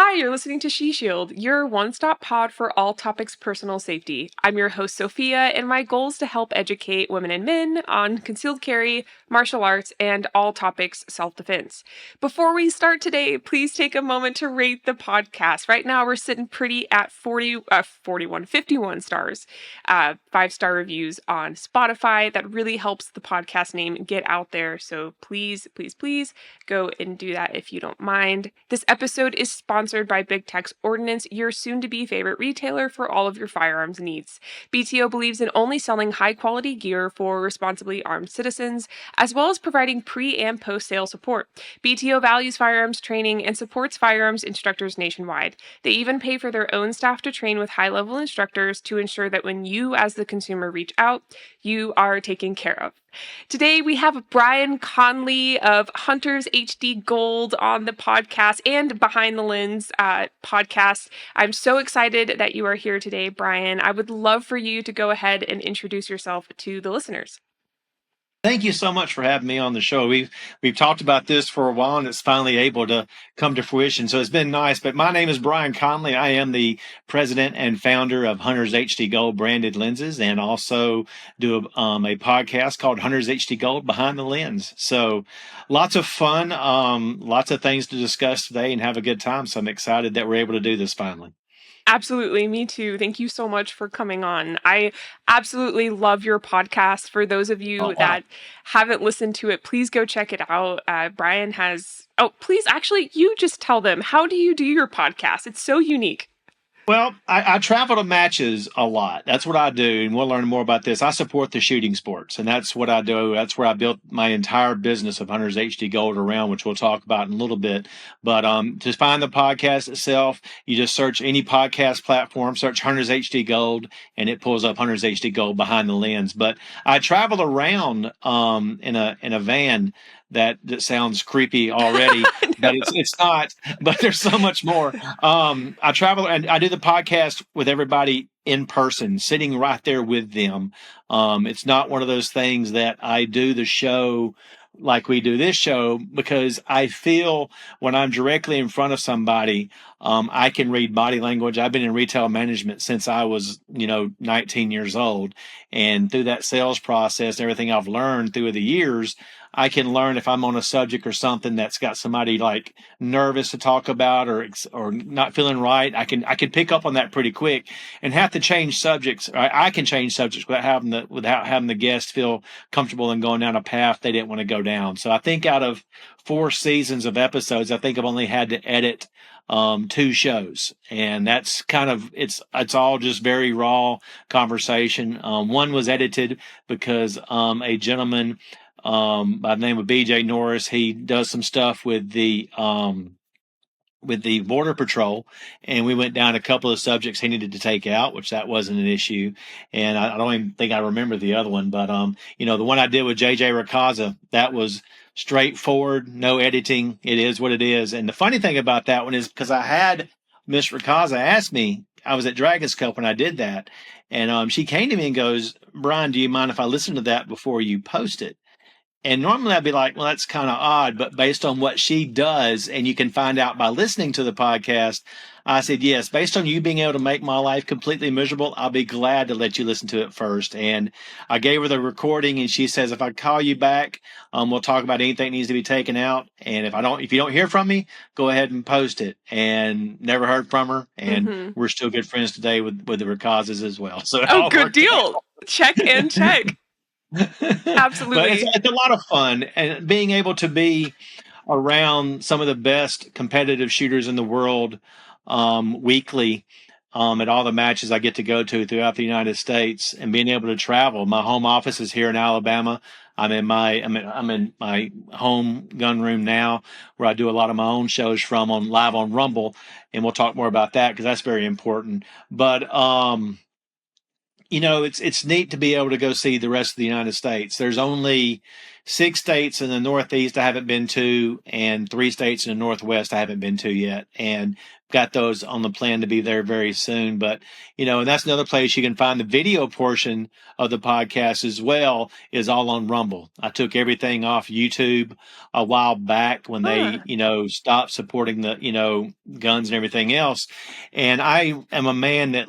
Hi, you're listening to She Shield, your one-stop pod for all topics personal safety. I'm your host, Sofia, and my goal is to help educate women and men on concealed carry, martial arts, and all topics self-defense. Before we start today, please take a moment to rate the podcast. Right now, we're sitting pretty at 51 stars, 5-star reviews on Spotify. That really helps the podcast name get out there. So please, please, please go and do that if you don't mind. This episode is sponsored by Big Tech's Ordnance, your soon-to-be favorite retailer for all of your firearms needs. BTO believes in only selling high-quality gear for responsibly armed citizens, as well as providing pre- and post-sale support. BTO values firearms training and supports firearms instructors nationwide. They even pay for their own staff to train with high-level instructors to ensure that when you, as the consumer, reach out, you are taken care of. Today, we have Brian Conley of Hunters HD Gold on the podcast and Behind the Lens podcast. I'm so excited that you are here today, Brian. I would love for you to go ahead and introduce yourself to the listeners. Thank you so much for having me on the show. We've talked about this for a while, and it's finally able to come to fruition. So it's been nice. But my name is Brian Conley. I am the president and founder of Hunters HD Gold branded lenses, and also do a podcast called Hunters HD Gold Behind the Lens. So lots of fun, lots of things to discuss today, and have a good time. So I'm excited that we're able to do this finally. Absolutely. Me too. Thank you so much for coming on. I absolutely love your podcast. For those of Oh, you wow. that haven't listened to it, please go check it out. Brian has, please actually, you just tell them, how do you do your podcast? It's so unique. Well, I travel to matches a lot. That's what I do, and we'll learn more about this. I support the shooting sports, and that's what I do. That's where I built my entire business of Hunters HD Gold around, which we'll talk about in a little bit. But to find the podcast itself, you just search any podcast platform, search Hunters HD Gold, and it pulls up Hunters HD Gold Behind the Lens. But I travel around in a van. That sounds creepy already, but it's not. But there's so much more. I travel and I do the podcast with everybody in person, sitting right there with them. It's not one of those things that I do the show like we do this show, because I feel when I'm directly in front of somebody, I can read body language. I've been in retail management since I was, 19 years old. And through that sales process, everything I've learned through the years, I can learn if I'm on a subject or something that's got somebody like nervous to talk about, or not feeling right. I can pick up on that pretty quick, and have to change subjects. I can change subjects without having the guest feel comfortable in going down a path they didn't want to go down. So I think out of 4 seasons of episodes, I think I've only had to edit 2 shows, and that's kind of it's all just very raw conversation. One was edited because a gentleman by the name of BJ Norris. He does some stuff with the Border Patrol, and we went down a couple of subjects he needed to take out, which that wasn't an issue. And I don't even think I remember the other one, but the one I did with JJ Racaza, that was straightforward, no editing. It is what it is. And the funny thing about that one is because I had Miss Racaza ask me, I was at Dragon's Cup when I did that, and she came to me and goes, "Brian, do you mind if I listen to that before you post it?" And normally I'd be like, well, that's kind of odd, but based on what she does, and you can find out by listening to the podcast, I said, yes, based on you being able to make my life completely miserable, I'll be glad to let you listen to it first. And I gave her the recording, and she says, if I call you back, we'll talk about anything that needs to be taken out. And if you don't hear from me, go ahead and post it. And never heard from her. And we're still good friends today with the Ricazas as well. So Oh, good deal. Check and check. But Absolutely. it's a lot of fun, and being able to be around some of the best competitive shooters in the world weekly at all the matches I get to go to throughout the United States, and being able to travel. My home office is here in Alabama. I'm in my home gun room now, where I do a lot of my own shows from on live on Rumble, and we'll talk more about that because that's very important. But it's neat to be able to go see the rest of the United States. There's only 6 states in the Northeast I haven't been to, and 3 states in the Northwest I haven't been to yet. And got those on the plan to be there very soon. But, and that's another place you can find the video portion of the podcast as well, is all on Rumble. I took everything off YouTube a while back when they, Huh. stopped supporting the, guns and everything else. And I am a man that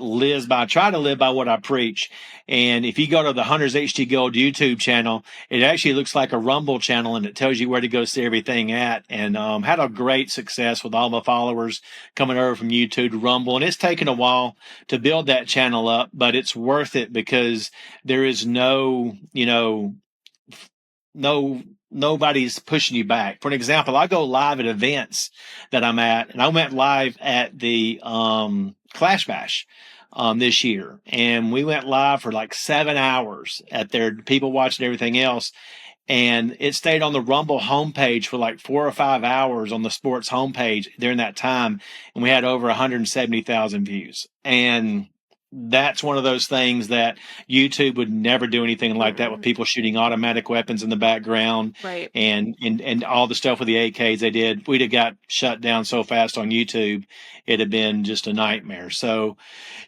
try to live by what I preach. And if you go to the Hunters HD Gold YouTube channel, it actually looks like a Rumble channel, and it tells you where to go see everything at. And had a great success with all my followers coming over from YouTube to Rumble. And it's taken a while to build that channel up, but it's worth it because there is nobody's pushing you back. For an example, I go live at events that I'm at, and I went live at the Clash Bash this year, and we went live for like 7 hours at their people watching everything else. And it stayed on the Rumble homepage for like 4 or 5 hours on the sports homepage during that time. And we had over 170,000 views. And that's one of those things that YouTube would never do anything like that, with people shooting automatic weapons in the background, Right. and all the stuff with the AKs they did. We'd have got shut down so fast on YouTube, it'd have been just a nightmare. So,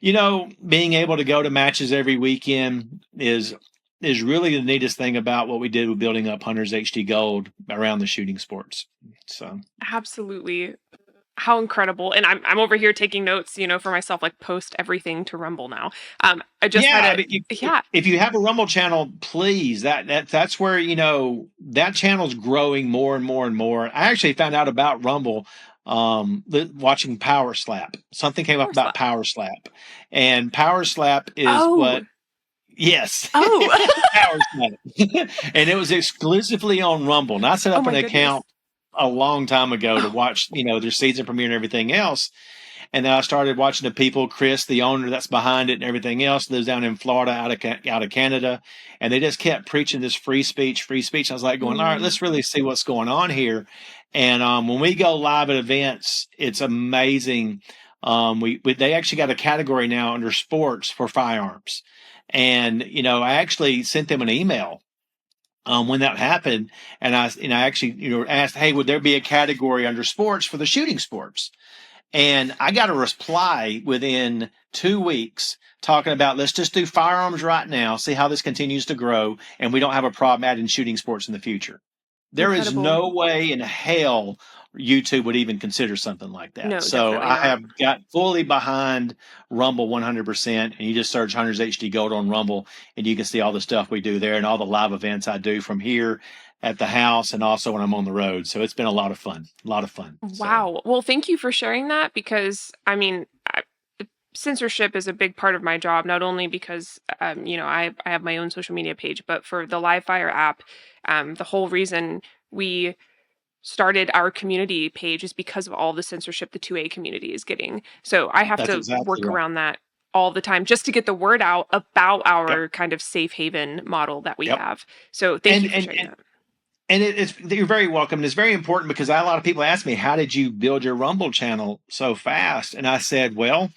being able to go to matches every weekend is really the neatest thing about what we did with building up Hunters HD Gold around the shooting sports. So Absolutely. How incredible. And I'm over here taking notes, for myself, like post everything to Rumble now. I just yeah, had I mean, yeah. if you have a Rumble channel, please, that's where that channel's growing more and more and more. I actually found out about Rumble watching Power Slap. Something came up Power about slap. Power Slap, and Power Slap is Oh. what. Yes. Oh. Power Slap. And it was exclusively on Rumble. And I set Oh up an my goodness. account a long time ago to Oh. watch, their season premiere and everything else. And then I started watching the people, Chris, the owner that's behind it and everything else, lives down in Florida, out of Canada. And they just kept preaching this free speech, free speech. I was like going, all right, Mm. let's really see what's going on here. And when we go live at events, it's amazing. They actually got a category now under sports for firearms. And, I actually sent them an email when that happened. And I actually, asked, hey, would there be a category under sports for the shooting sports? And I got a reply within 2 weeks talking about, let's just do firearms right now, see how this continues to grow, and we don't have a problem adding shooting sports in the future. There is Incredible. no way in hell YouTube would even consider something like that. No, So definitely I not. have got fully behind Rumble 100%. And you just search Hunters HD Gold on Rumble, and you can see all the stuff we do there and all the live events I do from here at the house and also when I'm on the road. So it's been a lot of fun. A lot of fun. So Wow. Well, thank you for sharing that, because censorship is a big part of my job, not only because I have my own social media page, but for the Livefire app, the whole reason we started our community page is because of all the censorship the 2A community is getting. So I have that's to exactly work right. around that all the time just to get the word out about Yep. our kind of safe haven model that we Yep. have. So thank you for And, sharing that. And you're very welcome. And it's very important because a lot of people ask me, how did you build your Rumble channel so fast? And I said, well,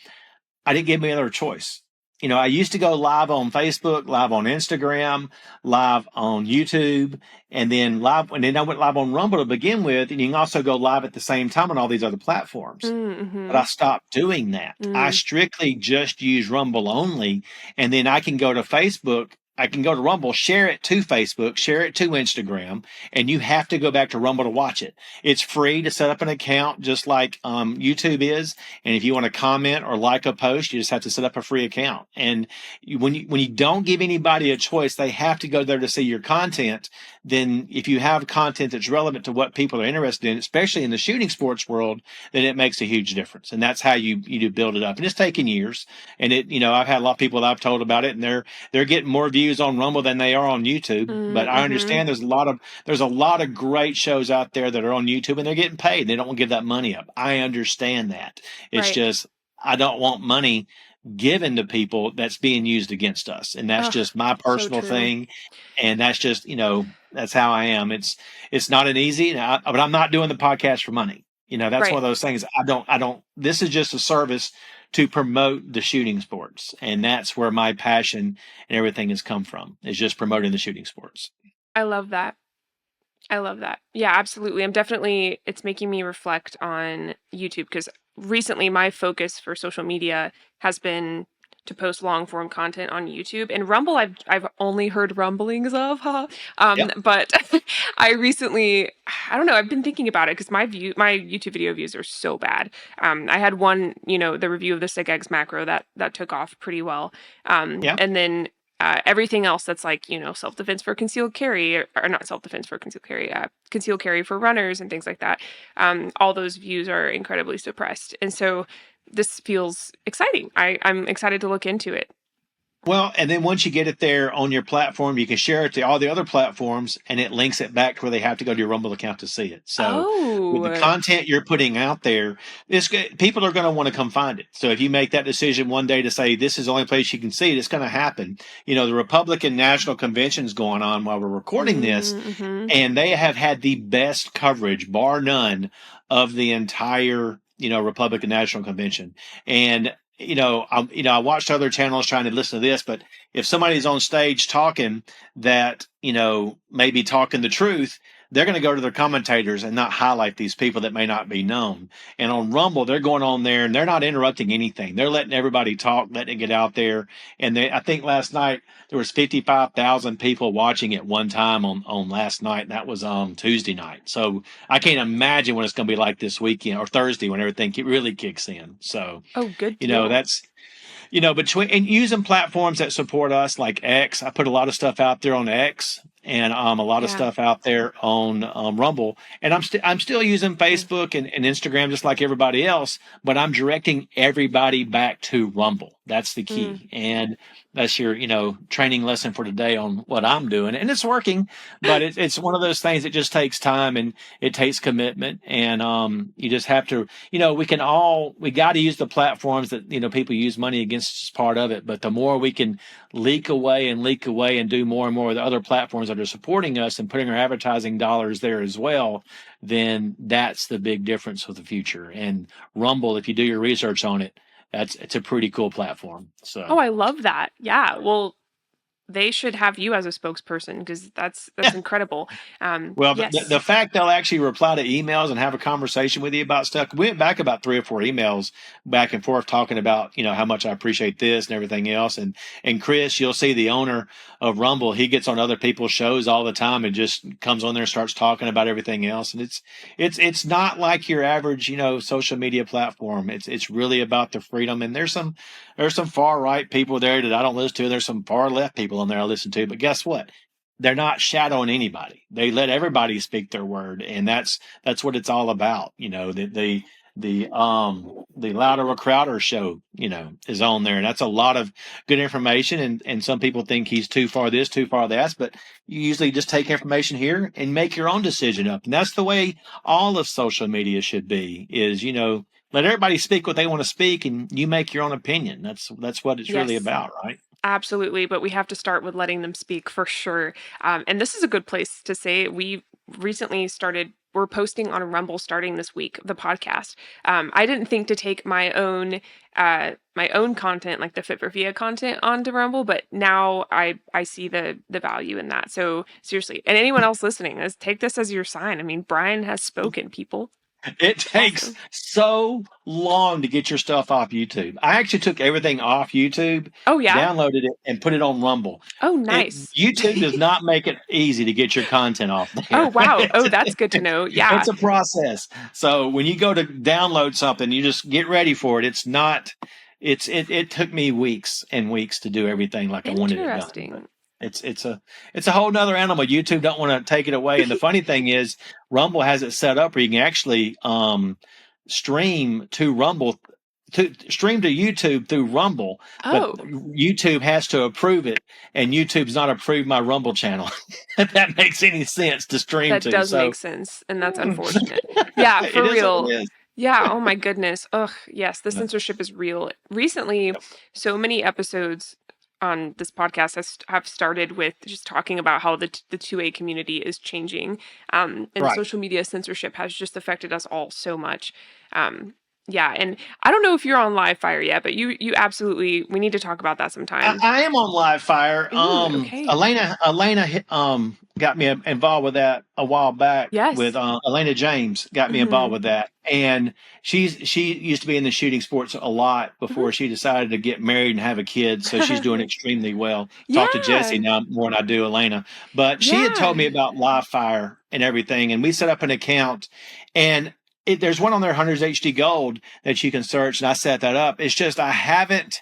I didn't give me another choice. I used to go live on Facebook, live on Instagram, live on YouTube, and then I went live on Rumble to begin with. And you can also go live at the same time on all these other platforms. But I Mm-hmm. stopped doing that. I Mm. strictly just use Rumble only. And then I can go to Facebook. I can go to Rumble, share it to Facebook, share it to Instagram, and you have to go back to Rumble to watch it. It's free to set up an account, just like YouTube is. And if you want to comment or like a post, you just have to set up a free account. And when you don't give anybody a choice, they have to go there to see your content. Then if you have content that's relevant to what people are interested in, especially in the shooting sports world, then it makes a huge difference. And that's how you do build it up. And it's taken years. And I've had a lot of people that I've told about it, and they're getting more views on Rumble than they are on YouTube. But I Mm-hmm. understand there's a lot of great shows out there that are on YouTube and they're getting paid. They don't want to give that money up. I understand that. It's Right. just I don't want money given to people that's being used against us. And that's Ugh, just my so personal true. thing. And that's just, that's how I am. It's not an easy, but I'm not doing the podcast for money. That's one Right. of those things. I don't, this is just a service to promote the shooting sports. And that's where my passion and everything has come from, is just promoting the shooting sports. I love that. I love that. Yeah, absolutely. It's making me reflect on YouTube because recently my focus for social media has been to post long form content on YouTube. And Rumble, I've only heard rumblings of, haha. Yep. But I recently, I don't know, I've been thinking about it because my YouTube video views are so bad. I had one, the review of the Sig Eggs macro that took off pretty well. Yeah. And then everything else that's like, self-defense for concealed carry or not self-defense for concealed carry for runners and things like that. All those views are incredibly suppressed. And so this feels exciting. I'm excited to look into it. Well, and then once you get it there on your platform, you can share it to all the other platforms and it links it back to where they have to go to your Rumble account to see it. So with the Oh, content you're putting out there, people are going to want to come find it. So if you make that decision one day to say this is the only place you can see it, it's going to happen. The Republican National Convention is going on while we're recording this, mm-hmm. and they have had the best coverage, bar none, of the entire Republican National Convention. And I watched other channels trying to listen to this, but if somebody's on stage talking that maybe talking the truth, they're going to go to their commentators and not highlight these people that may not be known. And on Rumble, they're going on there and they're not interrupting anything. They're letting everybody talk, letting it get out there. And I think last night there was 55,000 people watching at one time on last night. And that was Tuesday night. So I can't imagine what it's going to be like this weekend or Thursday when everything really kicks in. So, Oh, good deal. that's between and using platforms that support us like X. I put a lot of stuff out there on X and a lot of Yeah. stuff out there on Rumble. And I'm still using Mm. Facebook and Instagram just like everybody else, but I'm directing everybody back to Rumble. That's the Mm. key. And that's your training lesson for today on what I'm doing, and it's working. But it's one of those things that just takes time and it takes commitment, and you just have to we got to use the platforms that people use money against as part of it. But the more we can leak away and do more and more of the other platforms that are supporting us and putting our advertising dollars there as well, then that's the big difference for the future. And Rumble, if you do your research on it, it's a pretty cool platform. Oh, So I love that. Yeah. Well, they should have you as a spokesperson because that's incredible. well, the Yes. fact they'll actually reply to emails and have a conversation with you about stuff. We went back about 3 or 4 emails back and forth talking about how much I appreciate this and everything else. And Chris, you'll see the owner of Rumble. He gets on other people's shows all the time and just comes on there and starts talking about everything else. And it's not like your average social media platform. It's really about the freedom. And there's some far right people there that I don't listen to. There's some far left people on there I listen to. But guess what? They're not shadowing anybody. They let everybody speak their word, and that's what it's all about. The Louder a Crowder show, is on there, and that's a lot of good information. And some people think he's too far this, too far that, but you usually just take information here and make your own decision up. And that's the way all of social media should be. Is let everybody speak what they want to speak, and you make your own opinion. That's what it's really Yes. about, right? Absolutely, but we have to start with letting them speak for sure. And this is a good place to say we recently started. We're posting on Rumble starting this week, the podcast. I didn't think to take my own content, like the Fit for Via content, onto Rumble, but now I see the value in that. So seriously, and anyone else listening, take this as your sign. I mean, Brian has spoken. People, It takes awesome. so long to get your stuff off YouTube. I actually took everything off YouTube, Oh yeah. downloaded it, and put it on Rumble. Oh nice. YouTube does not make it easy to get your content off Oh there. wow. Oh, that's good to know. Yeah. It's a process. So when you go to download something, you just get ready for it. It's not. It took me weeks and weeks to do everything like I wanted it done, but Interesting. it's a whole nother animal. YouTube don't want to take it away. And the funny thing is, Rumble has it set up where you can actually stream to Rumble to stream to YouTube through Rumble, but Oh, YouTube has to approve it, and YouTube's not approved my Rumble channel. If that makes any sense to stream that to. does So make sense, and that's unfortunate. Yeah, it for is what real. it is. Yeah, oh my goodness. Ugh, yes, the censorship is real. Recently, so many episodes on this podcast have started with just talking about how the 2A community is changing. And Right. social media censorship has just affected us all so much. Um, Yeah, and I don't know if you're on live fire yet, but you absolutely, we need to talk about that sometime. I am on live fire. Okay. Elena got me involved with that a while back with Yes. Elena James got me involved Hmm. with that, and she used to be in the shooting sports a lot before she decided to get married and have a kid. So she's doing Hmm. extremely well. Talk to Jesse Yeah. now more than I do Elena, but she had told me Yeah. about live fire and everything, and we set up an account, and there's one on there, Hunters HD Gold, that you can search, and I set that up. It's just I haven't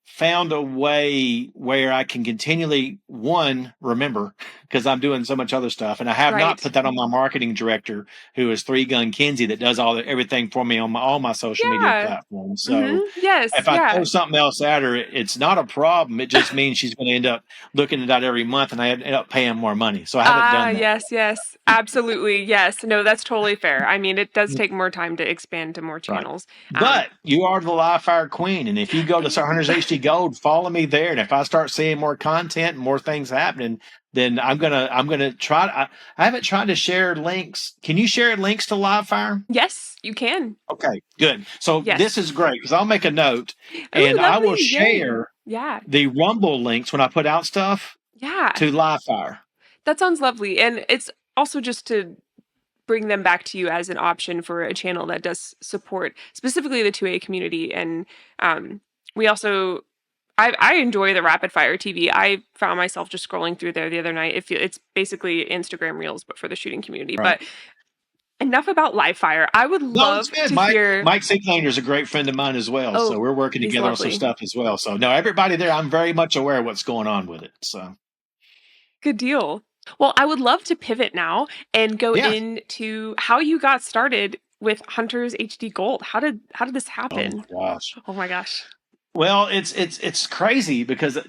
found a way where I can continually remember because I'm doing so much other stuff, and I have not Right. put that on my marketing director, who is Three Gun Kinsey, that does everything for me on all my social media Yeah. platforms. So Yes. if I throw Yeah. something else at her, it's not a problem. It just means she's going to end up looking at that every month, and I end up paying more money. So I haven't Ah, done that. yes, yes. Absolutely. Yes. No, that's totally fair. I mean, it does take more time to expand to more Right. channels. Um, But you are the live fire queen. And if you go to thank Hunters you. HD Gold, follow me there. And if I start seeing more content and more things happening, then I'm gonna try. I haven't tried to share links. Can you share links to live fire? Yes, you can. Okay, good. So this Yes. is great because I'll make a note Oh, and I will lovely. Yay. share Yeah. the Rumble links when I put out stuff Yeah. to live fire. That sounds lovely. And it's also just to bring them back to you as an option for a channel that does support specifically the 2A community. And we also, I enjoy the rapid fire TV. I found myself just scrolling through there the other night. It's basically Instagram Reels, but for the shooting community. Right. But enough about live fire. I would No, it's love good. to Mike hear. Mike Seeglander is a great friend of mine as well. So Oh, we're working he's together on some lovely. stuff as well. So no, everybody there, I'm very much aware of what's going on with it. So Good deal. Well, I would love to pivot now and go yeah. into how you got started with Hunter's HD Gold. How did this Oh my happen? gosh. Oh my gosh. Well, it's crazy because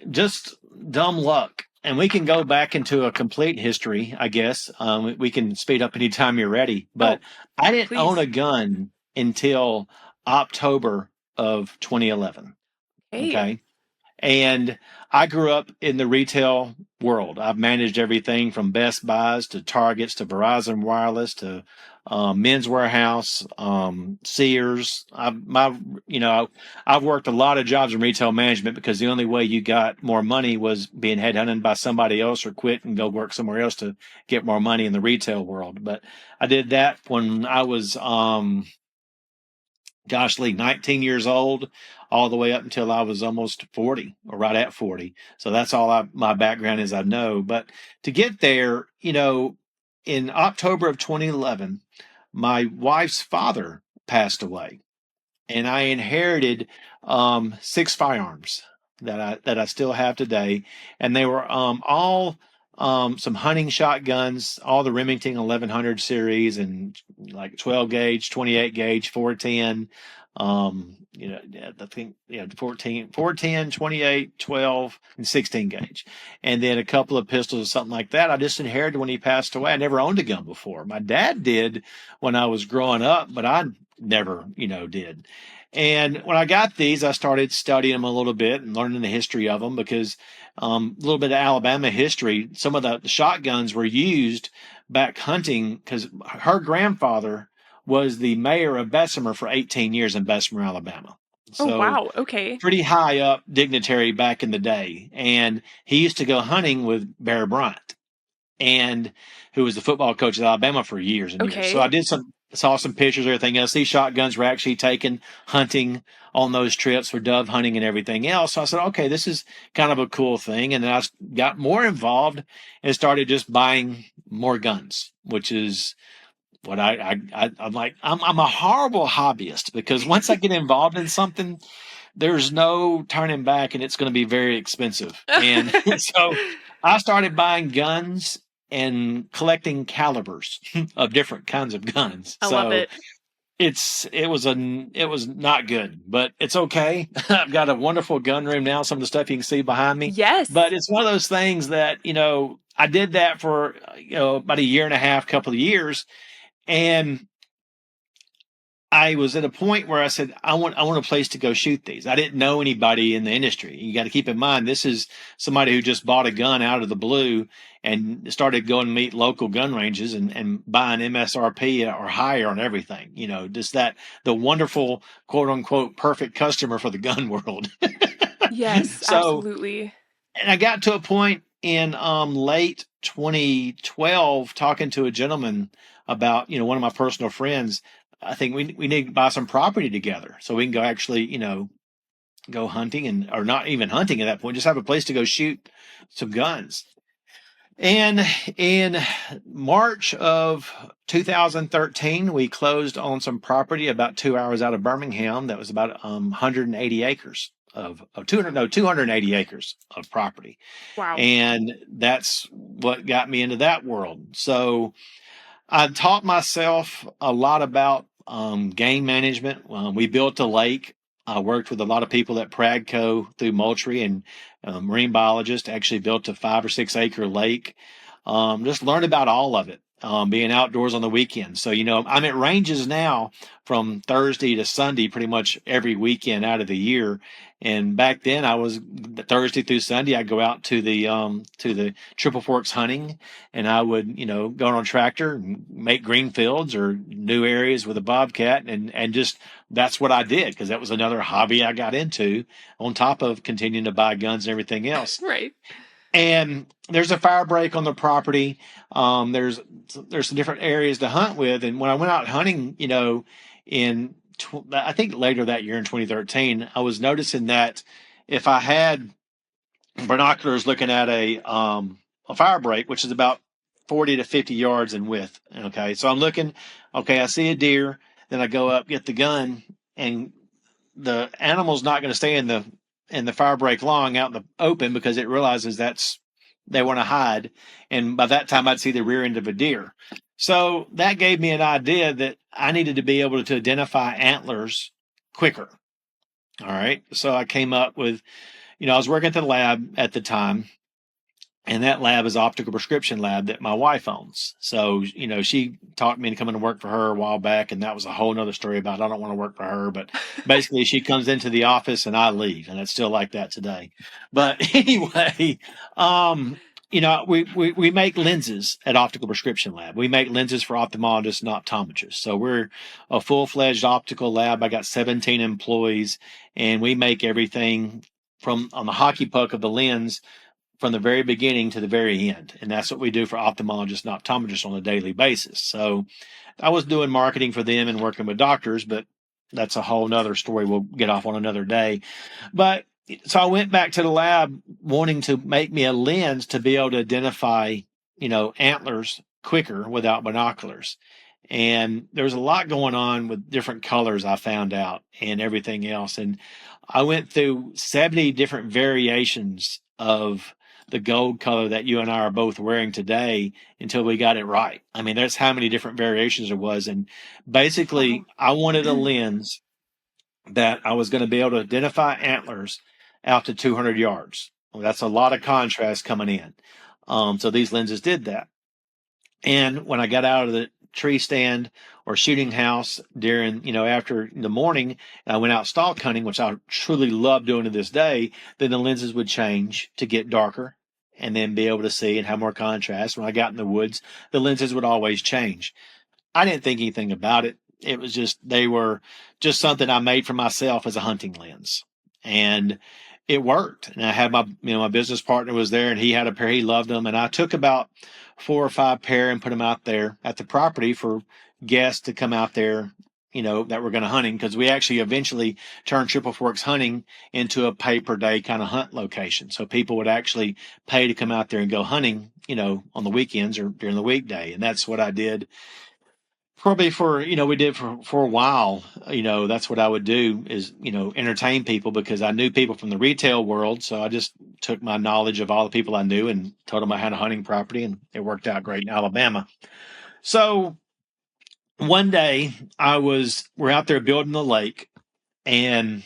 just dumb luck. And we can go back into a complete history, I guess. We can speed up anytime you're ready. But Oh, I didn't own a please. gun until October of 2011. Hey. Okay. And I grew up in the retail world. I've managed everything from Best Buys to Targets to Verizon Wireless to Men's Warehouse, Sears. I've worked a lot of jobs in retail management because the only way you got more money was being headhunted by somebody else or quit and go work somewhere else to get more money in the retail world. But I did that when I was gosh, Lee, 19 years old, all the way up until I was almost 40 or right at 40. So that's all my background is I know. But to get there, in October of 2011, my wife's father passed away and I inherited six firearms that I still have today, and they were all some hunting shotguns, all the Remington 1100 series, and like 12 gauge, 28 gauge, 410. I think 14, 410, 28, 12, and 16 gauge, and then a couple of pistols or something like that. I just inherited when he passed away. I never owned a gun before. My dad did when I was growing up, but I never, did. And when I got these, I started studying them a little bit and learning the history of them because a little bit of Alabama history. Some of the shotguns were used back hunting because her grandfather was the mayor of Bessemer for 18 years in Bessemer, Alabama. Oh So wow. Okay. pretty high up dignitary back in the day. And he used to go hunting with Bear Bryant and who was the football coach at Alabama for years and years. So Okay. I saw some pictures, everything else. These shotguns were actually taken hunting on those trips for dove hunting and everything else. So I said, okay, this is kind of a cool thing. And then I got more involved and started just buying more guns, which is what I'm like. I'm a horrible hobbyist because once I get involved in something, there's no turning back and it's going to be very expensive. And so I started buying guns and collecting calibers of different kinds of guns. I love So it. it was not good, but it's okay. I've got a wonderful gun room now, some of the stuff you can see behind me. But Yes. it's one of those things that, I did that for, about a year and a half, couple of years. And I was at a point where I said, I want a place to go shoot these. I didn't know anybody in the industry. You got to keep in mind, this is somebody who just bought a gun out of the blue and started going to meet local gun ranges and buying MSRP or higher on everything. Just the wonderful quote unquote perfect customer for the gun world. Yes, So, absolutely. and I got to a point in late 2012 talking to a gentleman about, one of my personal friends. I think we need to buy some property together so we can go actually, go hunting or not even hunting at that point, just have a place to go shoot some guns. And in March of 2013, we closed on some property about 2 hours out of Birmingham. That was about 180 acres of 280 acres of property. Wow. And that's what got me into that world. So I taught myself a lot about game management. We built a lake. I worked with a lot of people at Pradco through Moultrie and marine biologists. Actually built a 5 or 6 acre lake. Just learned about all of it. Being outdoors on the weekends. So, I'm at ranges now from Thursday to Sunday, pretty much every weekend out of the year. And back then I was Thursday through Sunday, I'd go out to the Triple Forks hunting, and I would, go on a tractor and make green fields or new areas with a bobcat, and just that's what I did because that was another hobby I got into on top of continuing to buy guns and everything else. Right. And there's a fire break on the property. There's some different areas to hunt with, and when I went out hunting, I think later that year in 2013, I was noticing that if I had binoculars looking at a fire break, which is about 40 to 50 yards in width. Okay, so I'm looking. Okay, I see a deer. Then I go up, get the gun, and the animal's not going to stay in the fire break long out in the open because it realizes they want to hide. And by that time, I'd see the rear end of a deer. So that gave me an idea that I needed to be able to identify antlers quicker. All right. So I came up with, I was working at the lab at the time, and that lab is Optical Prescription Lab that my wife owns. So, she taught me to come in and work for her a while back, and that was a whole nother story about I don't want to work for her. But basically, she comes into the office and I leave, and it's still like that today. But anyway, we make lenses at Optical Prescription Lab. We make lenses for ophthalmologists and optometrists. So we're a full-fledged optical lab. I got 17 employees, and we make everything from on the hockey puck of the lens from the very beginning to the very end. And that's what we do for ophthalmologists and optometrists on a daily basis. So I was doing marketing for them and working with doctors, but that's a whole nother story we'll get off on another day. But so I went back to the lab wanting to make me a lens to be able to identify, antlers quicker without binoculars. And there was a lot going on with different colors I found out and everything else. And I went through 70 different variations of the gold color that you and I are both wearing today until we got it right. I mean, that's how many different variations there was. And basically, Wow. I wanted a lens that I was going to be able to identify antlers out to 200 yards. Well, that's a lot of contrast coming in. So these lenses did that. And when I got out of the tree stand or shooting house during, after the morning, and I went out stalk hunting, which I truly love doing to this day, then the lenses would change to get darker and then be able to see and have more contrast. When I got in the woods, the lenses would always change. I didn't think anything about it. It was just, they were just something I made for myself as a hunting lens. And it worked. And I had my business partner was there, and he had a pair, he loved them. And I took about 4 or 5 pair and put them out there at the property for guests to come out there, that were going to hunting, because we actually eventually turned Triple Forks hunting into a pay per day kind of hunt location. So people would actually pay to come out there and go hunting, on the weekends or during the weekday. And that's what I did probably we did for a while. That's what I would do is, entertain people, because I knew people from the retail world. So I just took my knowledge of all the people I knew and told them I had a hunting property, and it worked out great in Alabama. So one day we're out there building the lake, and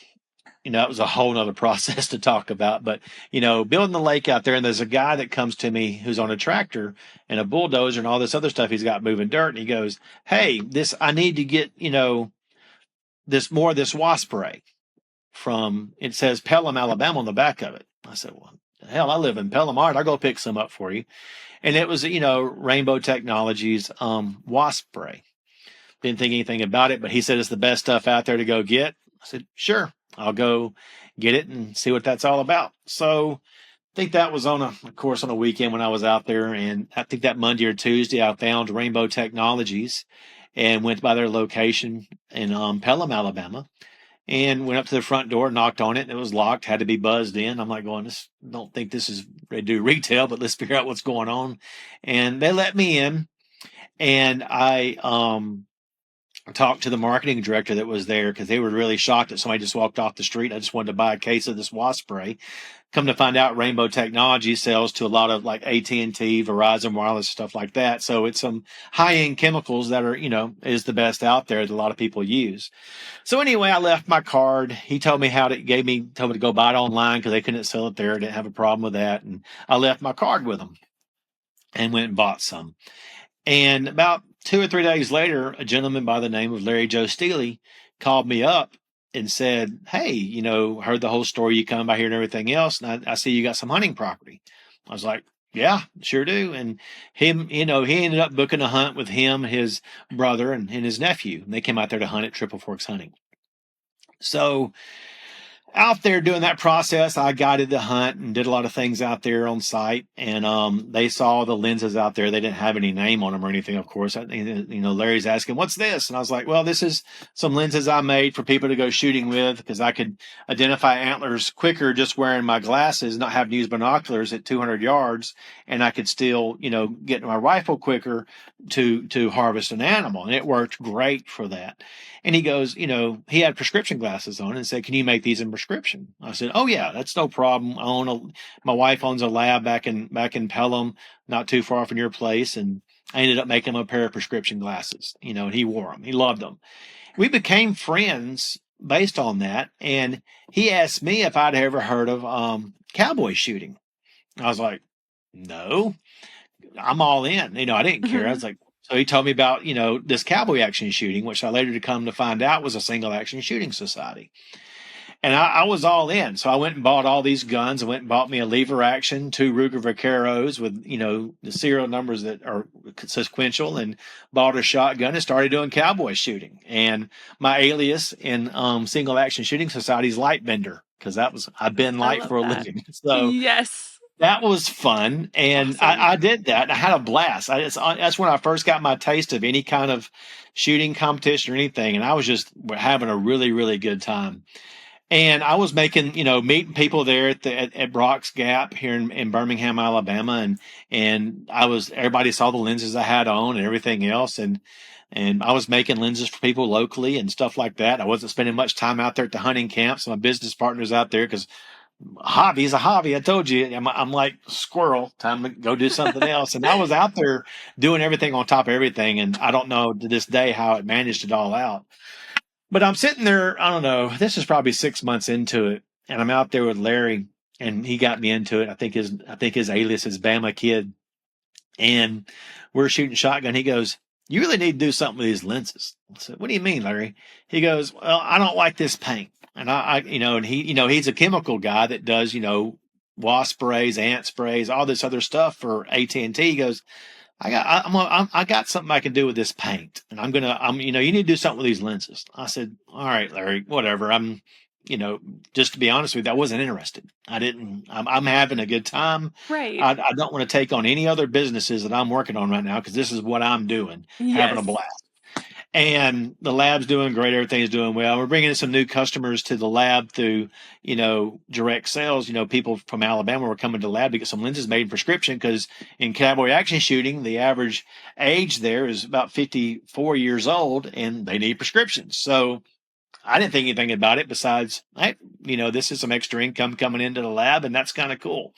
it was a whole nother process to talk about, but building the lake out there, and there's a guy that comes to me who's on a tractor and a bulldozer and all this other stuff he's got moving dirt, and he goes, "Hey, I need to get this wasp spray from, it says Pelham, Alabama on the back of it. I said, well, hell, I live in Pelham. All right, I'll go pick some up for you. And it was, Rainbow Technologies wasp spray. Didn't think anything about it, but he said it's the best stuff out there to go get. I said, sure, I'll go get it and see what that's all about. So I think that was of course, on a weekend when I was out there. And I think that Monday or Tuesday, I found Rainbow Technologies and went by their location in Pelham, Alabama, and went up to the front door, knocked on it, and it was locked, had to be buzzed in. I'm like going, don't think this is, they do retail, but let's figure out what's going on. And they let me in, and I talked to the marketing director that was there because they were really shocked that somebody just walked off the street. I just wanted to buy a case of this wasp spray. Come to find out, Rainbow Technology sells to a lot of like AT&T, Verizon Wireless, stuff like that. So it's some high-end chemicals that are, is the best out there that a lot of people use. So anyway, I left my card. He told me told me to go buy it online because they couldn't sell it there. I didn't have a problem with that. And I left my card with him and went and bought some. And about 2 or 3 days later, a gentleman by the name of Larry Joe Steely called me up and said, hey, heard the whole story. You come by here and everything else. And I see you got some hunting property. I was like, yeah, sure do. And him, he ended up booking a hunt with him, his brother, and his nephew. And they came out there to hunt at Triple Forks Hunting. So out there doing that process, I guided the hunt and did a lot of things out there on site. And they saw the lenses out there. They didn't have any name on them or anything, of course. Larry's asking, what's this? And I was like, well, this is some lenses I made for people to go shooting with because I could identify antlers quicker just wearing my glasses, not having to use binoculars at 200 yards. And I could still, get my rifle quicker to harvest an animal. And it worked great for that. And he goes, he had prescription glasses on and said, can you make these in prescription? I said, oh yeah, that's no problem. My wife owns a lab back in Pelham, not too far from your place. And I ended up making him a pair of prescription glasses, and he wore them. He loved them. We became friends based on that. And he asked me if I'd ever heard of cowboy shooting. I was like, no, I'm all in. I didn't care. I was like, so he told me about, this cowboy action shooting, which I later to come to find out was a single action shooting society. And I was all in. So I went and bought all these guns. I went and bought me a lever action, 2 Ruger Vaqueros with, the serial numbers that are sequential, and bought a shotgun and started doing cowboy shooting. And my alias in single action shooting society is light bender because I've been light for a living. So yes. That was fun, and awesome. I did that. I had a blast. That's when I first got my taste of any kind of shooting competition or anything, and I was just having a really, really good time. And I was meeting people there at Brock's Gap here in Birmingham, Alabama, and everybody saw the lenses I had on and everything else, and I was making lenses for people locally and stuff like that. I wasn't spending much time out there at the hunting camps. My business partners out there because hobby is a hobby. I told you, I'm like squirrel. Time to go do something else. And I was out there doing everything on top of everything. And I don't know to this day how it managed it all out. But I'm sitting there. I don't know. This is probably 6 months into it, and I'm out there with Larry, and he got me into it. I think his alias is Bama Kid, and we're shooting shotgun. He goes, "You really need to do something with these lenses." I said, "What do you mean, Larry?" He goes, "Well, I don't like this paint." And and he, he's a chemical guy that does, wasp sprays, ant sprays, all this other stuff for AT&T. He goes, I got something I can do with this paint, and you need to do something with these lenses. I said, all right, Larry, whatever. Just to be honest with you, I wasn't interested. I'm having a good time. Right. I don't want to take on any other businesses that I'm working on right now because this is what I'm doing, having a blast. And the lab's doing great. Everything's doing well. We're bringing in some new customers to the lab through, direct sales. People from Alabama were coming to the lab to get some lenses made in prescription because in cowboy action shooting, the average age there is about 54 years old and they need prescriptions. So I didn't think anything about it besides, hey, this is some extra income coming into the lab, and that's kind of cool.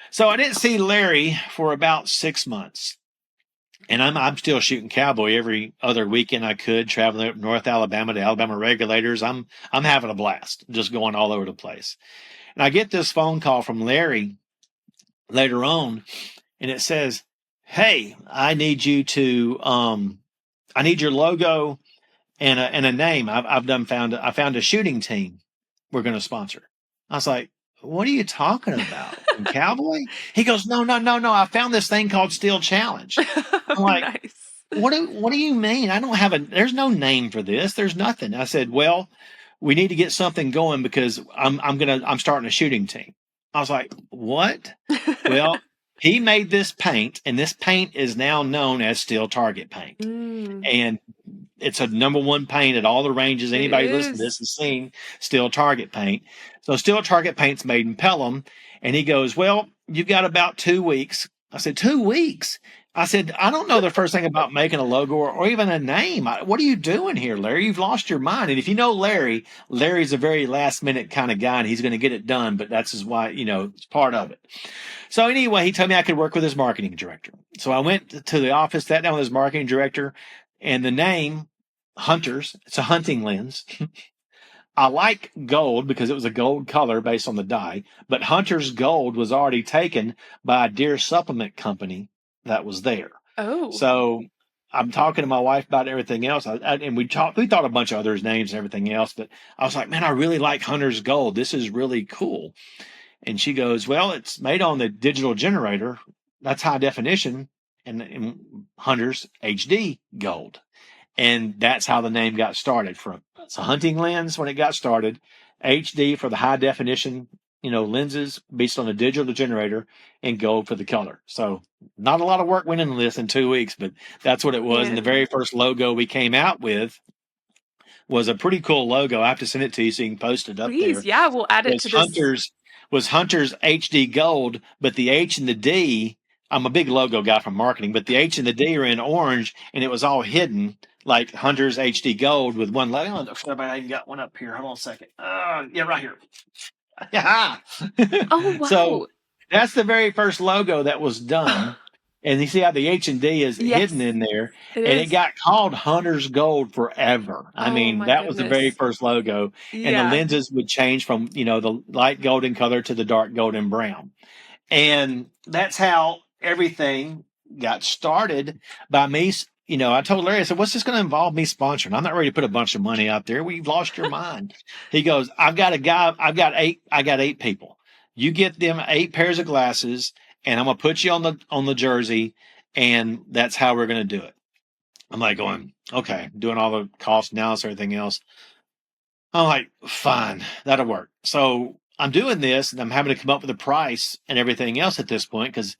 So I didn't see Larry for about 6 months. And I'm still shooting cowboy every other weekend I could, traveling up North Alabama to Alabama regulators. I'm having a blast, just going all over the place. And I get this phone call from Larry later on, and it says, "Hey, I need you to I need your logo and a name. I found a shooting team we're going to sponsor. I was like, what are you talking about? From Cowboy? He goes, no, no, no, no. I found this thing called Steel Challenge. Oh, I'm like, nice. what do you mean? I don't have there's no name for this. There's nothing. I said, well, we need to get something going because I'm starting a shooting team. I was like, what? Well, he made this paint, and this paint is now known as Steel Target paint. Mm, And it's a number one paint at all the ranges. it Anybody listening to is. this has seen Steel Target paint. So Steel Target paint's made in Pelham. And he goes, well, you've got about 2 weeks. I said, 2 weeks? I said, I don't know the first thing about making a logo or even a name. What are you doing here, Larry? You've lost your mind. And if you know Larry, Larry's a very last minute kind of guy, and he's going to get it done, but that's his why, it's part of it. So anyway, he told me I could work with his marketing director. So I went to the office, sat down with his marketing director, and the name Hunters, it's a hunting lens. I like gold because it was a gold color based on the dye, but Hunter's Gold was already taken by a deer supplement company that was there. Oh, So I'm talking to my wife about everything else, and we thought a bunch of others' names and everything else, but I was like, man, I really like Hunter's Gold. This is really cool. And she goes, well, it's made on the digital generator. That's high definition, and Hunter's HD Gold. And that's how the name got started. From it's a hunting lens when it got started, HD for the high definition, lenses based on a digital generator, and gold for the color. So not a lot of work went into this in 2 weeks, but that's what it was. And the man. very first logo we came out with was a pretty cool logo. I have to send it to you so you can post it up Please, there. yeah, we'll add it Was to this. Hunter's HD Gold, but the H and the D. I'm a big logo guy from marketing, but the H and the D are in orange, and it was all hidden like Hunter's HD Gold with one logo. I even got one up here. Hold on a second. Yeah, right here. Yeah. Oh, So wow. that's the very first logo that was done. And you see how the H and D is hidden Yes, in there, it and it is. got called Hunter's Gold forever. I Oh mean, my that was the very goodness. first logo, and the Yeah. lenses would change from the light golden color to the dark golden brown, and that's how everything got started by me. I told Larry, I said, what's this going to involve me sponsoring? I'm not ready to put a bunch of money out there. We've lost your mind. He goes, I've got a guy, I got 8 people. You get them 8 pairs of glasses, and I'm gonna put you on the jersey, and that's how we're gonna do it. I'm like going, okay, doing all the cost analysis, everything else. I'm like, fine, that'll work. So I'm doing this, and I'm having to come up with a price and everything else at this point because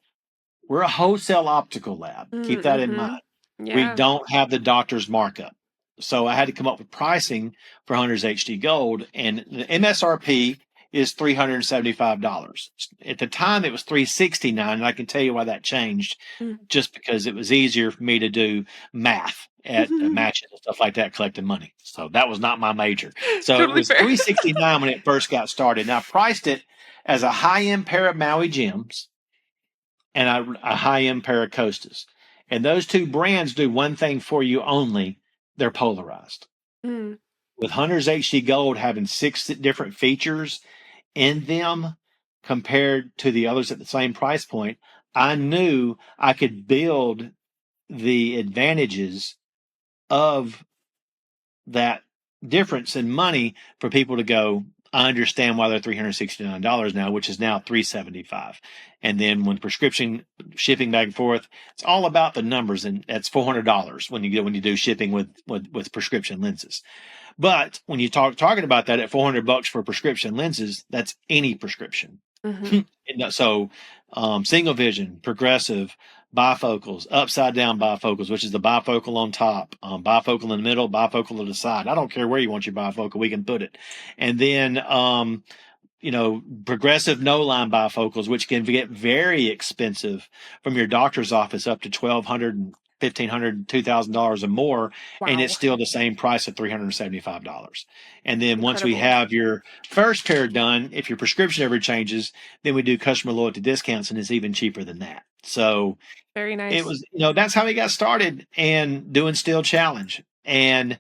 we're a wholesale optical lab. Keep that in Mm-hmm. mind. We Yeah. don't have the doctor's markup. So I had to come up with pricing for Hunter's HD Gold, and the MSRP is $375. At the time, it was $369, and I can tell you why that changed. Mm. Just because it was easier for me to do math at matches and stuff like that, collecting money. So that was not my major. So it Totally was fair. $369 when it first got started. And I priced it as a high end pair of Maui Jims and a high end pair of Costas. And those two brands do one thing for you only: they're polarized. Mm. With Hunter's HD Gold having 6 different features in them compared to the others at the same price point, I knew I could build the advantages of that difference in money for people to go, I understand why they're $369 now, which is now $375. And then when prescription shipping back and forth, it's all about the numbers, and that's $400 when you do shipping with prescription lenses. But when you talking about that at $400 for prescription lenses, that's any prescription. Mm-hmm. So, single vision, progressive, bifocals, upside down bifocals, which is the bifocal on top, bifocal in the middle, bifocal to the side. I don't care where you want your bifocal, we can put it. And then, progressive no line bifocals, which can get very expensive from your doctor's office, up to $1,200, $1,500, $2,000 or more, and it's Wow. still the same price of $375. And then once we Incredible. have your first pair done, if your prescription ever changes, then we do customer loyalty discounts, and it's even cheaper than that. So Very it nice. was, that's how we got started and doing Steel Challenge. And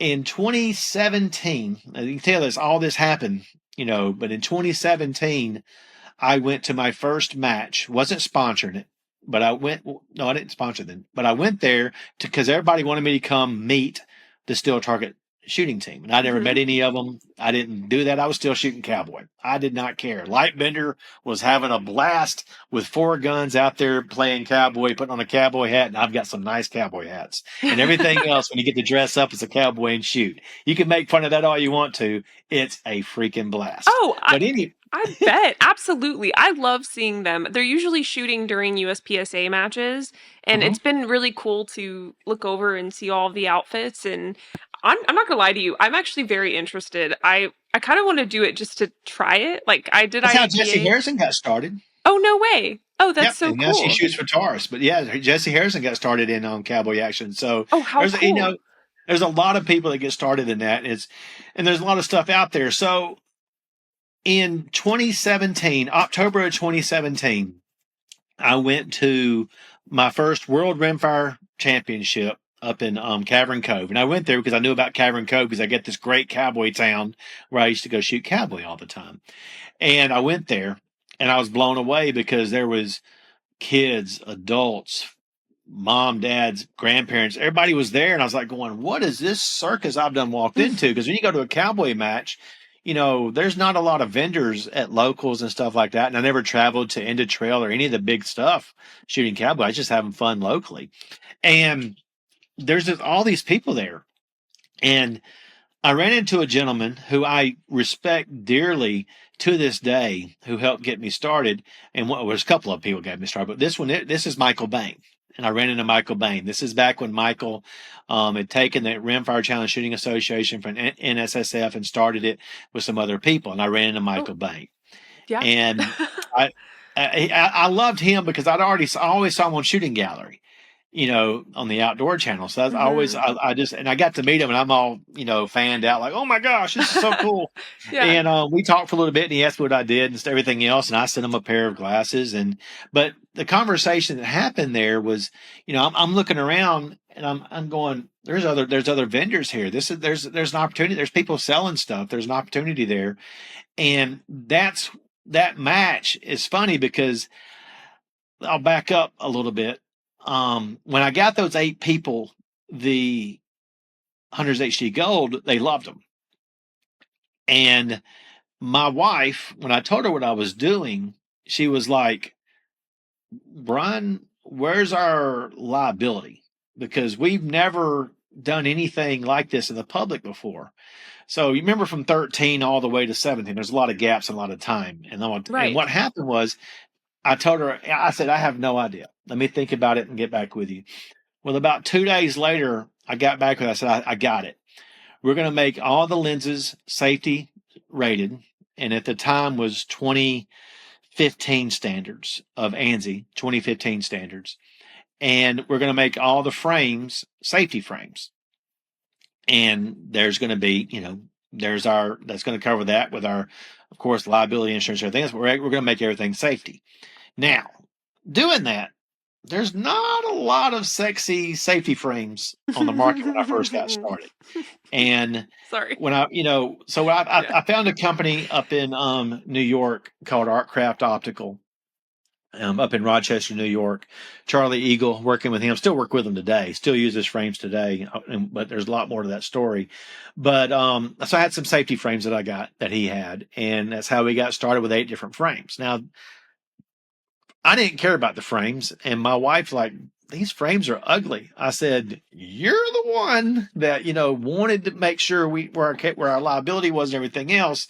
in 2017, you can tell us all this happened, but in 2017, I went to my first match, wasn't sponsoring it, but I went, no, I didn't sponsor them, but I went there because everybody wanted me to come meet the still target shooting team. And I never met Mhm. any of them. I didn't do that. I was still shooting cowboy. I did not care. Lightbender was having a blast with 4 guns out there playing cowboy, putting on a cowboy hat. And I've got some nice cowboy hats and everything else when you get to dress up as a cowboy and shoot. You can make fun of that all you want to. It's a freaking blast. Oh, But any, I bet. Absolutely. I love seeing them. They're usually shooting during USPSA matches, and Mhm. it's been really cool to look over and see all of the outfits. And I'm not gonna lie to you, I'm actually very interested. I kind of want to do it just to try it. Like I did that's how Jesse IDPA. Harrison got started. Oh, no way. Oh, that's Yep, so and now she cool. shoots for Taurus. But yeah, Jesse Harrison got started in on cowboy action. So Oh, how there's cool. there's a lot of people that get started in that, and there's a lot of stuff out there. So in 2017, October of 2017, I went to my first World Rimfire Championship up in Cavern Cove, and I went there because I knew about Cavern Cove because I get this great cowboy town where I used to go shoot cowboy all the time, and I went there, and I was blown away because there was kids, adults, mom, dads, grandparents, everybody was there. And I was like going, what is this circus I've done walked into? Because when you go to a cowboy match, there's not a lot of vendors at locals and stuff like that. And I never traveled to Ended Trail or any of the big stuff shooting cowboy. I was just having fun locally. And there's just all these people there. And I ran into a gentleman who I respect dearly to this day who helped get me started. And what was a couple of people got me started, but this is Michael Bain. And I ran into Michael Bain. This is back when Michael had taken the Rimfire Challenge Shooting Association from NSSF and started it with some other people. And I ran into Oh, Michael Bain. yeah. And I, I loved him because I always saw him on Shooting Gallery, on the outdoor channel. So that's always, Mhm. I just, and I got to meet him and I'm all, fanned out like, oh my gosh, this is so cool. Yeah. And we talked for a little bit and he asked me what I did and everything else. And I sent him a pair of glasses. But the conversation that happened there was, I'm looking around and I'm going, there's other vendors here. There's an opportunity. There's people selling stuff. There's an opportunity there. And that match is funny because I'll back up a little bit. When I got those 8 people, the Hunters HD Gold, they loved them. And my wife, when I told her what I was doing, she was like, Brian, where's our liability? Because we've never done anything like this in the public before. So you remember from 13 all the way to 17, there's a lot of gaps and a lot of time. And Right. what happened was I told her, I said, I have no idea. Let me think about it and get back with you. Well, about 2 days later, I got back with her. I said, I got it. We're going to make all the lenses safety rated. And at the time was 2015 standards of ANSI, 2015 standards. And we're going to make all the frames safety frames. And there's going to be, that's going to cover that with our, of course, liability insurance, everything else. We're going to make everything safety. Now, doing that, there's not a lot of sexy safety frames on the market when I first got started. And Sorry. when Yeah. I found a company up in New York called Artcraft Optical, up in Rochester, New York. Charlie Eagle, working with him, still work with him today, still use his frames today, but there's a lot more to that story. But so I had some safety frames that I got that he had, and that's how we got started with 8 different frames. Now, I didn't care about the frames, and my wife's like, these frames are ugly. I said, you're the one that, wanted to make sure where our liability was and everything else.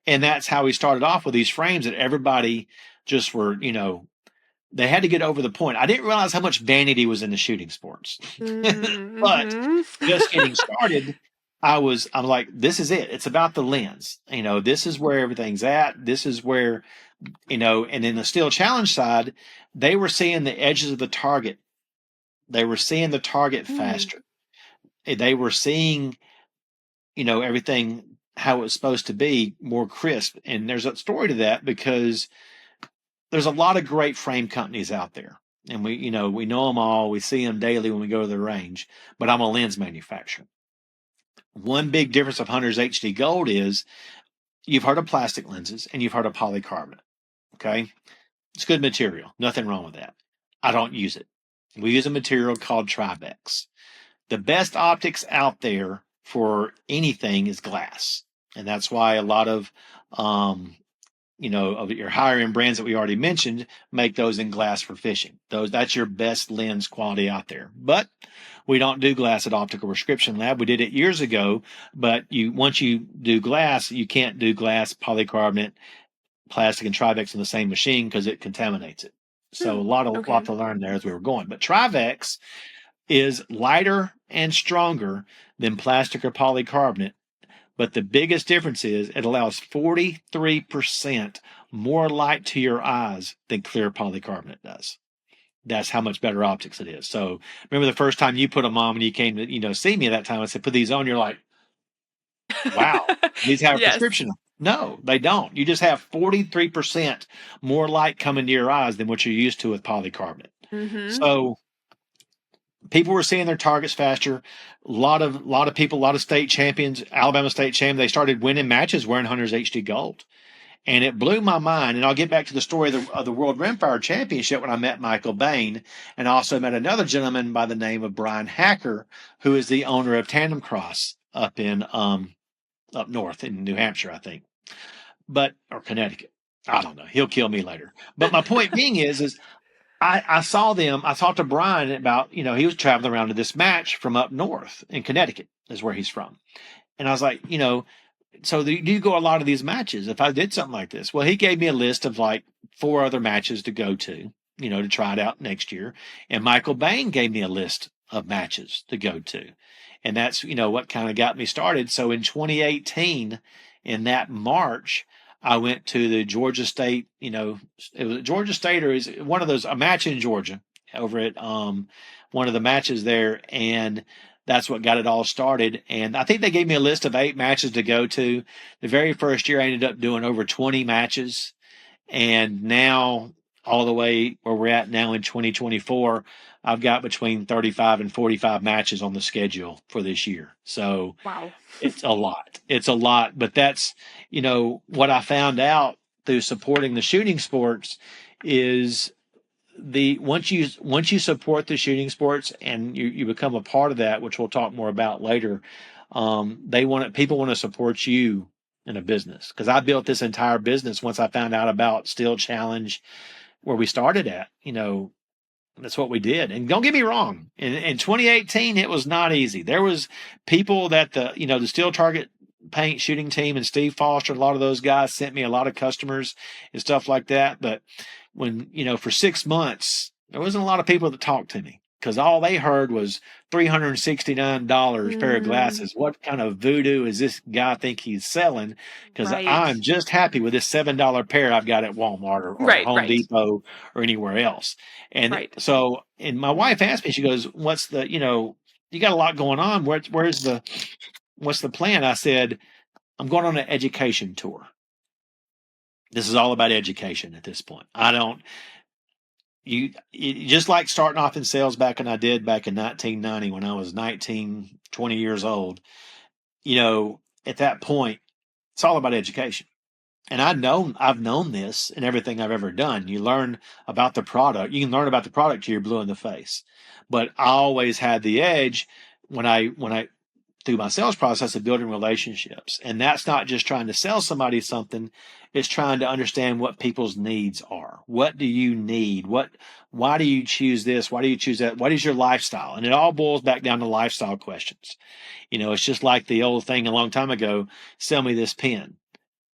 And that's how we started off with these frames that everybody just were, they had to get over the point. I didn't realize how much vanity was in the shooting sports. But Mm-hmm. just getting started, I'm like, this is it. It's about the lens. This is where everything's at. This is where, and in the steel challenge side, they were seeing the edges of the target. They were seeing the target Mm. faster. They were seeing, everything how it was supposed to be more crisp. And there's a story to that because there's a lot of great frame companies out there. And we know them all. We see them daily when we go to the range, but I'm a lens manufacturer. One big difference of Hunter's HD Gold is you've heard of plastic lenses and you've heard of polycarbonate. Okay. It's good material. Nothing wrong with that. I don't use it. We use a material called Tribex. The best optics out there for anything is glass. And that's why a lot of, of your higher end brands that we already mentioned make those in glass for fishing. That's your best lens quality out there. But we don't do glass at Optical Prescription Lab. We did it years ago, but once you do glass, you can't do glass, polycarbonate, plastic, and Trivex in the same machine because it contaminates it. So a lot to learn there as we were going. But Trivex is lighter and stronger than plastic or polycarbonate. But the biggest difference is it allows 43% more light to your eyes than clear polycarbonate does. That's how much better optics it is. So remember the first time you put them on when you came to, see me at that time, I said, put these on. You're like, wow, these have a Yes. prescription. No, they don't. You just have 43% more light coming to your eyes than what you're used to with polycarbonate. Mm-hmm. So people were seeing their targets faster. A lot of people, a lot of state champions, Alabama state champion, they started winning matches wearing Hunter's HD Gold. And it blew my mind. And I'll get back to the story of the World Rimfire Championship when I met Michael Bain, and also met another gentleman by the name of Brian Hacker, who is the owner of Tandem Cross up north in New Hampshire, I think, or Connecticut. I don't know. He'll kill me later. But my point being is I saw them. I talked to Brian about, he was traveling around to this match from up north in Connecticut, is where he's from. And I was like, so do you go a lot of these matches if I did something like this? Well, he gave me a list of like 4 other matches to go to, to try it out next year. And Michael Bain gave me a list of matches to go to. And that's, what kind of got me started. So in 2018, in that March, I went to the Georgia State, it was Georgia State, or is one of those, a match in Georgia over at one of the matches there. And that's what got it all started. And I think they gave me a list of 8 matches to go to. The very first year, I ended up doing over 20 matches. And now, all the way where we're at now in 2024, I've got between 35 and 45 matches on the schedule for this year. So wow, it's a lot. It's a lot. But that's, what I found out through supporting the shooting sports is once you support the shooting sports and you become a part of that, which we'll talk more about later, people want to support you in a business. Because I built this entire business once I found out about Steel Challenge, where we started at. That's what we did. And don't get me wrong, in 2018 it was not easy. There was people that the Steel Target Paint shooting team and Steve Foster, a lot of those guys sent me a lot of customers and stuff like that. But when, for 6 months, there wasn't a lot of people that talked to me because all they heard was $369 pair of glasses. What kind of voodoo is this guy think he's selling? Because right. I'm just happy with this $7 pair I've got at Walmart or Home Depot or anywhere else. And so, and my wife asked me, she goes, what's the, you got a lot going on. What's the plan? I said, I'm going on an education tour. This is all about education at this point. You just like starting off in sales back in 1990 when I was 19, 20 years old. At that point, it's all about education. And I've known this in everything I've ever done. You learn about the product. You can learn about the product till you're blue in the face. But I always had the edge when I through my sales process of building relationships. And that's not just trying to sell somebody something. It's trying to understand what people's needs are. What do you need? Why do you choose this? Why do you choose that? What is your lifestyle? And it all boils back down to lifestyle questions. It's just like the old thing a long time ago, sell me this pen.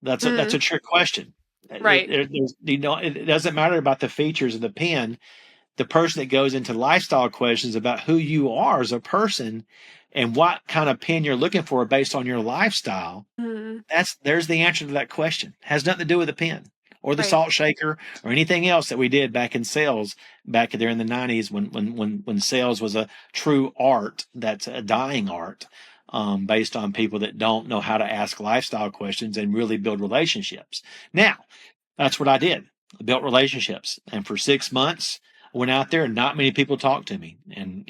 That's a trick question. Right. It doesn't matter about the features of the pen. The person that goes into lifestyle questions about who you are as a person and what kind of pen you're looking for based on your lifestyle, there's the answer to that question. It has nothing to do with the pen or the salt shaker or anything else that we did back in sales back there in the 90s when sales was a true art, that's a dying art, based on people that don't know how to ask lifestyle questions and really build relationships. Now, that's what I did. I built relationships. And for 6 months, I went out there and not many people talked to me. And,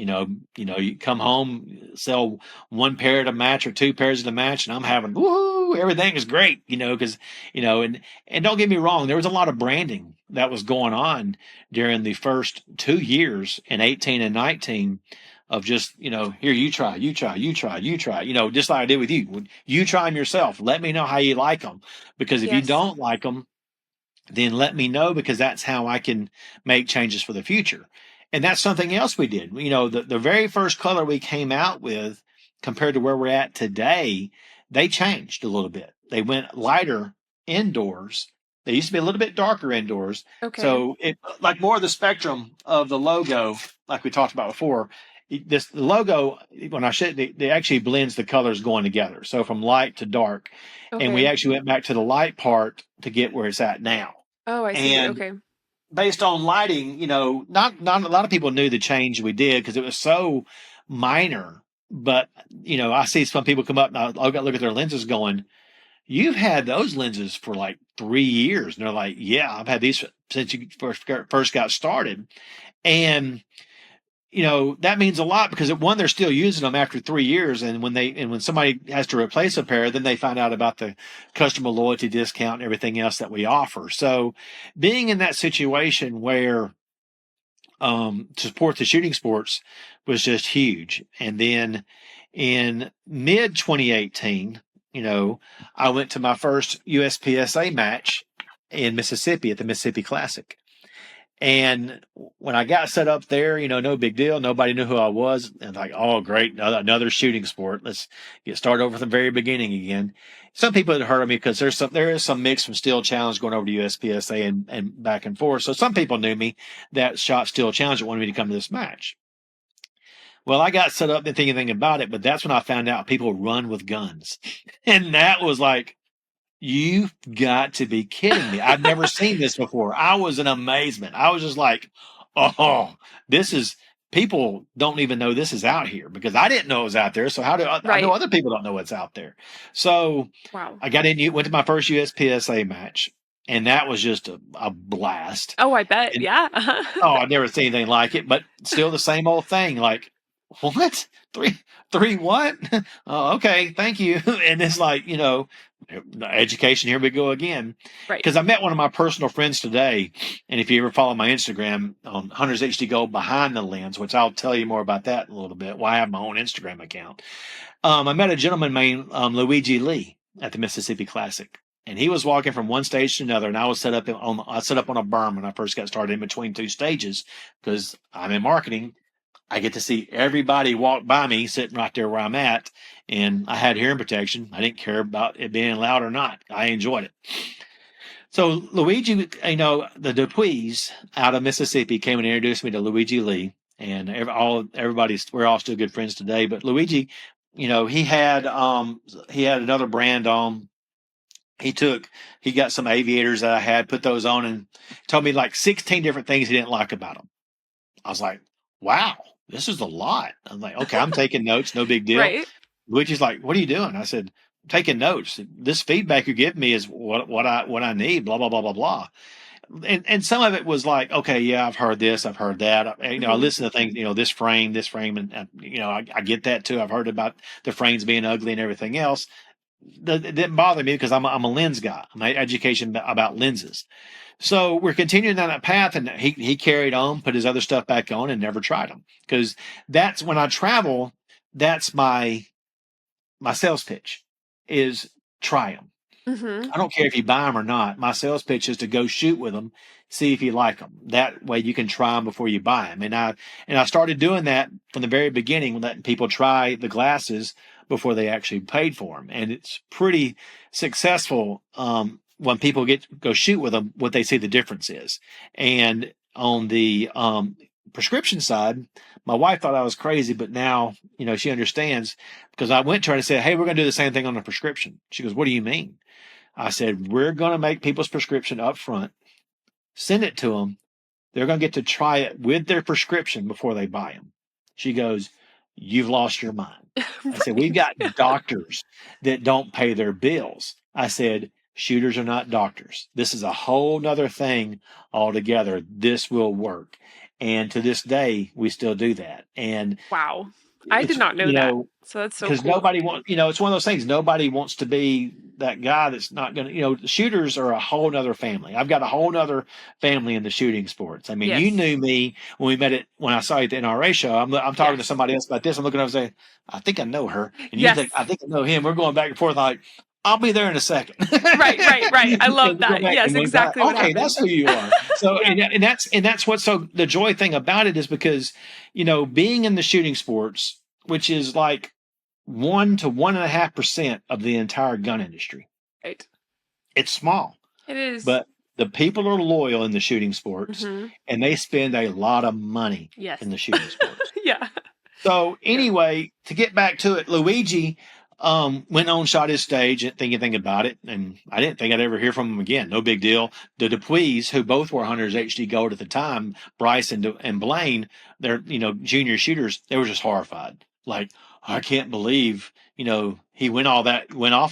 you come home, sell 1 pair at a match or 2 pairs at a match, and I'm having, woo, everything is great, because, and don't get me wrong, there was a lot of branding that was going on during the first 2 years in 18 and 19. of just, here, you try, you try, you try, you try, just like I did with you. You try them yourself. Let me know how you like them. Because if you Yes. don't like them, then let me know, because that's how I can make changes for the future. And that's something else we did. The very first color we came out with compared to where we're at today, they changed a little bit. They went lighter indoors. They used to be a little bit darker indoors. Okay. So it like more of the spectrum of the logo, like we talked about before. This the logo, when I said they actually blends the colors going together. So from light to dark. And we Okay. actually went back to the light part to get where it's at now. Oh, I see. And Okay. based on lighting, not a lot of people knew the change we did because it was so minor. But I see some people come up and I'll look at their lenses going, "You've had those lenses for like 3 years," and they're like, "Yeah, I've had these since you first got started." And that means a lot because one, they're still using them after 3 years. And when somebody has to replace a pair, then they find out about the customer loyalty discount and everything else that we offer. So being in that situation where, to support the shooting sports was just huge. And then in mid 2018, I went to my first USPSA match in Mississippi at the Mississippi Classic. And when I got set up there, no big deal. Nobody knew who I was. And like, oh, great, another shooting sport. Let's get started over from the very beginning again. Some people had heard of me because there is some mix from Steel Challenge going over to USPSA and back and forth. So some people knew me that shot Steel Challenge that wanted me to come to this match. Well, I got set up, didn't think anything about it, but that's when I found out people run with guns. And that was like, you've got to be kidding me. I've never seen this before. I was in amazement. I was just like, oh, this is, people don't even know this is out here because I didn't know it was out there. So how do I know Right. other people don't know what's out there? So Wow. I got in, went to my first USPSA match, and that was just a blast. Oh, I bet. And Yeah. oh, I'd never seen anything like it, but still the same old thing. Like, what? Three, what? Oh, okay, thank you. And it's like, education, here we go again. Right. Because I met one of my personal friends today. And if you ever follow my Instagram on Hunters HD Gold Behind the Lens, which I'll tell you more about that in a little bit, why I have my own Instagram account. I met a gentleman named Luigi Lee at the Mississippi Classic. And he was walking from one stage to another, and I was set up on a berm when I first got started in between two stages because I'm in marketing. I get to see everybody walk by me sitting right there where I'm at, and I had hearing protection. I didn't care about it being loud or not. I enjoyed it. So Luigi, the Dupuis out of Mississippi came and introduced me to Luigi Lee, and we're all still good friends today. But Luigi, he had another brand on. He got some aviators that I had, put those on, and told me like 16 different things he didn't like about them. I was like, wow, this is a lot. I'm like, okay, I'm taking notes, no big deal. Right. Luigi's like, what are you doing? I said, I'm taking notes. This feedback you give me is what I need, blah, blah, blah, blah, blah. And some of it was like, okay, yeah, I've heard this, I've heard that. I Hmm. listen to things, this frame, and I get that too. I've heard about the frames being ugly and everything else. That didn't bother me because I'm a lens guy. My education about lenses. So we're continuing down that path, and he carried on, put his other stuff back on, and never tried them because that's when I travel. That's my sales pitch is try them. Hmm. I don't care if you buy them or not. My sales pitch is to go shoot with them, see if you like them. That way you can try them before you buy them. And I started doing that from the very beginning, letting people try the glasses before they actually paid for them. And it's pretty successful when people go shoot with them, what they see the difference is. And on the prescription side, my wife thought I was crazy, but now, she understands because I went to her and said, hey, we're going to do the same thing on the prescription. She goes, what do you mean? I said, we're going to make people's prescription up front, send it to them. They're going to get to try it with their prescription before they buy them. She goes, you've lost your mind. I said, we've Right. got doctors that don't pay their bills. I said, shooters are not doctors. This is a whole nother thing altogether. This will work. And to this day, we still do that. And Wow. I did it's, not know that. So that's so because cool. nobody wants, it's one of those things. Nobody wants to be that guy that's not going to, shooters are a whole nother family. I've got a whole nother family in the shooting sports. I mean, you Yes. knew me when I saw you at the NRA show. I'm talking to Yes. somebody else about this. I'm looking over saying, I think I know her. And you think, Yes. I think I know him. We're going back and forth like, I'll be there in a second. Right, right, right. I And love we go that. back Yes, and we got, exactly what okay, that's happened. who you are. So, Yeah. and that's what's so the joy thing about it is because, being in the shooting sports, which is like 1 to 1.5% of the entire gun industry. Right. It's small, It is. but the people are loyal in the shooting sports Mm-hmm. and they spend a lot of money Yes. in the shooting sports. Yeah. So Yeah. anyway, to get back to it, Luigi went on, shot his stage, didn't think anything about it, and I didn't think I'd ever hear from him again. No big deal. The Dupuis, who both were Hunters HD Gold at the time, Bryce and Blaine, they're junior shooters. They were just horrified. Like, I can't believe he went off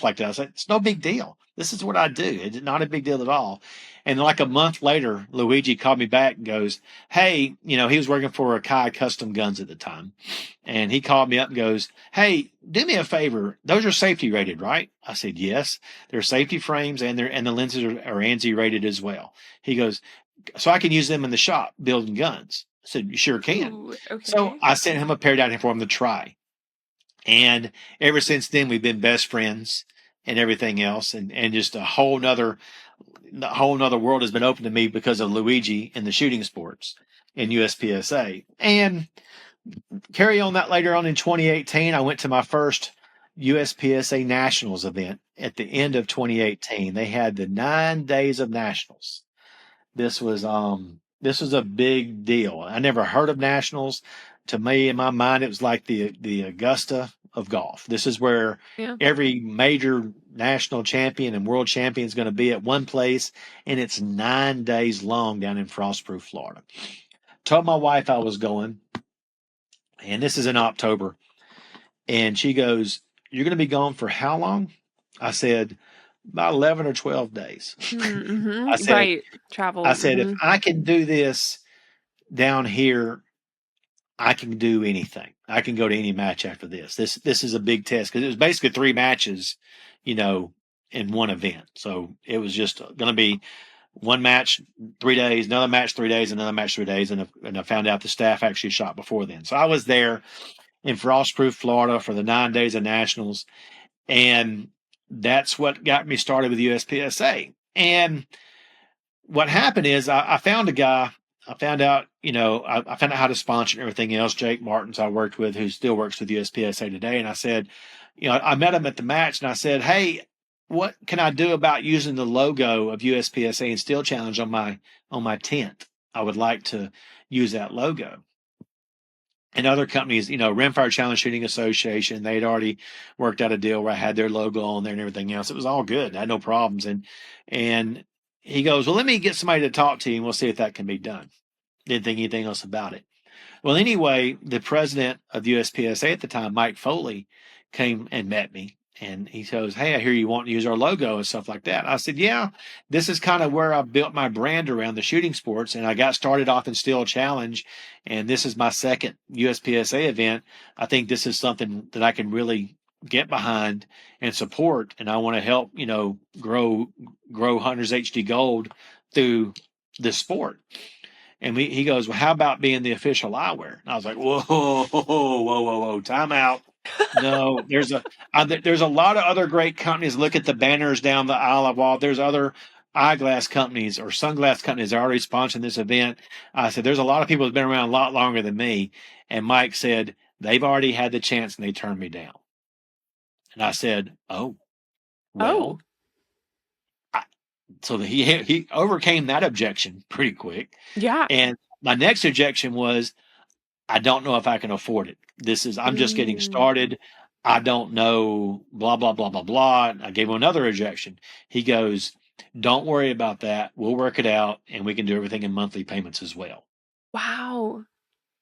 like that. I said, it's no big deal. This is what I do. It's not a big deal at all. And like a month later, Luigi called me back and goes, "Hey, he was working for Akai Custom Guns at the time." And he called me up and goes, "Hey, do me a favor. Those are safety rated, right?" I said, "Yes, they're safety frames and the lenses are ANSI rated as well." He goes, "So I can use them in the shop building guns." I said, "You sure can." Ooh, So okay. I sent him a pair down here for him to try. And ever since then, we've been best friends and everything else. And just a whole nother world has been open to me because of Luigi in the shooting sports in USPSA. And carry on that later on in 2018, I went to my first USPSA Nationals event at the end of 2018. They had the 9 days of Nationals. This was a big deal. I never heard of Nationals. To me, in my mind, it was like the Augusta of golf. This is where Yeah. every major national champion and world champion is going to be at one place, and it's 9 days long down in Frostproof, Florida. Told my wife I was going, and this is in October. And she goes, "You're going to be gone for how long?" I said, "About 11 or 12 days." I Mm-hmm. said, Right. I Travel. said, if Mm-hmm. I can do this down here, I can do anything. I can go to any match after this. This is a big test because it was basically 3 matches, you know, in one event. So it was just going to be one match 3 days, another match 3 days, another match 3 days, and I found out the staff actually shot before then. So I was there in Frostproof, Florida, for the 9 days of nationals, and that's what got me started with USPSA. And what happened is I found a guy. I found out, I found out how to sponsor and everything else. Jake Martins, I worked with, who still works with USPSA today. And I said, I met him at the match and I said, "Hey, what can I do about using the logo of USPSA and Steel Challenge on my tent? I would like to use that logo." And other companies, Rimfire Challenge Shooting Association, they'd already worked out a deal where I had their logo on there and everything else. It was all good. I had no problems. And he goes, "Well, let me get somebody to talk to you and we'll see if that can be done." Didn't think anything else about it. Well, anyway, the president of USPSA at the time, Mike Foley, came and met me. And he goes, "Hey, I hear you want to use our logo and stuff like that." I said, "Yeah, this is kind of where I built my brand around the shooting sports. And I got started off in Steel Challenge. And this is my second USPSA event. I think this is something that I can really get behind and support. And I want to help, grow Hunters HD Gold through this sport." And he goes, "Well, how about being the official eyewear?" And I was like, "Whoa, whoa, whoa, whoa, whoa, time out. No, there's a lot of other great companies. Look at the banners down the aisle of all. There's other eyeglass companies or sunglass companies that are already sponsoring this event." I said, "There's a lot of people that's been around a lot longer than me." And Mike said, "They've already had the chance and they turned me down." And I said, "Oh, Oh, well." So he overcame that objection pretty quick. yeah. And my next objection was, "I don't know if I can afford it. I'm just getting Mm. started. I don't know, blah, blah, blah, blah, blah." And I gave him another objection. He goes, "Don't worry about that. We'll work it out and we can do everything in monthly payments as well." Wow.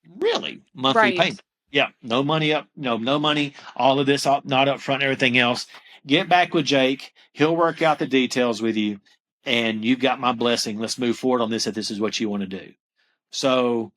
Really? Monthly Right. payment? Yeah. No money up. No money. All of this not up front, everything else. Get back with Jake. He'll work out the details with you. And you've got my blessing. Let's move forward on this if this is what you want to do. So,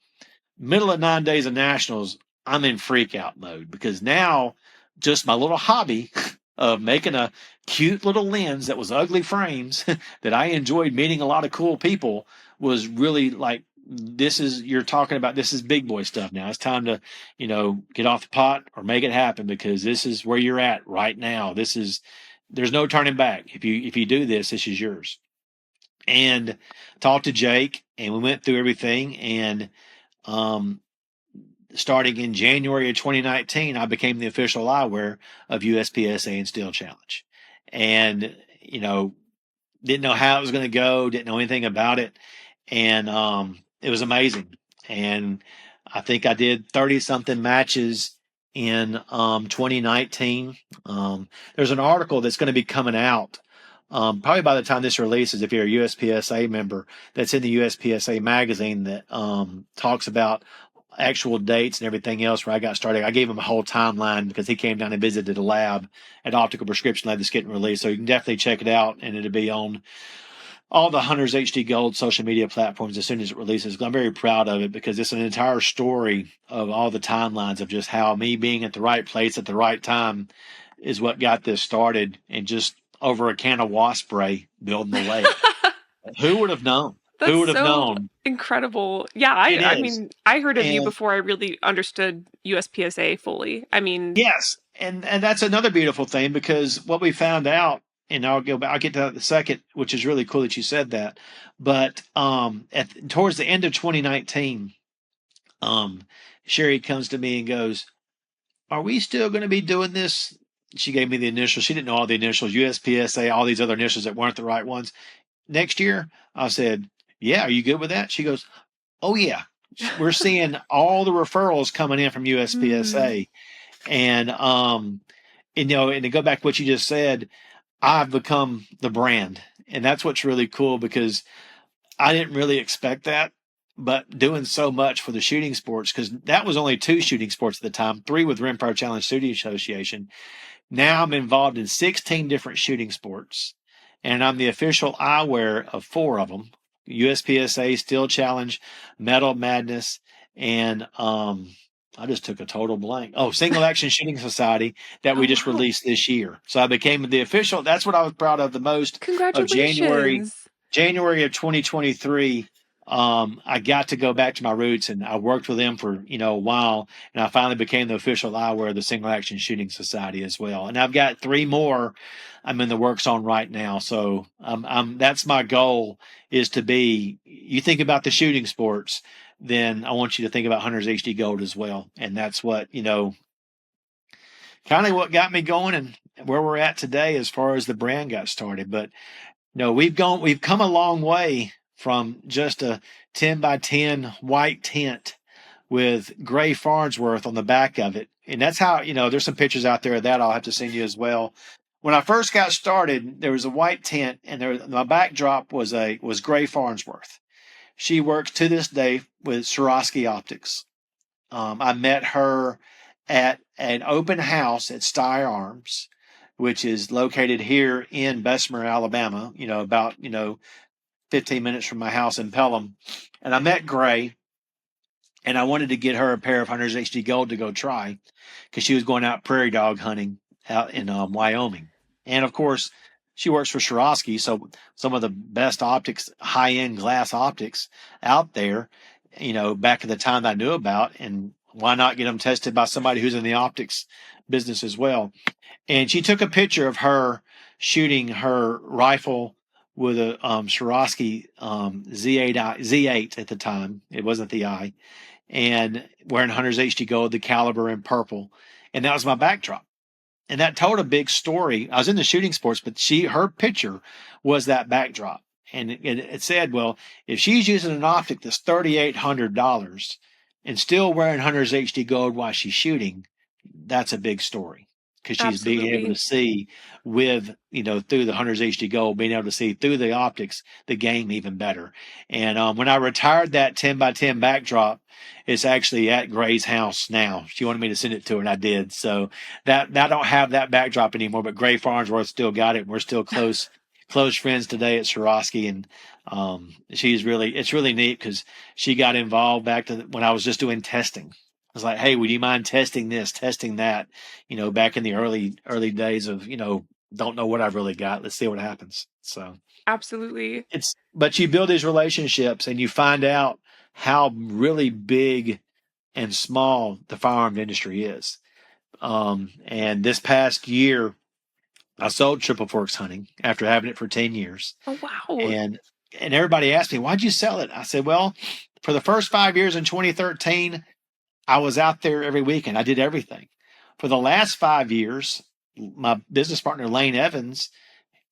middle of 9 days of nationals, I'm in freak out mode because now just my little hobby of making a cute little lens that was ugly frames that I enjoyed meeting a lot of cool people was really like, you're talking about, this is big boy stuff now. It's time to, get off the pot or make it happen, because this is where you're at right now. There's no turning back. If you do this, this is yours. And talked to Jake, and we went through everything. And um, starting in January of 2019, I became the official eyewear of USPSA and Steel Challenge. And, didn't know how it was going to go, didn't know anything about it. And it was amazing. And I think I did 30 something matches in 2019. There's an article that's going to be coming out probably by the time this releases, if you're a USPSA member, that's in the USPSA magazine that talks about actual dates and everything else where I got started. I gave him a whole timeline because he came down and visited a lab at Optical Prescription Lab that's getting released. So you can definitely check it out, and it'll be on all the Hunters HD Gold social media platforms as soon as it releases. I'm very proud of it because it's an entire story of all the timelines of just how me being at the right place at the right time is what got this started, and just over a can of wasp spray building the lake. Who would have known? Who That's would have so known? incredible. Yeah, It I is. mean, I heard of you And before I really understood USPSA fully. I mean, yes, and that's another beautiful thing, because what we found out, and I'll get to that in a second, which is really cool that you said that. But towards the end of 2019, um, Sherry comes to me and goes, "Are we still going to be doing this?" She gave me the initials. She didn't know all the initials, USPSA, all these other initials that weren't the right ones. Next year, I said, "Yeah, are you good with that?" She goes, "Oh yeah, we're seeing all the referrals coming in from hmm, USPSA." And to go back to what you just said, I've become the brand. And that's what's really cool, because I didn't really expect that. But doing so much for the shooting sports, because that was only 2 shooting sports at the time, 3 with Rim Pro Challenge Shooting Association. Now I'm involved in 16 different shooting sports, and I'm the official eyewear of 4 of them: USPSA, Steel Challenge, Metal Madness, and I just took a total blank. Oh, Single Action Shooting Society that oh we just wow. released this year. So I became the official. That's what I was proud of the most of January. Congratulations. January of 2023. I got to go back to my roots, and I worked with them for a while, and I finally became the official eyewear of the Single Action Shooting Society as well. And I've got 3 more I'm in the works on right now. So that's my goal, is to be. You think about the shooting sports, then I want you to think about Hunters HD Gold as well. And that's what, kind of what got me going and where we're at today as far as the brand got started. But no, we've come a long way from just a 10 by 10 white tent with gray Farnsworth on the back of it. And that's how, there's some pictures out there of that I'll have to send you as well. When I first got started, there was a white tent, and my backdrop was gray Farnsworth. She works to this day with Swarovski Optics. I met her at an open house at Sty Arms, which is located here in Bessemer, Alabama, about, 15 minutes from my house in Pelham. And I met Gray, and I wanted to get her a pair of Hunters HD Gold to go try, because she was going out prairie dog hunting out in Wyoming. And of course, she works for Swarovski, so some of the best optics, high end glass optics out there, back at the time that I knew about. And why not get them tested by somebody who's in the optics business as well? And she took a picture of her shooting her rifle with a Swarovski Z8 at the time. It wasn't the I, and wearing Hunter's HD Gold, the caliber in purple. And that was my backdrop. And that told a big story. I was in the shooting sports, but her picture was that backdrop. And it said, well, if she's using an optic that's $3,800 and still wearing Hunter's HD Gold while she's shooting, that's a big story, because she's being able to Absolutely. see with, through the Hunter's HD Gold, being able to see through the optics, the game even better. And when I retired that 10 by 10 backdrop, it's actually at Gray's house now. She wanted me to send it to her, and I did. So that I don't have that backdrop anymore, but Gray Farnsworth still got it. And we're still close friends today at Swarovski. And it's really neat, because she got involved back to when I was just doing testing. was like, hey, would you mind testing this, testing that? Back in the early days of, don't know what I've really got. Let's see what happens. So Absolutely. but you build these relationships and you find out how really big and small the firearm industry is. And this past year, I sold triple forks hunting after having it for 10 years. Oh, wow. And everybody asked me, why'd you sell it? I said, well, for the first 5 years in 2013, I was out there every weekend. I did everything. For the last 5 years, my business partner, Lane Evans,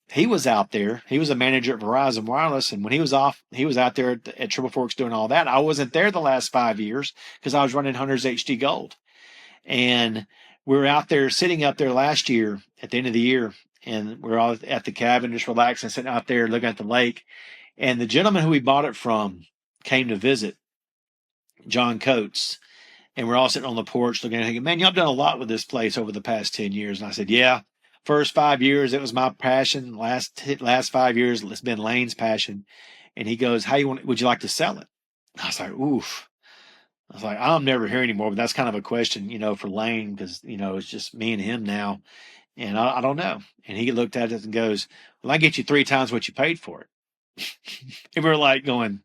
he was out there. He was a manager at Verizon Wireless. And when he was off, he was out there at Triple Forks doing all that. I wasn't there the last 5 years because I was running Hunters HD Gold. And we were out there sitting up there last year at the end of the year. And we're all at the cabin, just relaxing, sitting out there looking at the lake. And the gentleman who we bought it from came to visit, John Coates. And we're all sitting on the porch looking at it, thinking, man, y'all done a lot with this place over the past 10 years. And I said, yeah, first 5 years, it was my passion. Last 5 years, it's been Lane's passion. And he goes, would you like to sell it? I was like, oof. I was like, I'll never hear anymore, but that's kind of a question, for Lane, because, it's just me and him now. And I don't know. And he looked at it and goes, well, I get you 3 times what you paid for it. And we were like going,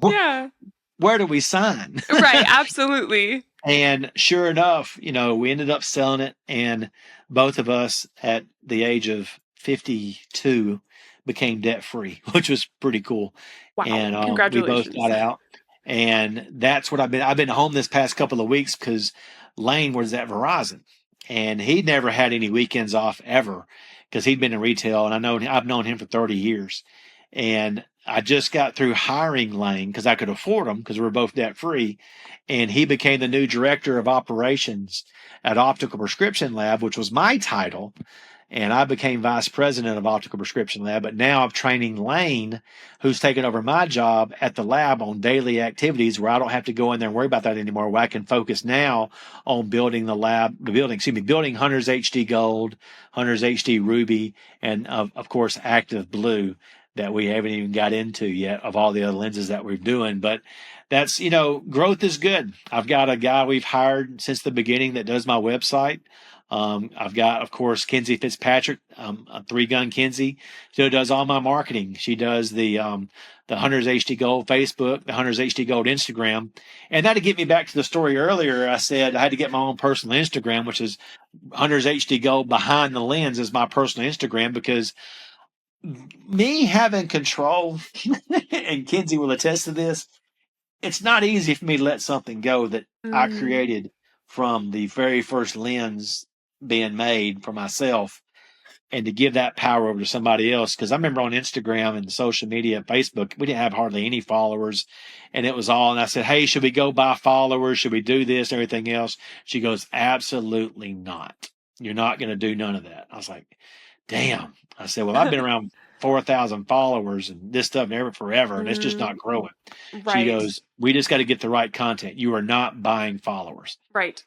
Yeah. where do we sign? Right. Absolutely. And sure enough, we ended up selling it. And both of us at the age of 52 became debt free, which was pretty cool. Wow. And we both Congratulations. got out. And that's what I've been home this past couple of weeks because Lane was at Verizon and he'd never had any weekends off ever because he'd been in retail. And I've known him for 30 years. And I just got through hiring Lane because I could afford him because we were both debt free. And he became the new director of operations at Optical Prescription Lab, which was my title. And I became vice president of Optical Prescription Lab. But now I'm training Lane, who's taken over my job at the lab on daily activities where I don't have to go in there and worry about that anymore, where I can focus now on building building Hunters HD Gold, Hunters HD Ruby, and of course, Active Blue that we haven't even got into yet of all the other lenses that we're doing. But that's, growth is good. I've got a guy we've hired since the beginning that does my website. I've got, of course, Kenzie Fitzpatrick, a 3-gun Kenzie, who does all my marketing. She does the Hunters HD Gold Facebook, the Hunters HD Gold Instagram. And that'll get me back to the story earlier. I said I had to get my own personal Instagram, which is Hunters HD Gold Behind the Lens is my personal Instagram because me having control, and Kenzie will attest to this, it's not easy for me to let something go that I created from the very first lens being made for myself and to give that power over to somebody else. Because I remember on Instagram and social media, Facebook, we didn't have hardly any followers. And it was all, and I said, hey, should we go buy followers? Should we do this, everything else? She goes, absolutely not. You're not going to do none of that. I was like, damn. I said, well, I've been around 4,000 followers and this stuff never forever, and it's just not growing. She Right. goes, we just got to get the right content. You are not buying followers. Right.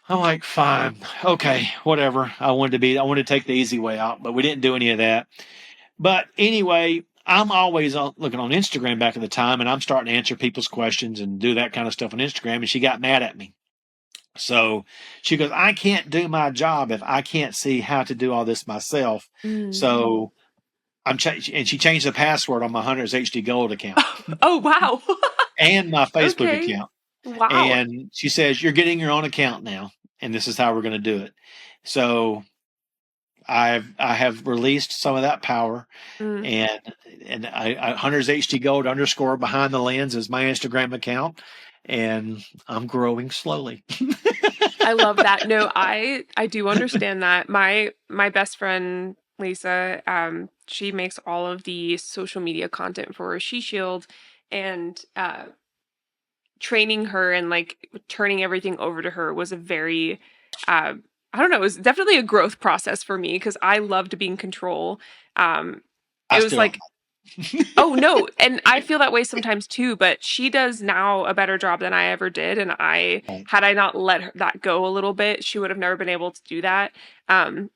I'm like, fine, okay, whatever. I wanted to take the easy way out, but we didn't do any of that. But anyway, I'm always looking on Instagram back at the time, and I'm starting to answer people's questions and do that kind of stuff on Instagram. And she got mad at me. So she goes, I can't do my job if I can't see how to do all this myself. So and she changed the password on my Hunters HD Gold account Oh, wow. and my Facebook Okay. account. Wow. And she says, you're getting your own account now, and this is how we're going to do it. So I have released some of that power, and Hunters HD Gold _ Behind the Lens is my Instagram account, and I'm growing slowly. I love that. No, I do understand that. My best friend Lisa, she makes all of the social media content for She Shield, and training her and like turning everything over to her was a very I don't know, it was definitely a growth process for me because I loved to be in control. I It was still don't. like, oh no, and I feel that way sometimes too, but she does now a better job than I ever did, and had I not let that go a little bit, she would have never been able to do that. And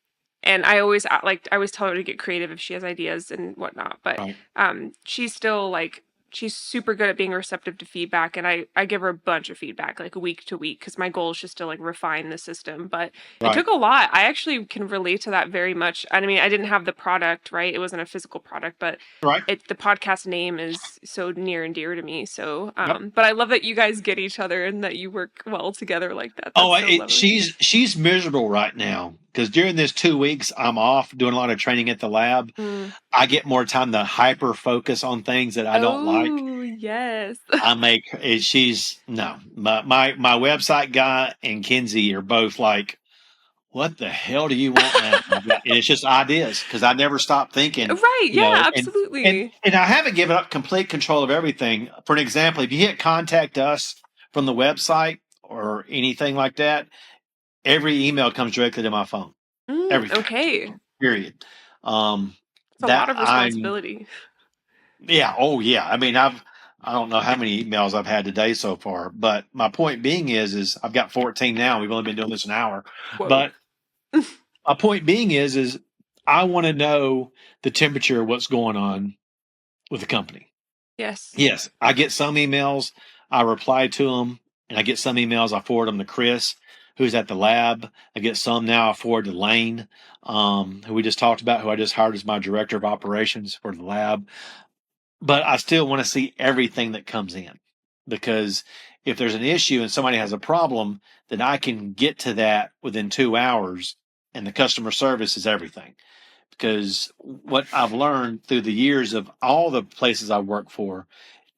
I always tell her to get creative if she has ideas and whatnot, but Right. she's still like she's super good at being receptive to feedback, and I give her a bunch of feedback like week to week because my goal is just to like refine the system. But it Right. took a lot. I actually can relate to that very much. I mean, I didn't have the product, right? It wasn't a physical product, but Right. the podcast name is so near and dear to me. So Yep. but I love that you guys get each other and that you work well together like that. Oh, That's so lovely. she's miserable right now because during this 2 weeks I'm off doing a lot of training at the lab. Mm. I get more time to hyper focus on things that I don't like. Oh, yes. She's no, my website guy and Kinsey are both like, what the hell do you want now? And it's just ideas because I never stop thinking, Right. you Yeah, know, absolutely. and I haven't given up complete control of everything. For an example, if you hit contact us from the website or anything like that, every email comes directly to my phone. Everything. Okay. Period. Um, It's a lot of I'm responsibility. yeah, oh yeah. I mean, I don't know how many emails I've had today so far, but my point being is I've got 14 now. We've only been doing this an hour, Whoa. but my point being is I want to know the temperature of what's going on with the company. Yes. Yes, I get some emails, I reply to them, and I get some emails, I forward them to Chris, who's at the lab. I get some now, I forward to Lane, who we just talked about, who I just hired as my director of operations for the lab. But I still want to see everything that comes in because if there's an issue and somebody has a problem, then I can get to that within 2 hours, and the customer service is everything. Because what I've learned through the years of all the places I work for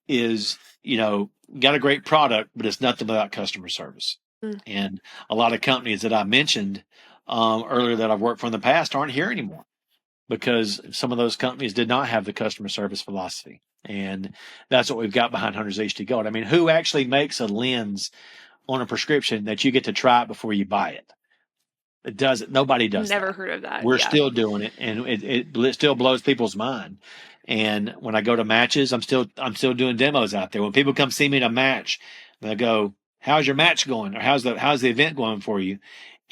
is, got a great product, but it's nothing without customer service. Mm. And a lot of companies that I mentioned earlier that I've worked for in the past aren't here anymore because some of those companies did not have the customer service philosophy. And that's what we've got behind Hunter's HD Gold. I mean, who actually makes a lens on a prescription that you get to try it before you buy it? It doesn't. Nobody does Never that. heard of that. We're Yeah. still doing it, and it still blows people's mind. And when I go to matches, I'm still doing demos out there. When people come see me at a match, they go, "How's your match going?" Or "How's the event going for you?"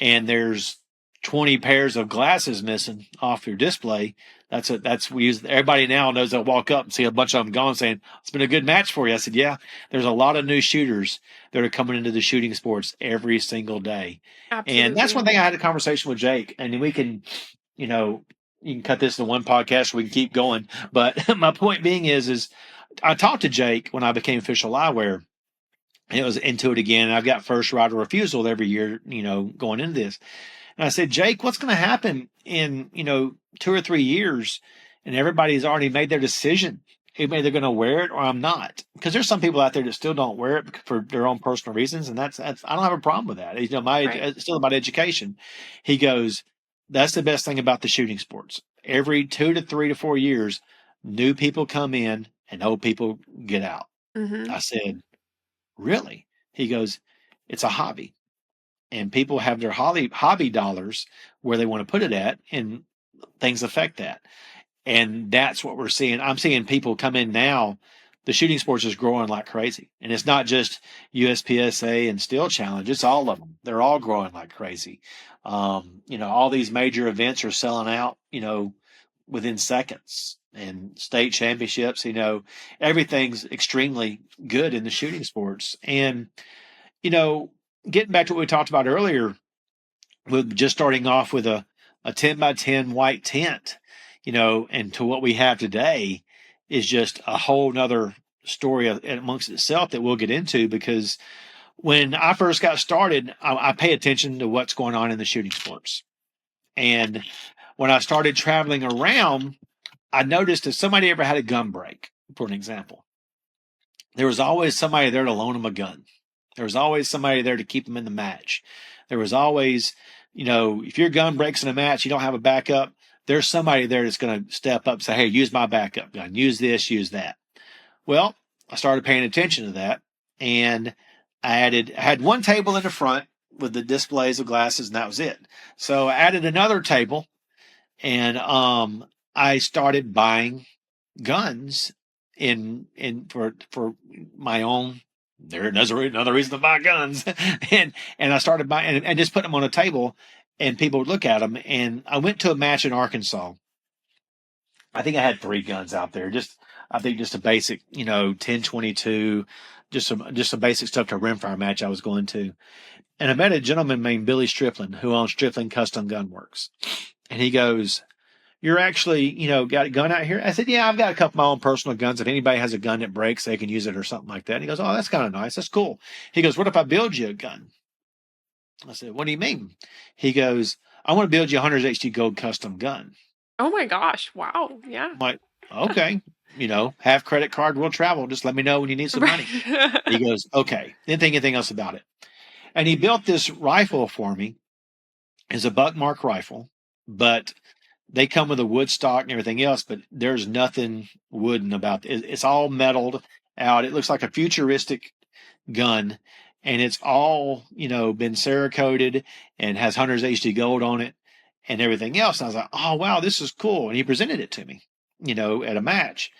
And there's 20 pairs of glasses missing off your display. That's we use. Everybody now knows they'll walk up and see a bunch of them gone, saying it's been a good match for you. I said, "Yeah." There's a lot of new shooters that are coming into the shooting sports every single day. And that's one Absolutely. thing I had a conversation with Jake, and we can, you can cut this into one podcast. So we can keep going. But my point being is I talked to Jake when I became official eyewear, and it was into it again. And I've got first right of refusal every year, going into this. And I said, Jake, what's going to happen in, 2 or 3 years? And everybody's already made their decision. Either they're going to wear it or I'm not. Because there's some people out there that still don't wear it for their own personal reasons. And that's I don't have a problem with that. Right. It's still about education. He goes, that's the best thing about the shooting sports. Every 2 to 3 to 4 years, new people come in and old people get out. Mm-hmm. I said, really? He goes, it's a hobby and people have their hobby dollars where they want to put it at, and things affect that. And that's what we're seeing. I'm seeing people come in now. The shooting sports is growing like crazy, and it's not just USPSA and Steel Challenge; it's all of them. They're all growing like crazy. All these major events are selling out. Within seconds, and state championships. Everything's extremely good in the shooting sports, and you know, getting back to what we talked about earlier, with just starting off with a 10 by 10 white tent, and to what we have today is just a whole nother story amongst itself that we'll get into because when I first got started, I pay attention to what's going on in the shooting sports. And when I started traveling around, I noticed if somebody ever had a gun break, for an example, there was always somebody there to loan them a gun. There was always somebody there to keep them in the match. There was always, if your gun breaks in a match, you don't have a backup. There's somebody there that's going to step up and say, hey, use my backup gun. Use this, use that. Well, I started paying attention to that. And I had one table in the front with the displays of glasses, and that was it. So I added another table, and I started buying guns for my own. There's another reason to buy guns, and I started buying and just put them on a table, and people would look at them. And I went to a match in Arkansas, I think I had 3 guns out there. I think just a basic, 10-22, just some basic stuff to a rimfire match I was going to. And I met a gentleman named Billy Striplin who owns Striplin Custom Gun Works. And he goes, "You're actually, got a gun out here?" I said, "Yeah, I've got a couple of my own personal guns. If anybody has a gun that breaks, they can use it or something like that." And he goes, "Oh, that's kind of nice. That's cool." He goes, "What if I build you a gun?" I said, "What do you mean?" He goes, "I want to build you a Hunters HD Gold custom gun." Oh my gosh. Wow. Yeah. I'm like, "Okay, have credit card, will travel. Just let me know when you need some money." He Right. goes, "Okay." Didn't think anything else about it. And he built this rifle for me. It's a buckmark rifle, but they come with a wood stock and everything else, but there's nothing wooden about it. It's all metalled out. It looks like a futuristic gun, and it's all, been Cerakoted and has Hunter's HD Gold on it and everything else. And I was like, "Oh, wow, this is cool." And he presented it to me, at a match.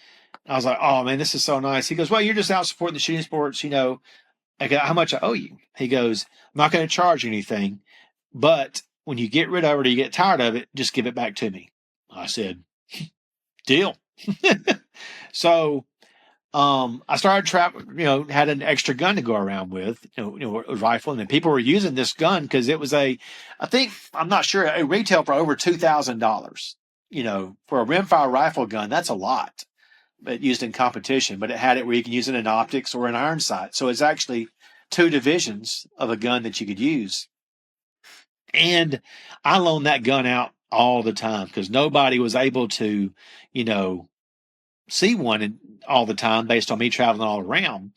I was like, "Oh, man, this is so nice." He goes, "Well, you're just out supporting the shooting sports, I go, how much I owe you?" He goes, "I'm not going to charge you anything, but when you get rid of it or you get tired of it, just give it back to me." I said, "Deal." So I started had an extra gun to go around with, a rifle, and then people were using this gun because it was I'm not sure, a retail for over $2,000. For a rimfire rifle gun, that's a lot. But used in competition, but it had it where you can use it in optics or an iron sight. So it's actually 2 divisions of a gun that you could use. And I loaned that gun out all the time because nobody was able to, you know, see one all the time based on me traveling all around.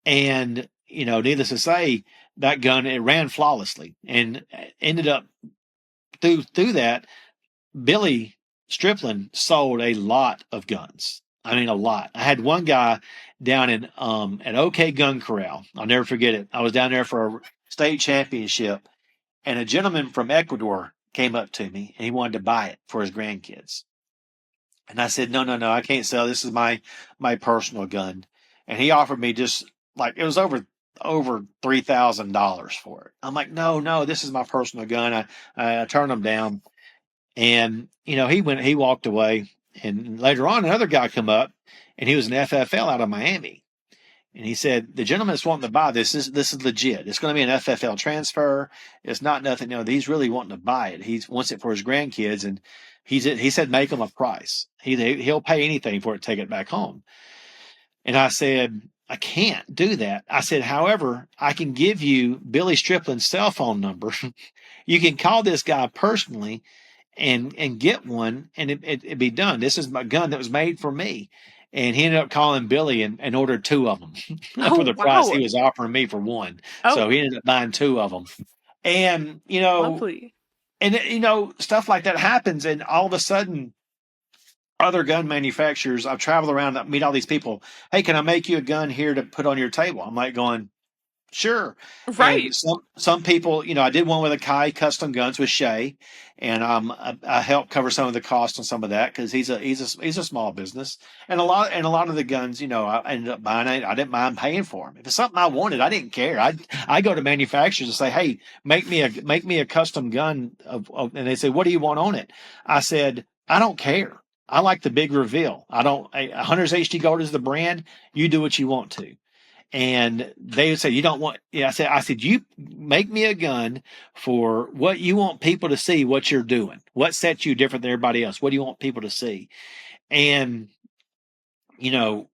And, needless to say, that gun, it ran flawlessly and ended up through that. Billy Striplin sold a lot of guns. I mean, a lot. I had one guy down in an OK Gun Corral. I'll never forget it. I was down there for a state championship, and a gentleman from Ecuador came up to me and he wanted to buy it for his grandkids. And I said, "No, no, no, I can't sell. This is my personal gun." And he offered me just like it was over $3,000 for it. I'm like, "No, no, this is my personal gun." I turned him down. And he walked away. And later on, another guy come up, and he was an FFL out of Miami. And he said, "The gentleman that's wanting to buy this is legit. It's going to be an FFL transfer. It's not nothing. He's really wanting to buy it. He wants it for his grandkids." And he said, "Make him a price. He'll pay anything for it to take it back home." And I said, "I can't do that." I said, "However, I can give you Billy Striplin's cell phone number. You can call this guy personally and get one, and it'd be done. This is my gun that was made for me." And he ended up calling Billy and ordered 2 of them Oh, for the price wow. he was offering me for one. So Oh, he ended up buying 2 of them. And lovely. stuff like that happens, and all of a sudden, other gun manufacturers. I've traveled around, meet all these people. "Hey, can I make you a gun here to put on your table?" I'm like going, "Sure." And Right. some people, I did one with a Kai Custom Guns with Shay, and I helped cover some of the cost on some of that because he's a small business, and a lot of the guns, I ended up buying it. I didn't mind paying for them. If it's something I wanted, I didn't care. I go to manufacturers and say, "Hey, make me a custom gun," and they say, "What do you want on it?" I said, "I don't care. I like the big reveal. I don't. Hunter's HD Gold is the brand. You do what you want to." And they would say, "You don't want," yeah, I said, "You make me a gun for what you want people to see, what you're doing. What sets you different than everybody else? What do you want people to see?" And, you know,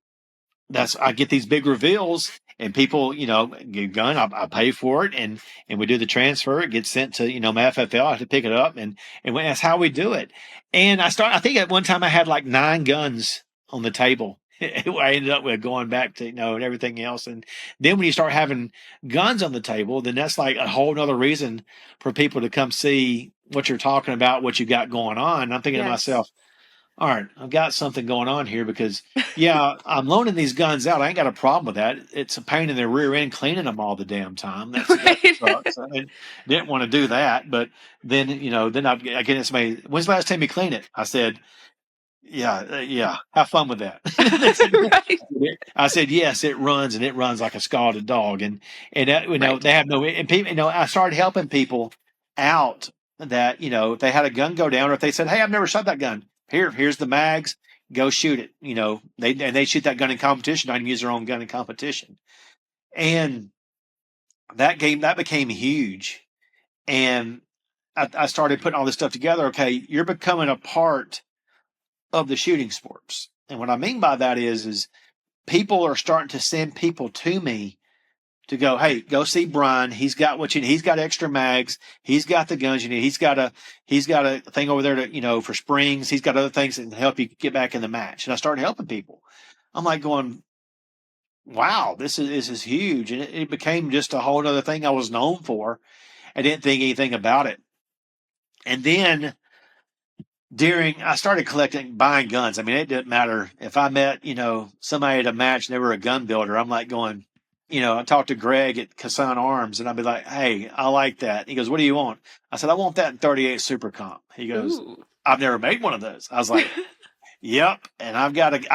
I get these big reveals and people, get a gun, I pay for it and we do the transfer. It gets sent to, my FFL. I have to pick it up and that's how we do it. And I think at one time I had like 9 guns on the table. I ended up with going back to, and everything else. And then when you start having guns on the table, then that's like a whole nother reason for people to come see what you're talking about, what you got going on. And I'm thinking to Yes. myself, all right, I've got something going on here because, yeah, I'm loaning these guns out. I ain't got a problem with that. It's a pain in the rear end cleaning them all the damn time. That Right. sucks. I didn't want to do that, but then then I get somebody. "When's the last time you cleaned it?" I said, "Yeah, yeah. Have fun with that." They said, Right. I said, "Yes, it runs and it runs like a scalded dog." And that, Right. they have no and people. I started helping people out that if they had a gun go down or if they said, "Hey, I've never shot that gun." here's the mags, go shoot it. They shoot that gun in competition. I can use their own gun in competition. And that became huge. And I started putting all this stuff together. Okay, you're becoming a part of the shooting sports. And what I mean by that is people are starting to send people to me to go, hey, go see Brian. He's got what you need. He's got extra mags. He's got the guns you need. He's got a thing over there for springs. He's got other things that can help you get back in the match. And I started helping people. I'm like going, wow, this is huge. And it became just a whole other thing I was known for. I didn't think anything about it. And then I started buying guns. I mean, it didn't matter if I met, somebody at a match and they were a gun builder. I'm like going, I talked to Greg at Kassan Arms and I'd be like, hey, I like that. He goes, what do you want? I said, I want that in 38 Super Comp. He goes, Ooh. I've never made one of those. I was like, yep. And I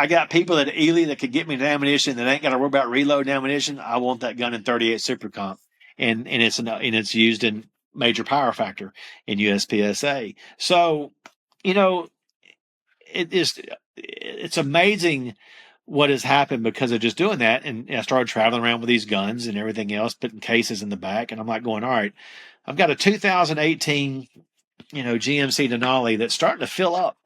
got people at Ely that could get me the ammunition that ain't got to worry about reloading ammunition. I want that gun in 38 Super Comp. And it's used in major power factor in USPSA. So, you know, it's amazing what has happened because of just doing that. And I started traveling around with these guns and everything else, putting cases in the back. And I'm like going, all right, I've got a 2018, GMC Denali that's starting to fill up,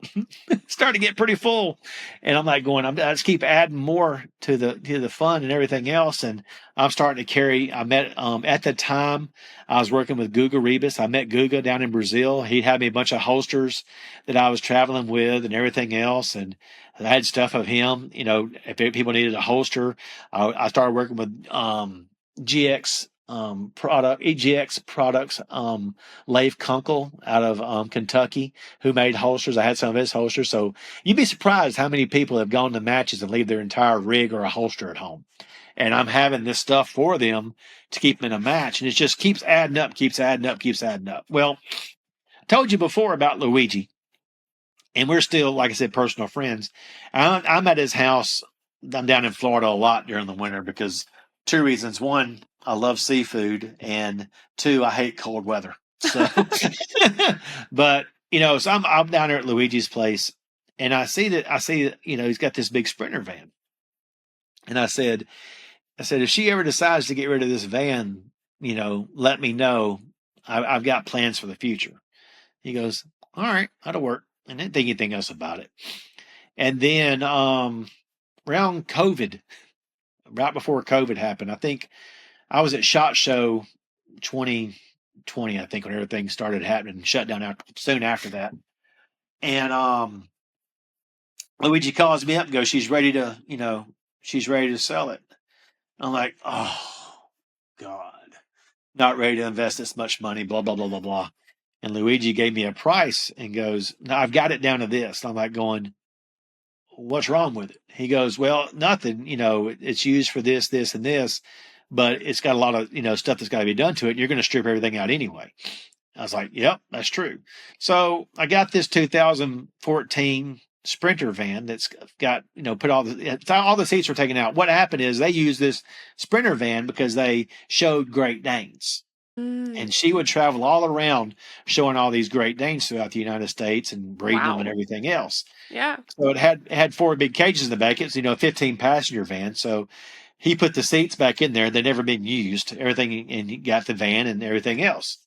starting to get pretty full. And I'm like going, I just keep adding more to the fun and everything else. And I'm starting to carry, I met, at the time I was working with Guga Rebus. I met Guga down in Brazil. He had me a bunch of holsters that I was traveling with and everything else. And I had stuff of him, if people needed a holster, I started working with, GX, EGX products, Leif Kunkel out of Kentucky, who made holsters. I had some of his holsters. So you'd be surprised how many people have gone to matches and leave their entire rig or a holster at home. And I'm having this stuff for them to keep them in a match. And it just keeps adding up, keeps adding up, keeps adding up. Well, I told you before about Luigi. And we're still, like I said, personal friends. I'm at his house. I'm down in Florida a lot during the winter because two reasons. One, I love seafood, and two, I hate cold weather. So, but so I'm down there at Luigi's place, and I see that he's got this big Sprinter van, and I said if she ever decides to get rid of this van, let me know. I've got plans for the future. He goes, all right, that'll work. And didn't think anything else about it. And then around COVID, right before COVID happened, I think I was at SHOT Show 2020, I think, when everything started happening, shut down soon after that. And Luigi calls me up and goes, she's ready to sell it. I'm like, oh God, not ready to invest this much money, blah, blah, blah, blah, blah. And Luigi gave me a price and goes, no, I've got it down to this. I'm like going, what's wrong with it? He goes, well, nothing, it's used for this, this, and this, but it's got a lot of, stuff that's got to be done to it. And you're going to strip everything out anyway. I was like, yep, that's true. So I got this 2014 Sprinter van that's got, put all the seats were taken out. What happened is they used this Sprinter van because they showed Great Danes. And she would travel all around showing all these Great Danes throughout the United States and breeding them and Wow. everything else. Yeah. So it had four big cages in the back. It's, 15 passenger van. So he put the seats back in there. They'd never been used. Everything, and he got the van and everything else.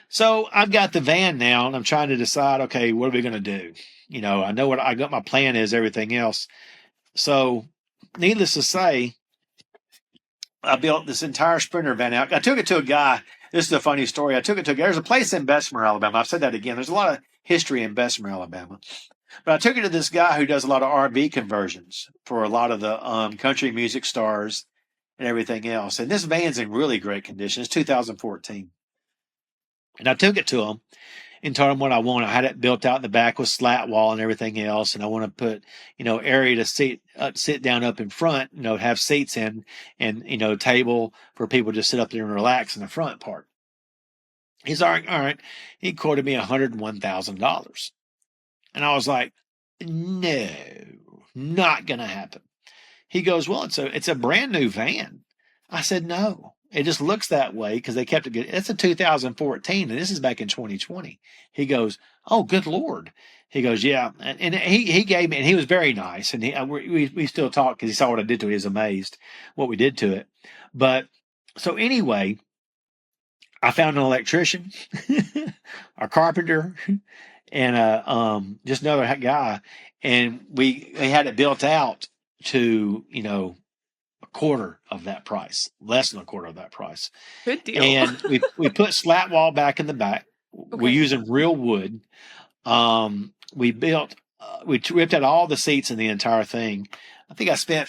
So I've got the van now, and I'm trying to decide, okay, what are we going to do? I know what I got. My plan is everything else. So, needless to say, I built this entire Sprinter van out. I took it to a guy. This is a funny story. I took it to a guy. There's a place in Bessemer, Alabama. I've said that again. There's a lot of history in Bessemer, Alabama. But I took it to this guy who does a lot of R&B conversions for a lot of the country music stars and everything else. And this van's in really great condition. It's 2014. And I took it to him and told him what I want. I had it built out in the back with slat wall and everything else. And I want to put, area to sit down up in front, have seats in and, table for people to sit up there and relax in the front part. He's all right. He quoted me $101,000. And I was like, no, not going to happen. He goes, well, it's a brand new van. I said, no, It just looks that way because they kept it good. It's a 2014, and this is back in 2020. He goes, "Oh, good Lord." He goes, "Yeah," and he gave me, and he was very nice, and we still talk because he saw what I did to it. He was amazed what we did to it. But so anyway, I found an electrician, a carpenter, and just another guy, and we had it built out to a quarter of that price, less than a quarter of that price. Good deal. And we put slat wall back in the back. We're Okay. using real wood. We built, we ripped out all the seats in the entire thing. I think I spent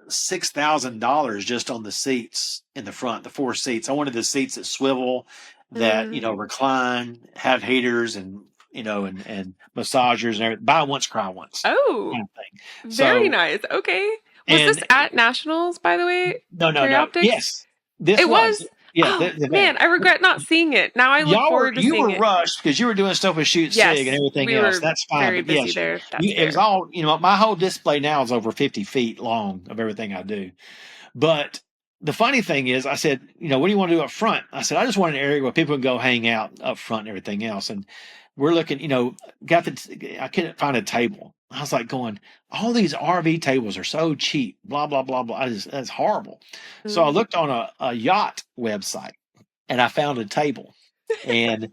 $6,000 just on the seats in the front, the 4 seats. I wanted the seats that swivel, that Mm. recline, have heaters, and and massagers and everything. Buy once, cry once, Oh, kind of thing. very So nice. Okay. Was this and at Nationals, by the way? no, no, Terry no. Optics? Yes, this It was. was? Yeah, Oh, the event. man, I regret not seeing it. Now I look forward to You seeing were it. rushed because you were doing stuff with Shoot Sig and Yes, everything we else. were That's fine, very but busy yes, there. That's it was fair. all. My whole display now is over 50 feet long of everything I do. But the funny thing is, I said, what do you want to do up front? I said, I just want an area where people can go hang out up front and everything else. And we're looking, I couldn't find a table. I was like going, all these RV tables are so cheap, blah, blah, blah, blah. That's horrible. So I Mm. looked on a yacht website and I found a table. And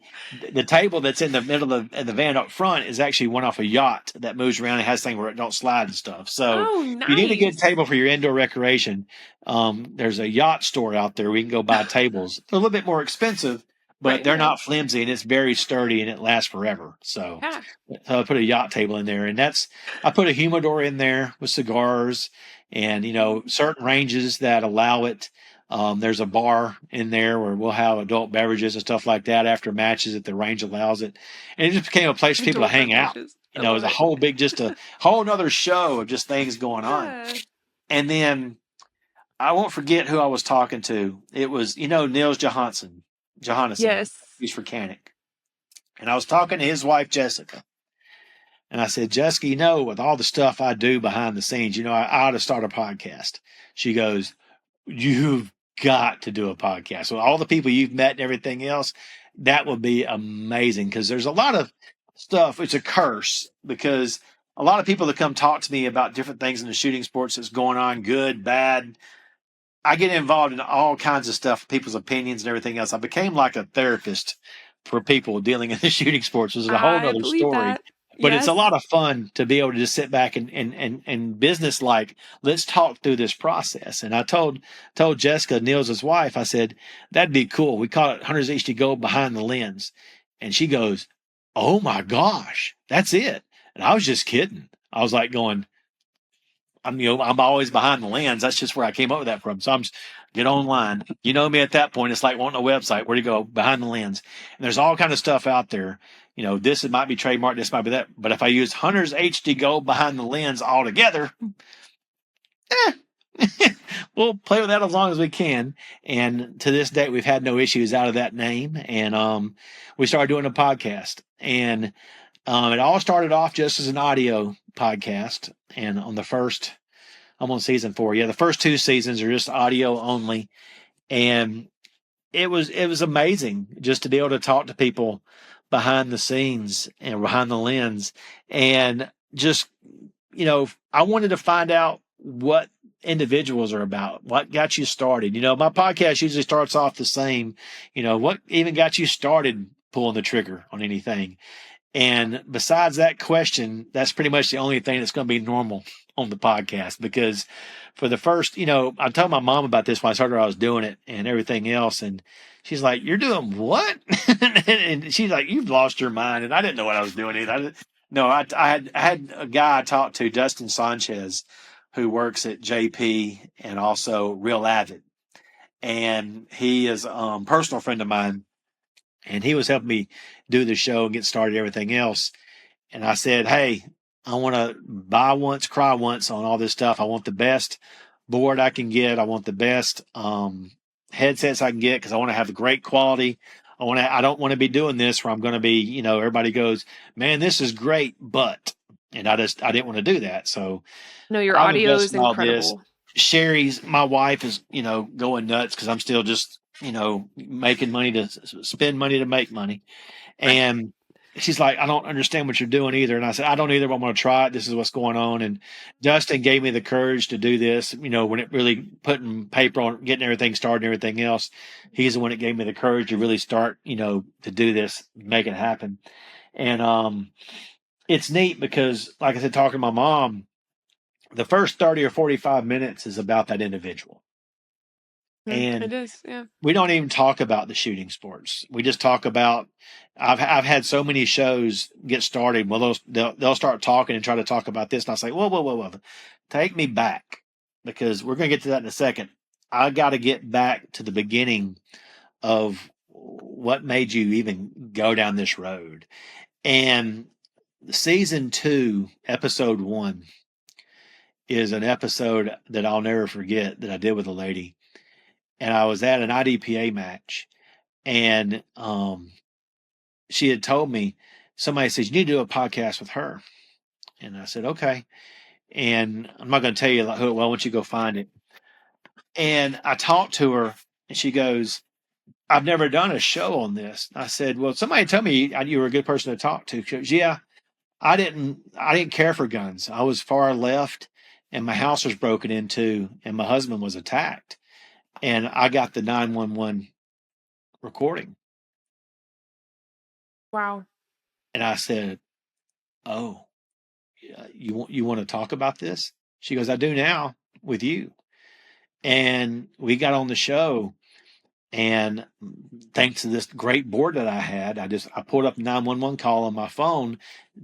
the table that's in the middle of the van up front is actually one off a yacht that moves around and has thing where it don't slide and stuff. So Oh, if you need a good nice. table for your indoor recreation, there's a yacht store out there. We can go buy tables. They're a little bit more expensive, but Right, they're right. not flimsy and it's very sturdy and it lasts forever. Yeah. So I put a yacht table in there, and I put a humidor in there with cigars and certain ranges that allow it. There's a bar in there where we'll have adult beverages and stuff like that after matches if the range allows it. And it just became a place for people to Adult hang out. beverages. I It was love a it. whole big, just a whole nother show of just things going on. Yeah. And then I won't forget who I was talking to. It was, Nils Johannesson. Yes. He's for Canic. And I was talking to his wife, Jessica. And I said, Jessica, with all the stuff I do behind the scenes, I ought to start a podcast. She goes, you've got to do a podcast. So all the people you've met and everything else, that would be amazing because there's a lot of stuff. It's a curse because a lot of people that come talk to me about different things in the shooting sports that's going on, good, bad. I get involved in all kinds of stuff, people's opinions and everything else. I became like a therapist for people dealing in the shooting sports, which is a whole I nother believe story. that. But it's a Yes. lot of fun to be able to just sit back and business like, let's talk through this process. And I told Jessica, Niels' wife, I said, that'd be cool. We call it Hunters HD Go behind the lens. And she goes, oh my gosh, that's it. And I was just kidding. I was like going, I'm always behind the lens. That's just where I came up with that from. So I'm just get online. You know me at that point. It's like wanting a website. Where do you go? Behind the lens. And there's all kind of stuff out there. This might be trademarked. This might be that. But if I use Hunter's HD Go behind the lens altogether, we'll play with that as long as we can. And to this date, we've had no issues out of that name. And we started doing a podcast. And it all started off just as an audio podcast. And I'm on season 4. Yeah, the first 2 seasons are just audio only. And it was amazing just to be able to talk to people behind the scenes and behind the lens. And just, I wanted to find out what individuals are about, what got you started. My podcast usually starts off the same, what even got you started pulling the trigger on anything. And besides that question, that's pretty much the only thing that's going to be normal on the podcast because for the first, I told my mom about this when I started, I was doing it and everything else. And she's like, you're doing what? And she's like, you've lost your mind. And I didn't know what I was doing either. No, I had a guy I talked to, Dustin Sanchez, who works at JP and also Real Avid. And he is a personal friend of mine and he was helping me do the show and get started, everything else. And I said, hey, I want to buy once, cry once on all this stuff. I want the best board I can get. I want the best headsets I can get because I want to have the great quality. I don't want to be doing this where I'm going to be, everybody goes, man, this is great, but, and I didn't want to do that. So No, your I've audio is invested in all this. incredible. Sherry's, my wife is, going nuts because I'm still just, making money to spend money to make money. Right. And she's like, I don't understand what you're doing either. And I said, I don't either, but I'm going to try it. This is what's going on. And Dustin gave me the courage to do this. When it really putting paper on, getting everything started and everything else, he's the one that gave me the courage to really start, to do this, make it happen. And it's neat because, like I said, talking to my mom, the first 30 or 45 minutes is about that individual. And It is, yeah. we don't even talk about the shooting sports. We just talk about. I've had so many shows get started. Well, they'll start talking and try to talk about this, and I say, whoa, take me back, because we're going to get to that in a second. I got to get back to the beginning of what made you even go down this road. And season 2, episode 1, is an episode that I'll never forget that I did with a lady, and I was at an IDPA match. And she had told me, somebody says, you need to do a podcast with her. And I said, okay. And I'm not going to tell you who, well, I want you to go find it. And I talked to her, and she goes, I've never done a show on this. I said, well, somebody told me you were a good person to talk to. She goes, yeah, I didn't care for guns. I was far left, and my house was broken into, and my husband was attacked. And I got the 911 recording. Wow. And I said, oh, you want to talk about this? She goes, I do now with you. And we got on the show, and thanks to this great board that I had, I pulled up a 911 call on my phone,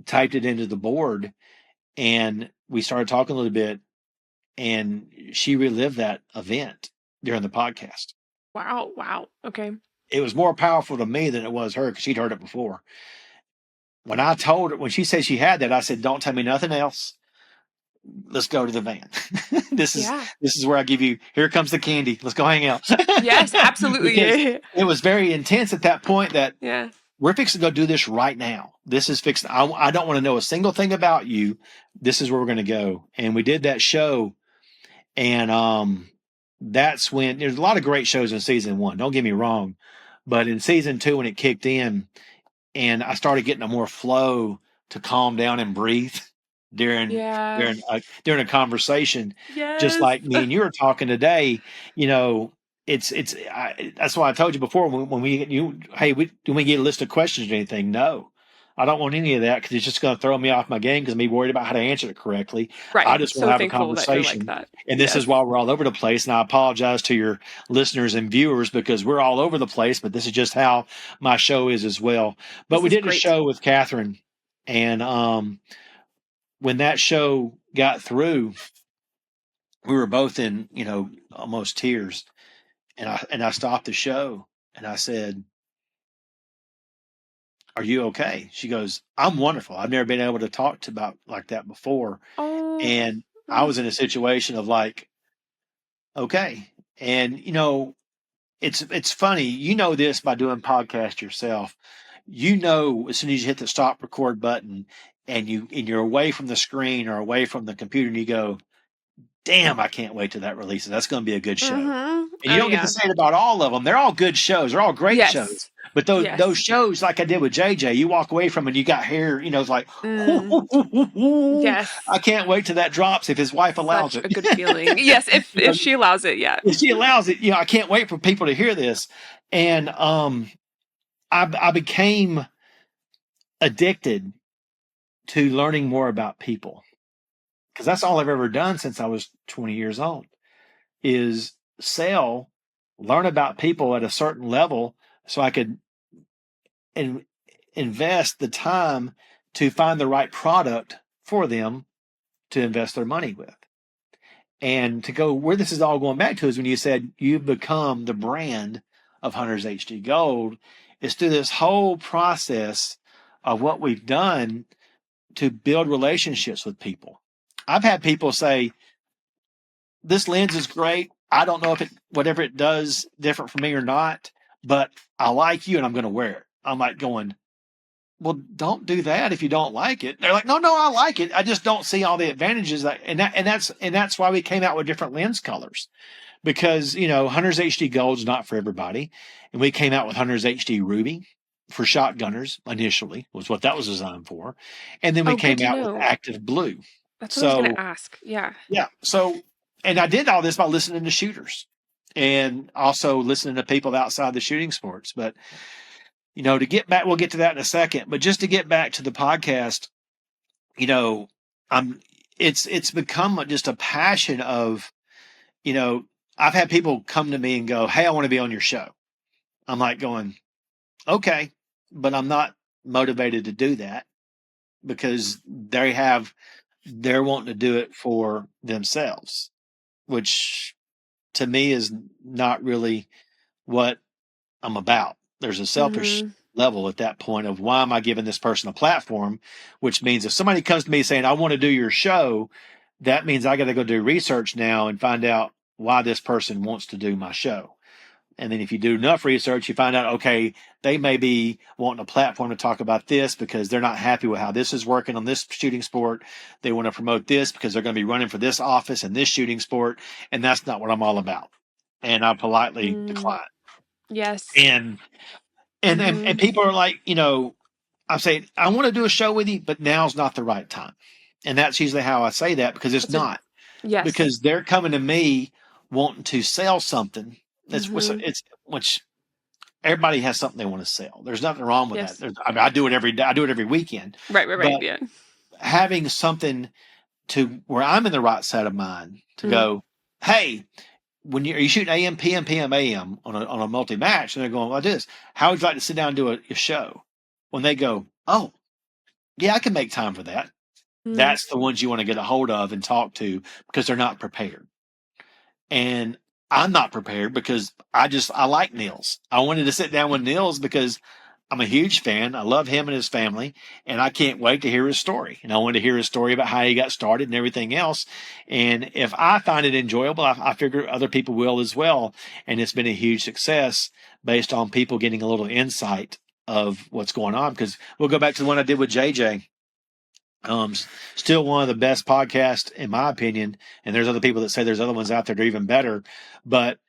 typed it into the board, and we started talking a little bit, and she relived that event during the podcast. Wow. Okay. It was more powerful to me than it was her, because she'd heard it before. When I told her, when she said she had that, I said, don't tell me nothing else. Let's go to the van. This is where I give you, here comes the candy. Let's go hang out. Yes, absolutely. Because it was very intense at that point that Yeah. we're fixing to go do this right now. This is fixed. I don't want to know a single thing about you. This is where we're going to go. And we did that show. And that's when there's a lot of great shows in season 1. Don't get me wrong. But in season 2, when it kicked in, and I started getting a more flow to calm down and breathe during a conversation, just like me and you were talking today. That's why I told you before, when do we get a list of questions or anything? No, I don't want any of that, because it's just going to throw me off my game, because me worried about how to answer it correctly. Right. I just want to have a That conversation. like that. And this is why we're all over the place. And I apologize to your listeners and viewers, because we're all over the place, but this is just how my show is as well. But we did a show with Catherine, and when that show got through, we were both in, almost tears. And I stopped the show, and I said, are you okay? She goes, I'm wonderful. I've never been able to talk to about like that before. Oh. And I was in a situation of like, okay. And, it's funny, this by doing podcast yourself. As soon as you hit the stop record button, and you're away from the screen or away from the computer, and you go, damn, I can't wait till that releases. That's going to be a good show. Mm-hmm. And you don't get to say it about all of them. They're all good shows. They're all great shows. But those shows, like I did with JJ, you walk away from it and you got hair, it's like, yes. I can't wait till that drops, if his wife allows it. A good feeling. Yes, if she allows it, yeah. If she allows it, I can't wait for people to hear this. And I became addicted to learning more about people, because that's all I've ever done since I was 20 years old, is learn about people at a certain level, so I could invest the time to find the right product for them to invest their money with. And to go where this is all going back to is when you said you've become the brand of Hunters HD Gold, is through this whole process of what we've done to build relationships with people. I've had people say, this lens is great. I don't know if whatever it does different for me or not, but I like you and I'm going to wear it. I'm like going, well, don't do that if you don't like it. They're like, no, I like it. I just don't see all the advantages. And that's why we came out with different lens colors, because, Hunter's HD Gold is not for everybody. And we came out with Hunter's HD Ruby for shotgunners initially, was what that was designed for. And then we Oh, good came to out with know. Active Blue. That's what I was going So, to ask. Yeah. yeah. And I did all this by listening to shooters and also listening to people outside the shooting sports. But, to get back, we'll get to that in a second. But just to get back to the podcast, you know, I'm, it's become just a passion of, you know, I've had people come to me and go, "Hey, I want to be on your show." I'm like going, "Okay," but I'm not motivated to do that because they're wanting to do it for themselves, which to me is not really what I'm about. There's a selfish Mhm. level at that point of, why am I giving this person a platform? Which means if somebody comes to me saying, "I want to do your show," that means I got to go do research now and find out why this person wants to do my show. And then if you do enough research, you find out, okay, they may be wanting a platform to talk about this because they're not happy with how this is working on this shooting sport. They want to promote this because they're going to be running for this office and this shooting sport. And that's not what I'm all about. And I politely Mm. decline. Yes. And and Mhm. people are like, I'm saying, "I want to do a show with you, but now's not the right time." And that's usually how I say that, because it's That's a not, yes. because they're coming to me wanting to sell something. Mhm. It's which everybody has something they want to sell. There's nothing wrong with that. Yes. I mean, I do it every day. I do it every weekend. Right, But yeah. having something to where I'm in the right side of mind to Mm. go, "Hey, when are you shooting AM, PM, PM, AM on a multi match?" And they're going like this, "How would you like to sit down and do a show?" When they go, "Oh, yeah, I can make time for that." Mm. That's the ones you want to get a hold of and talk to, because they're not prepared. And I'm not prepared because I like Nils. I wanted to sit down with Nils because I'm a huge fan. I love him and his family, and I can't wait to hear his story. And I wanted to hear his story about how he got started and everything else. And if I find it enjoyable, I figure other people will as well. And it's been a huge success based on people getting a little insight of what's going on. Because we'll go back to the one I did with JJ. Um, Still one of the best podcasts in my opinion. And there's other people that say there's other ones out there that are even better. But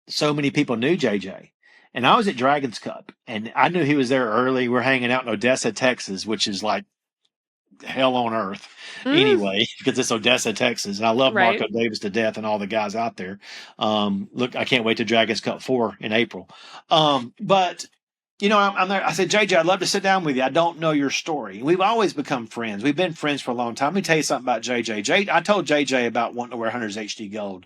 so many people knew JJ. And I was at Dragons Cup, and I knew he was there early. We're hanging out in Odessa, Texas, which is like hell on earth Mm. anyway, because it's Odessa, Texas. And I love Right. Marco Davis to death and all the guys out there. Look, I can't wait to Dragons Cup 4 in April. But I'm there. I said, "JJ, I'd love to sit down with you. I don't know your story." We've always become friends. We've been friends for a long time. Let me tell you something about JJ. I told JJ about wanting to wear Hunter's HD Gold.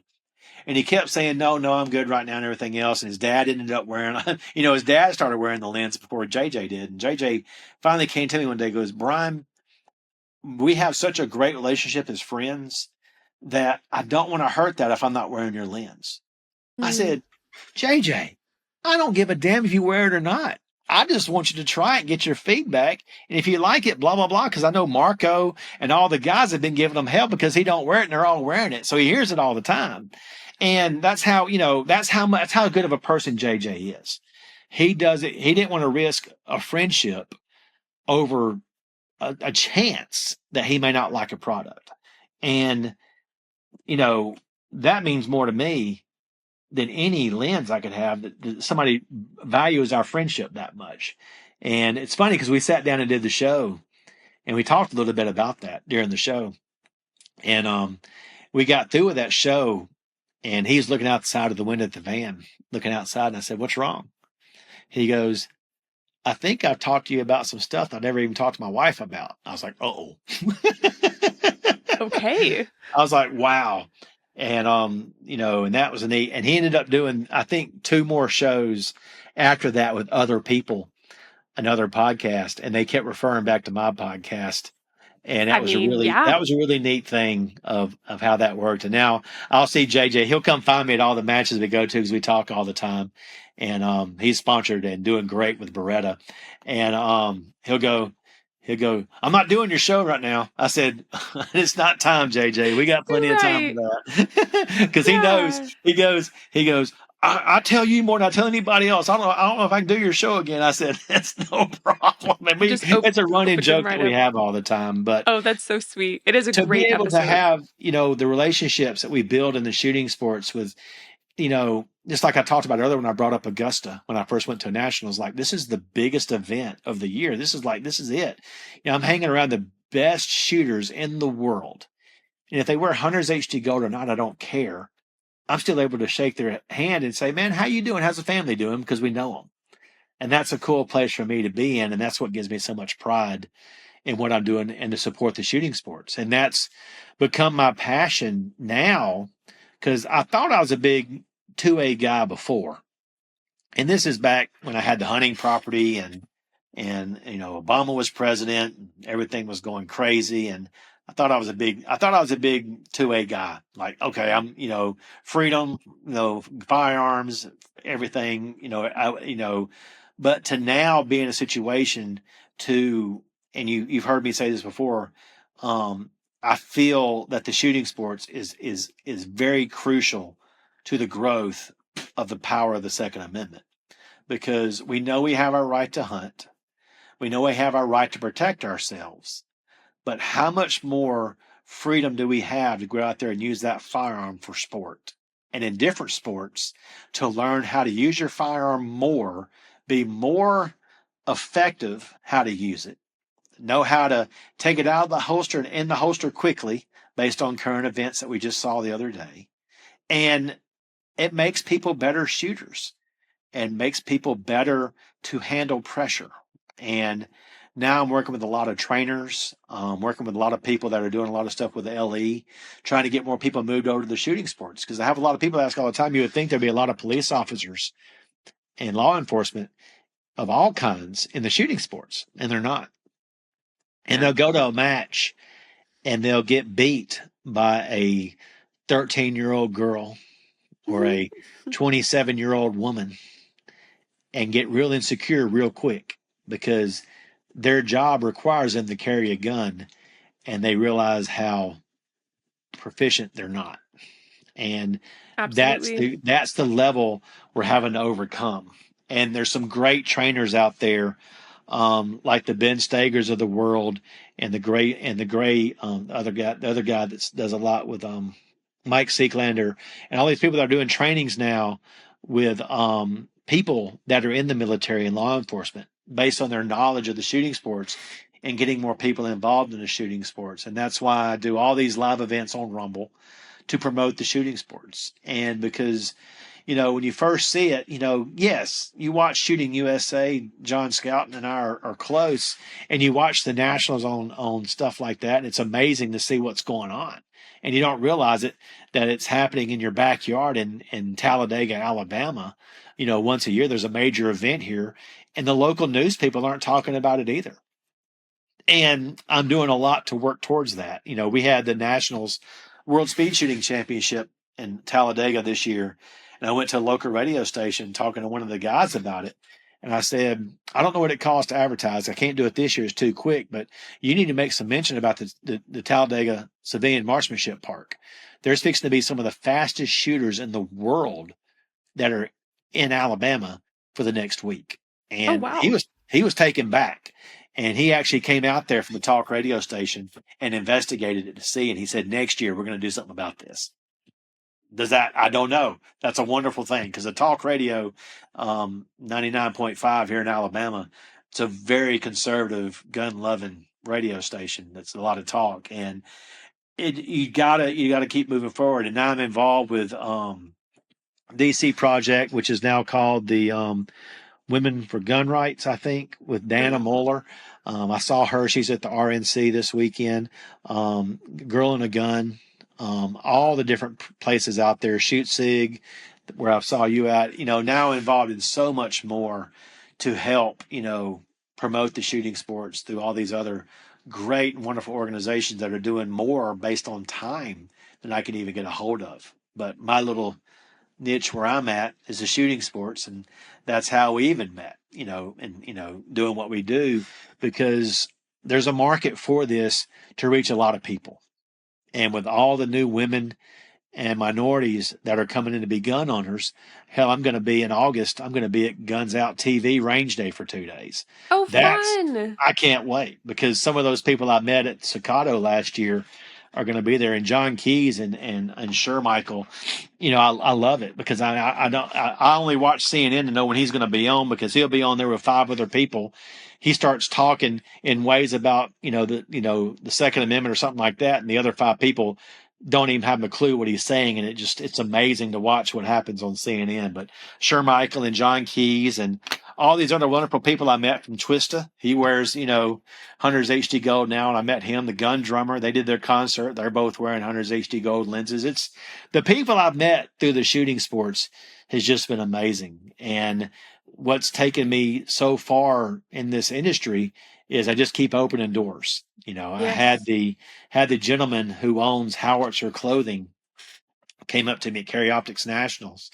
And he kept saying, "No, I'm good right now," and everything else. And his dad ended up wearing, his dad started wearing the lens before JJ did. And JJ finally came to me one day, goes, "Brian, we have such a great relationship as friends that I don't want to hurt that if I'm not wearing your lens." I Mm. said, "JJ, I don't give a damn if you wear it or not. I just want you to try it and get your feedback. And if you like it, blah, blah, blah." Because I know Marco and all the guys have been giving him hell because he don't wear it and they're all wearing it. So he hears it all the time. And that's how, that's how good of a person JJ is. He does it. He didn't want to risk a friendship over a chance that he may not like a product. And, you know, that means more to me than any lens I could have, that somebody values our friendship that much. And it's funny because we sat down and did the show, and we talked a little bit about that during the show. And we got through with that show, and he's looking out the side of the window at the van, looking outside. And I said, "What's wrong?" He goes, "I think I've talked to you about some stuff that I never even talked to my wife about." I was like, "Uh-oh." Okay. I was like, "Wow." And and that was neat. And he ended up doing, I think, two more shows after that with other people, another podcast, and they kept referring back to my podcast. And I mean, yeah. that was a really neat thing of how that worked. And now I'll see JJ. He'll come find me at all the matches we go to because we talk all the time. And he's sponsored and doing great with Beretta. And he'll go, "I'm not doing your show right now." I said, "It's not time, JJ. We got plenty of time for Right. that." Because he knows. Yeah. He goes. I tell you more than I tell anybody else. I don't know if I can do your show again. I said, that's no problem. And Just it's a running opened him joke that right we up. have all the time. But Oh, that's so sweet. It is a to be great able to episode. have, the relationships that we build in the shooting sports with, just like I talked about earlier when I brought up Augusta, when I first went to nationals, like this is the biggest event of the year. This is it. I'm hanging around the best shooters in the world. And if they wear Hunter's HD Gold or not, I don't care. I'm still able to shake their hand and say, man, how you doing? How's the family doing? Because we know them. And that's a cool place for me to be in. And that's what gives me so much pride in what I'm doing and to support the shooting sports. And that's become my passion now because I thought I was a big 2A guy before. And this is back when I had the hunting property and Obama was president and everything was going crazy. And I thought I was a big 2A guy. Like, okay, I'm, freedom, firearms, everything, but to now be in a situation to, and you've heard me say this before, I feel that the shooting sports is very crucial to the growth of the power of the Second Amendment because we know we have our right to hunt. We know we have our right to protect ourselves. But how much more freedom do we have to go out there and use that firearm for sport? And in different sports, to learn how to use your firearm more, be more effective how to use it, know how to take it out of the holster and in the holster quickly based on current events that we just saw the other day. And it makes people better shooters and makes people better to handle pressure. And now I'm working with a lot of trainers, working with a lot of people that are doing a lot of stuff with the LE, trying to get more people moved over to the shooting sports. Because I have a lot of people ask all the time, you would think there'd be a lot of police officers and law enforcement of all kinds in the shooting sports, and they're not. And Yeah. they'll go to a match and they'll get beat by a 13-year-old girl or a 27-year-old woman and get real insecure real quick because their job requires them to carry a gun and they realize how proficient they're not. And Absolutely. that's the level we're having to overcome. And there's some great trainers out there, like the Ben Stagers of the world, and the gray the other guy that does a lot with Mike Seeklander, and all these people that are doing trainings now with people that are in the military and law enforcement based on their knowledge of the shooting sports and getting more people involved in the shooting sports. And that's why I do all these live events on Rumble to promote the shooting sports. And because, when you first see it, yes, you watch Shooting USA, John Scouten and I are close, and you watch the nationals on stuff like that, and it's amazing to see what's going on. And you don't realize it that it's happening in your backyard in Talladega, Alabama. Once a year there's a major event here, and the local news people aren't talking about it either. And I'm doing a lot to work towards that. We had the Nationals World Speed Shooting Championship in Talladega this year, and I went to a local radio station talking to one of the guys about it. And I said, I don't know what it costs to advertise. I can't do it this year. It's too quick, but you need to make some mention about the Talladega Civilian Marksmanship Park. There's fixing to be some of the fastest shooters in the world that are in Alabama for the next week. Oh, And wow. he was taken back. And he actually came out there from the talk radio station and investigated it to see. And he said, next year, we're going to do something about this. Does that? I don't know. That's a wonderful thing because the talk radio, 99.5 here in Alabama, it's a very conservative, gun loving radio station. That's a lot of talk. And you gotta keep moving forward. And now I'm involved with DC Project, which is now called the Women for Gun Rights, I think, with Dana Great. Muller. I saw her. She's at the RNC this weekend. Girl and a Gun. All the different places out there. Shoot Sig, where I saw you at. Now involved in so much more to help, promote the shooting sports through all these other great and wonderful organizations that are doing more based on time than I can even get a hold of. But my little niche where I'm at is the shooting sports, and that's how we even met, and doing what we do because there's a market for this to reach a lot of people. And with all the new women and minorities that are coming in to be gun owners. Hell, I'm going to be in August. I'm going to be at Guns Out TV Range Day for 2 days. Oh, That's fun. I can't wait because some of those people I met at Staccato last year are going to be there, and John Keys and Shermichael. I love it because I don't I only watch CNN to know when he's going to be on because he'll be on there with 5 other people. He starts talking in ways about the Second Amendment or something like that, and the other 5 people don't even have a clue what he's saying, and it's amazing to watch what happens on CNN. But Shermichael and John Keys and all these other wonderful people I met from Twista. He wears, Hunter's HD Gold now, and I met him, the gun drummer. They did their concert. They're both wearing Hunter's HD Gold lenses. It's the people I've met through the shooting sports has just been amazing. And what's taken me so far in this industry is I just keep opening doors. I had Yes. the gentleman who owns Howitzer Clothing came up to me at Carry Optics Nationals,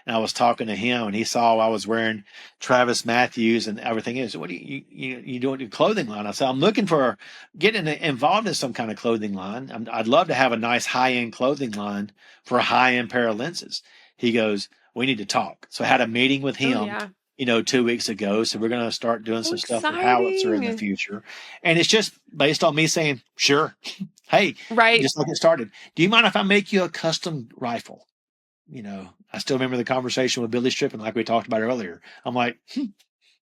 and I was talking to him, and he saw I was wearing Travis Matthews and everything. He said, "What do you doing your clothing line?" I said, "I'm looking for getting involved in some kind of clothing line. I'd love to have a nice high end clothing line for a high end pair of lenses." He goes, "We need to talk." So I had a meeting with Oh, him, yeah. 2 weeks ago. So we're going to start doing Oh, some stuff with Howitzer in the exciting. future, and it's just based on me saying, "Sure, hey, Right. just like it started. Do you mind if I make you a custom rifle?" I still remember the conversation with Billy Strippin, like we talked about earlier. I'm like,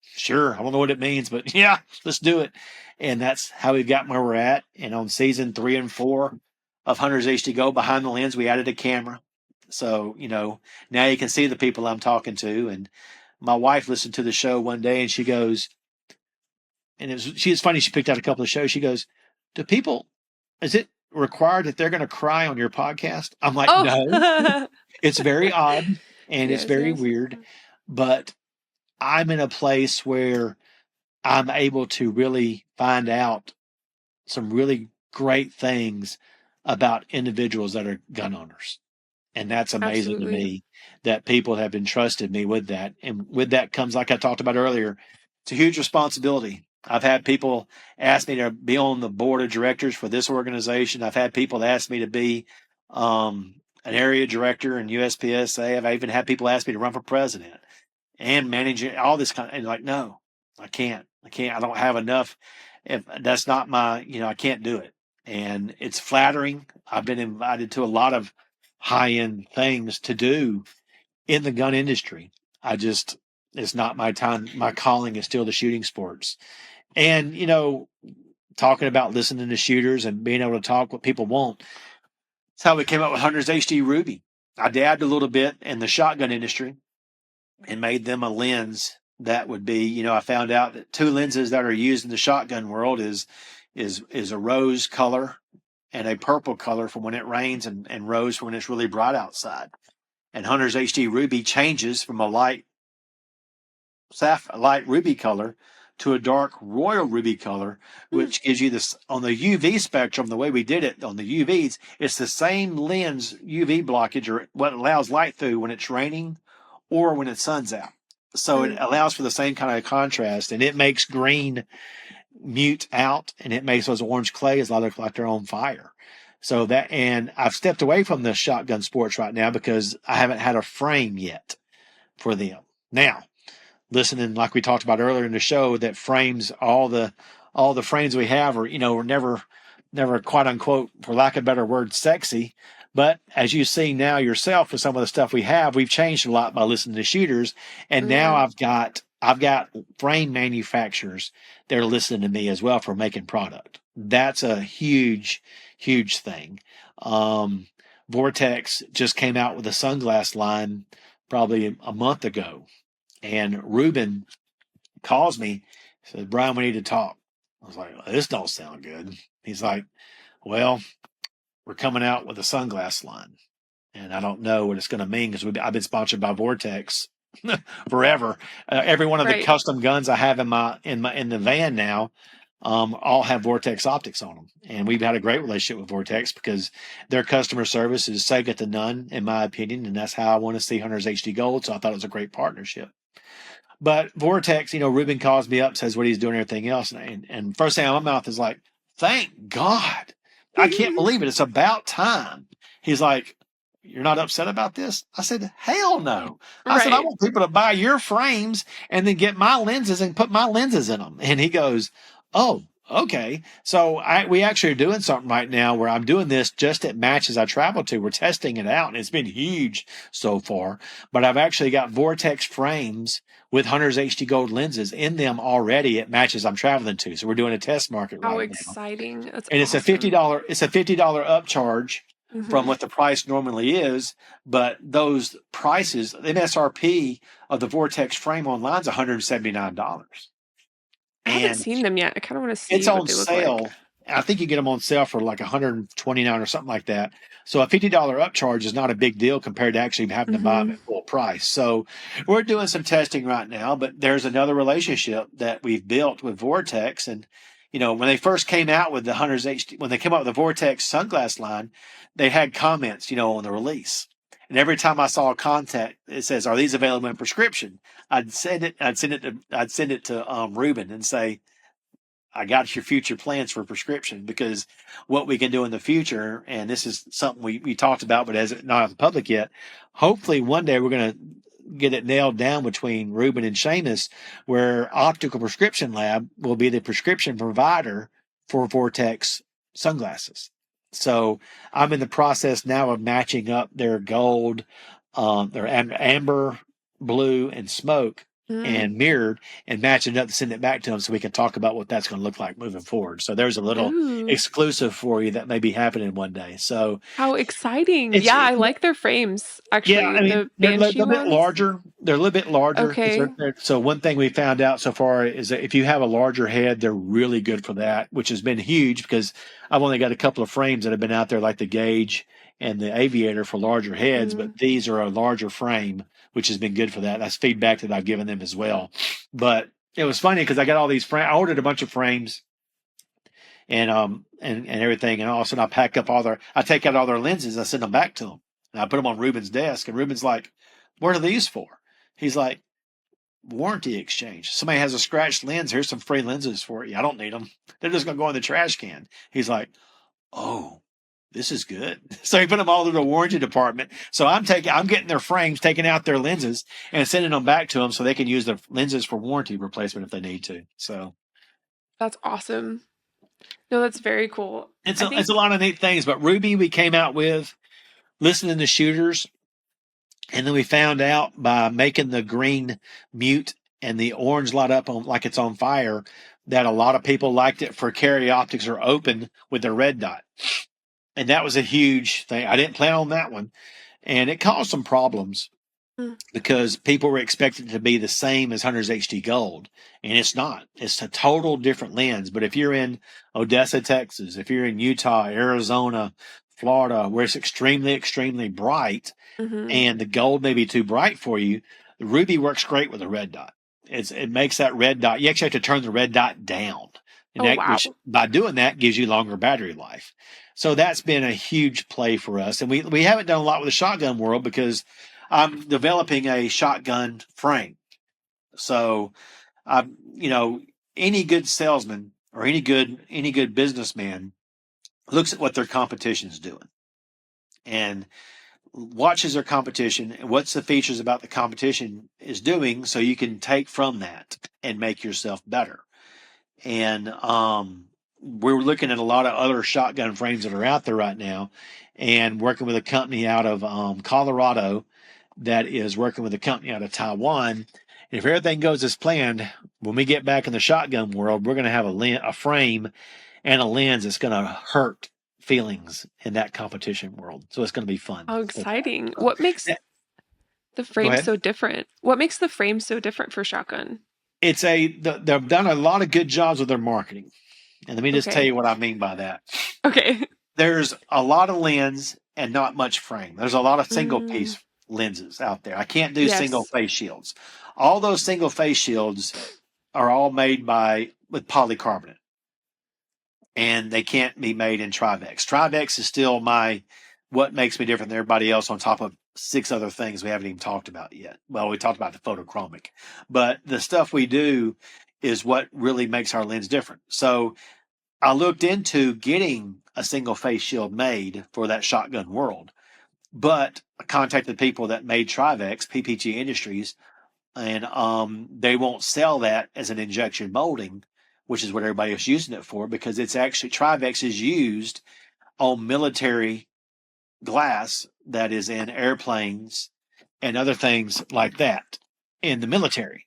sure, I don't know what it means, but yeah, let's do it. And that's how we've gotten where we're at. And on season 3 and 4 of Hunter's HD Go behind the lens, we added a camera. So, now you can see the people I'm talking to. And my wife listened to the show one day and she goes, and she was funny. She picked out a couple of shows. She goes, do people, is it required that they're going to cry on your podcast? I'm like, no. Oh. It's very odd and it's Yes, very yes. weird, but I'm in a place where I'm able to really find out some really great things about individuals that are gun owners. And that's amazing to Absolutely. me that people have entrusted me with that. And with that comes, like I talked about earlier, it's a huge responsibility. I've had people ask me to be on the board of directors for this organization. I've had people ask me to be an area director in USPSA. I've even had people ask me to run for president and manage all this kind of, and like, no, I can't. I don't have enough. If that's not my, I can't do it. And it's flattering. I've been invited to a lot of high end things to do in the gun industry. It's not my time. My calling is still the shooting sports. And, talking about listening to shooters and being able to talk what people want. That's how we came up with Hunter's HD Ruby. I dabbed a little bit in the shotgun industry and made them a lens that would be, I found out that 2 lenses that are used in the shotgun world is a rose color and a purple color for when it rains and rose for when it's really bright outside. And Hunter's HD Ruby changes from a light ruby color to a dark royal ruby color, Hmm. which gives you this on the UV spectrum. The way we did it on the UVs, it's the same lens UV blockage or what allows light through when it's raining or when the sun's out. So it Mm. allows for the same kind of contrast, and it makes green mute out, and it makes those orange clays look like they're on fire. So that, and I've stepped away from the shotgun sports right now because I haven't had a frame yet for them. Now, listening, like we talked about earlier in the show, that frames all the frames we have are, were never quite unquote, for lack of a better word, sexy. But as you see now yourself with some of the stuff we have, we've changed a lot by listening to shooters. And now Yeah. I've got frame manufacturers that are listening to me as well for making product. That's a huge, huge thing. Um, Vortex just came out with a sunglass line probably a month ago, and Ruben calls me, says, "Brian, we need to talk." I was like, "This don't sound good." He's like, "Well, we're coming out with a sunglass line, and I don't know what it's going to mean because I've been sponsored by Vortex forever. Every one of the Right. custom guns I have in the van now, all have Vortex optics on them, and we've had a great relationship with Vortex because their customer service is second to none, in my opinion, and that's how I want to see Hunter's HD Gold. So I thought it was a great partnership. But Vortex, Ruben calls me up, says what he's doing, and everything else, and first thing out of my mouth is like, "Thank God! I can't believe it. It's about time." He's like, you're not upset about this? I said, hell no. I said, I Right. want people to buy your frames and then get my lenses and put my lenses in them. And he goes, oh, okay. So we actually are doing something right now where I'm doing this just at matches I travel to. We're testing it out, and it's been huge so far. But I've actually got Vortex frames with Hunter's HD Gold lenses in them already at matches I'm traveling to. So we're doing a test market How right now. exciting. That's And awesome. it's a $50 upcharge from Hmm. what the price normally is, but those prices, the MSRP of the Vortex frame online is $179. I haven't And seen them yet. I kind of want to it's see what on they look like. sale. I think you get them on sale for like 129 or something like that. So a $50 upcharge is not a big deal compared to actually having to buy them Hmm. at full price. So we're doing some testing right now, but there's another relationship that we've built with Vortex. And, when they first came out with the Hunters HD, when they came out with the Vortex sunglass line, they had comments, on the release. And every time I saw a contact, it says, "Are these available in prescription?" I'd send it to Ruben and say, I got your future plans for prescription, because what we can do in the future, and this is something we talked about, but as it not in the public yet, hopefully one day we're going to get it nailed down between Ruben and Seamus, where Optical Prescription Lab will be the prescription provider for Vortex sunglasses. So I'm in the process now of matching up their gold, their amber, blue, and smoke Mm. and mirrored, and match it up to send it back to them so we can talk about what that's going to look like moving forward. So there's a little Ooh, exclusive for you that may be happening one day. So how exciting. it's Yeah, I like their frames, yeah, actually. I mean The they're a Banshee little bit ones. larger. They're a little bit larger because Okay. so one thing we found out so far is that if you have a larger head, they're really good for that, which has been huge because I've only got a couple of frames that have been out there like the Gauge and the Aviator for larger heads, Hmm. but these are a larger frame, which has been good for that. That's feedback that I've given them as well. But it was funny because I got all these frames. I ordered a bunch of frames and everything, and all of a sudden I take out all their lenses, and I send them back to them, and I put them on Ruben's desk, and Ruben's like, "What are these for?" He's like, "Warranty exchange. Somebody has a scratched lens. Here's some free lenses for you. I don't need them. They're just gonna go in the trash can." He's like, "Oh, this is good." So he put them all through the warranty department. So I'm getting their frames, taking out their lenses, and sending them back to them so they can use their lenses for warranty replacement if they need to. So That's awesome. No, that's very cool. it's I it's a think, lot of neat things. But Ruby, we came out with listening to shooters, and then we found out by making the green mute and the orange light up on like it's on fire that a lot of people liked it for carry optics or open with the red dot. And that was a huge thing. I didn't plan on that one. And it caused some problems mm, because people were expecting it to be the same as Hunter's HD Gold, and it's not. It's a total different lens. But if you're in Odessa, Texas, if you're in Utah, Arizona, Florida, where it's extremely, extremely bright, mhm. and the gold may be too bright for you, the ruby works great with a red dot. It makes that red dot. You actually have to turn the red dot down, and Oh, that wow. which by doing that gives you longer battery life. So that's been a huge play for us, and we haven't done a lot with the shotgun world because I'm developing a shotgun frame. So I'm any good salesman or any good businessman looks at what their competition's doing and watches their competition and what's the features about the competition is doing so you can take from that and make yourself better. And we're looking at a lot of other shotgun frames that are out there right now and working with a company out of Colorado that is working with a company out of Taiwan. And if everything goes as planned, when we get back in the shotgun world, we're going to have a frame and a lens that's going to hurt feelings in that competition world. So it's going to be fun. How So, exciting. What makes yeah, the go frame ahead. so different? What makes the frame so different for shotgun? They've done a lot of good jobs with their marketing. And let me just tell Okay. you what I mean by that. Okay. There's a lot of lens and not much frame. There's a lot of single Mm, piece lenses out there. I can't do single yes. face shields. All those single face shields are all made with polycarbonate, and they can't be made in Trivex. Trivex is still what makes me different than everybody else on top of six other things we haven't even talked about yet. Well, we talked about the photochromic, but the stuff we do is what really makes our lens different. So I looked into getting a single face shield made for that shotgun world. But I contacted people that made Trivex, PPG Industries, and they won't sell that as an injection molding, which is what everybody is using it for, because it's actually Trivex is used on military glass that is in airplanes and other things like that in the military.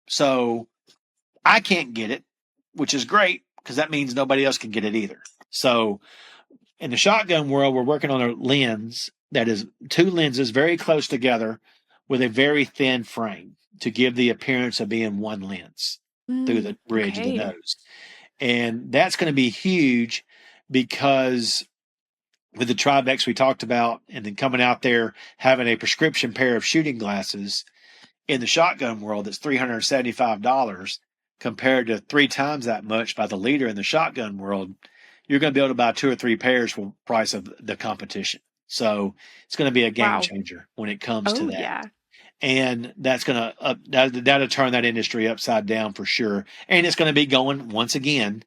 So I can't get it, which is great because that means nobody else can get it either. So in the shotgun world, we're working on a lens that is two lenses very close together with a very thin frame to give the appearance of being one lens through the bridge of the Okay. nose. And that's going to be huge because with the Tribex we talked about, and then coming out there having a prescription pair of shooting glasses in the shotgun world that's $375 compared to 3 times that much by the leader in the shotgun world, you're going to be able to buy 2 or 3 pairs for the price of the competition. So it's going to be a game Wow. changer when it comes to Oh, that. yeah. And that's going to that'll turn that industry upside down for sure. And it's going to be going once again,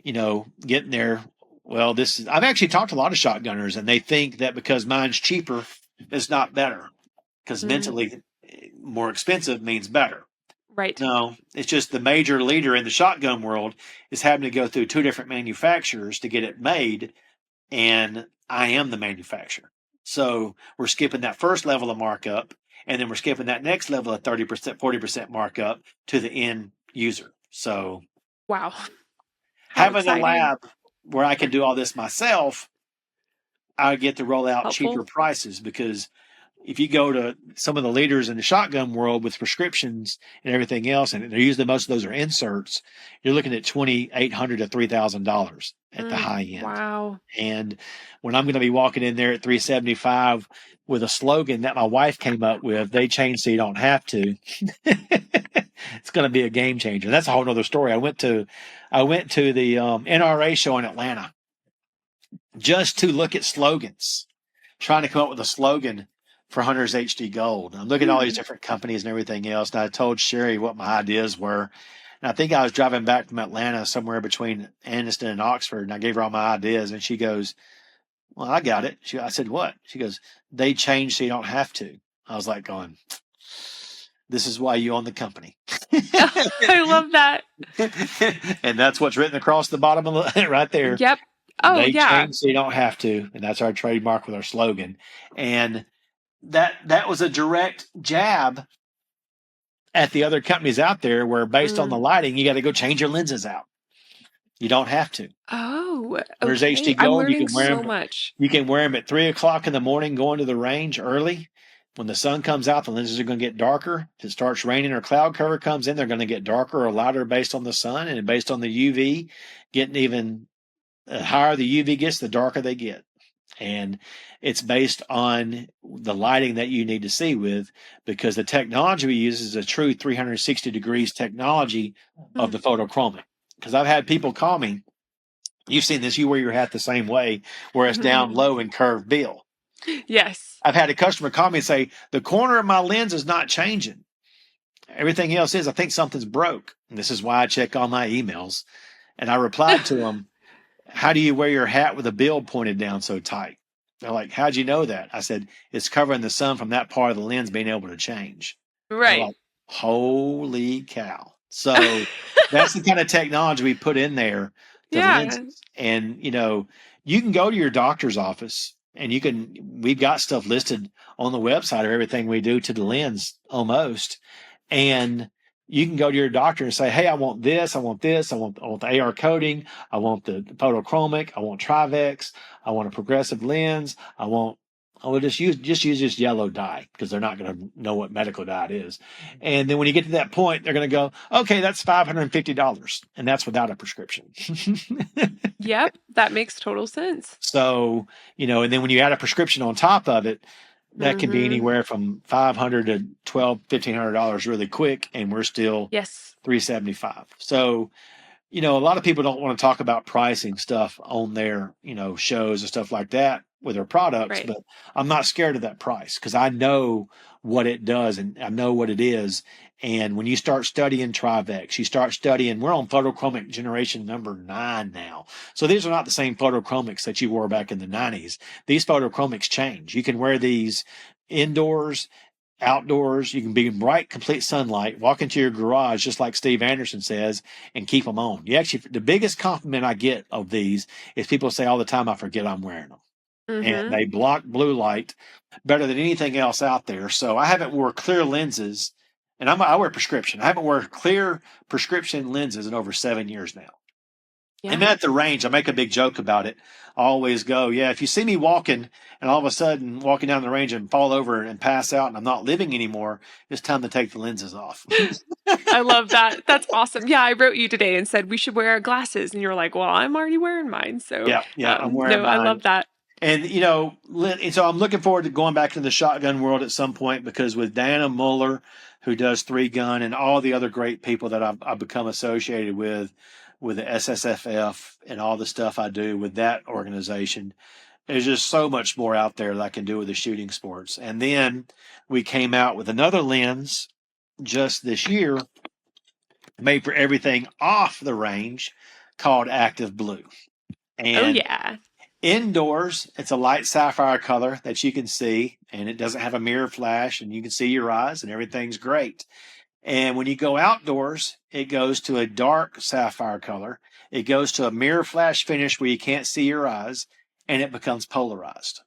getting there. Well, I've actually talked to a lot of shotgunners, and they think that because mine's cheaper, it's not better because Mm, mentally more expensive means better. right. No, it's just the major leader in the shotgun world is having to go through 2 different manufacturers to get it made, and I am the manufacturer. So we're skipping that first level of markup, and then we're skipping that next level of 30%, 40% markup to the end user. So Wow. How having a exciting. lab where I can do all this myself, I get to roll out cheaper Helpful. prices because if you go to some of the leaders in the shotgun world with prescriptions and everything else, and they're usually most of those are inserts, you're looking at $2,800 to $3,000 at the high end. Wow. And when I'm going to be walking in there at 375 with a slogan that my wife came up with, they change so you don't have to. It's going to be a game changer. That's a whole nother story. I went to the NRA show in Atlanta just to look at slogans, trying to come up with a slogan for Hunter's HD Gold. I'm looking at all these Hmm. different companies and everything else. And I told Sherry what my ideas were. And I think I was driving back from Atlanta somewhere between Anniston and Oxford. And I gave her all my ideas. And she goes, "Well, I got it." I said, "What?" She goes, "They changed so you don't have to." I was like going, "This is why you own the company." I love that. And that's what's written across the bottom of the right there. Yep. Oh, They yeah. changed so you don't have to. And that's our trademark with our slogan. And that was a direct jab at the other companies out there where based on the Mm. lighting, you got to go change your lenses out. You don't have to. Oh, There's okay. HD I'm Gold. You learning can wear so them. much. You can wear them at 3 o'clock in the morning going to the range early. When the sun comes out, the lenses are going to get darker. If it starts raining or cloud cover comes in, they're going to get darker or lighter based on the sun and based on the UV. Getting even higher the UV gets, the darker they get. And it's based on the lighting that you need to see with, because the technology we use is a true 360 degrees technology of Mm. the photochromic. Because I've had people call me, you've seen this, you wear your hat the same way, where it's down low and curved bill. Yes. I've had a customer call me and say, the corner of my lens is not changing. Everything else is, I think something's broke. And this is why I check all my emails. And I replied to them, how do you wear your hat with a bill pointed down so tight? They're like, how'd you know that? I said, it's covering the sun from that part of the lens being able to change. They're Right. like, holy cow. So that's the kind of technology we put in there to the Yeah. lenses. And, you can go to your doctor's office and we've got stuff listed on the website of everything we do to the lens almost. And you can go to your doctor and say, hey, I want this, I want this, I want the AR coating, I want the photochromic, I want Trivex, I want a progressive lens, I will just use this yellow dye because they're not going to know what medical dye it is. And then when you get to that point, they're going to go, okay, that's $550. And that's without a prescription. Yep. That makes total sense. So, and then when you add a prescription on top of it, that can be Mm-hmm. anywhere from $500 to $1,200, $1,500 really quick, and we're still Yes. 375. So, a lot of people don't want to talk about pricing stuff on their, shows and stuff like that. with their products, Right. but I'm not scared of that price because I know what it does and I know what it is. And when you start studying Trivex, you start studying, we're on photochromic generation number 9 now. So these are not the same photochromics that you wore back in the 90s. These photochromics change. You can wear these indoors, outdoors. You can be in bright, complete sunlight, walk into your garage, just like Steve Anderson says, and keep them on. You actually, the biggest compliment I get of these is people say all the time, I forget I'm wearing them. And Mm-hmm. they block blue light better than anything else out there. So I haven't wore clear lenses, and I wear prescription. I haven't worn clear prescription lenses in over 7 years now. And Yeah. at the range, I make a big joke about it. I always go, yeah, if you see me walking and all of a sudden walking down the range and fall over and pass out and I'm not living anymore, it's time to take the lenses off. I love that. That's awesome. Yeah, I wrote you today and said we should wear our glasses, and you're like, "Well, I'm already wearing mine." So, Yeah, yeah, I'm wearing no, I mine. love that. And, and so I'm looking forward to going back to the shotgun world at some point because with Diana Muller, who does Three Gun, and all the other great people that I've become associated with the SSFF and all the stuff I do with that organization, there's just so much more out there that I can do with the shooting sports. And then we came out with another lens just this year made for everything off the range called Active Blue. Oh And yeah. indoors, it's a light sapphire color that you can see, and it doesn't have a mirror flash, and you can see your eyes, and everything's great. And when you go outdoors, it goes to a dark sapphire color. It goes to a mirror flash finish where you can't see your eyes, and it becomes polarized.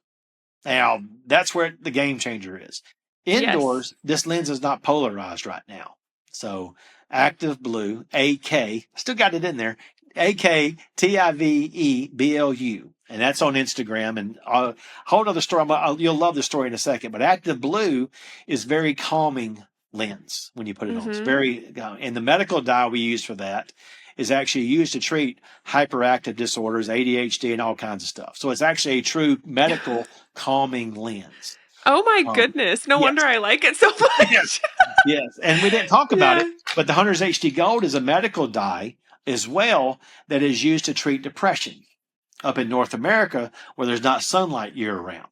Now, that's where the game changer is. Yes. Indoors, this lens is not polarized right now. So, Active Blue, AK, still got it in there, AKTIVEBLU. And that's on Instagram. And a whole other story. You'll love the story in a second. But Active Blue is very calming lens when you put it on. It's Mm-hmm. very, and the medical dye we use for that is actually used to treat hyperactive disorders, ADHD, and all kinds of stuff. So it's actually a true medical calming lens. Oh my Um, goodness. No yes, wonder I like it so yes, much. yes. And we didn't talk about it, Yeah. but the Hunter's HD Gold is a medical dye as well that is used to treat depression up in North America where there's not sunlight year round.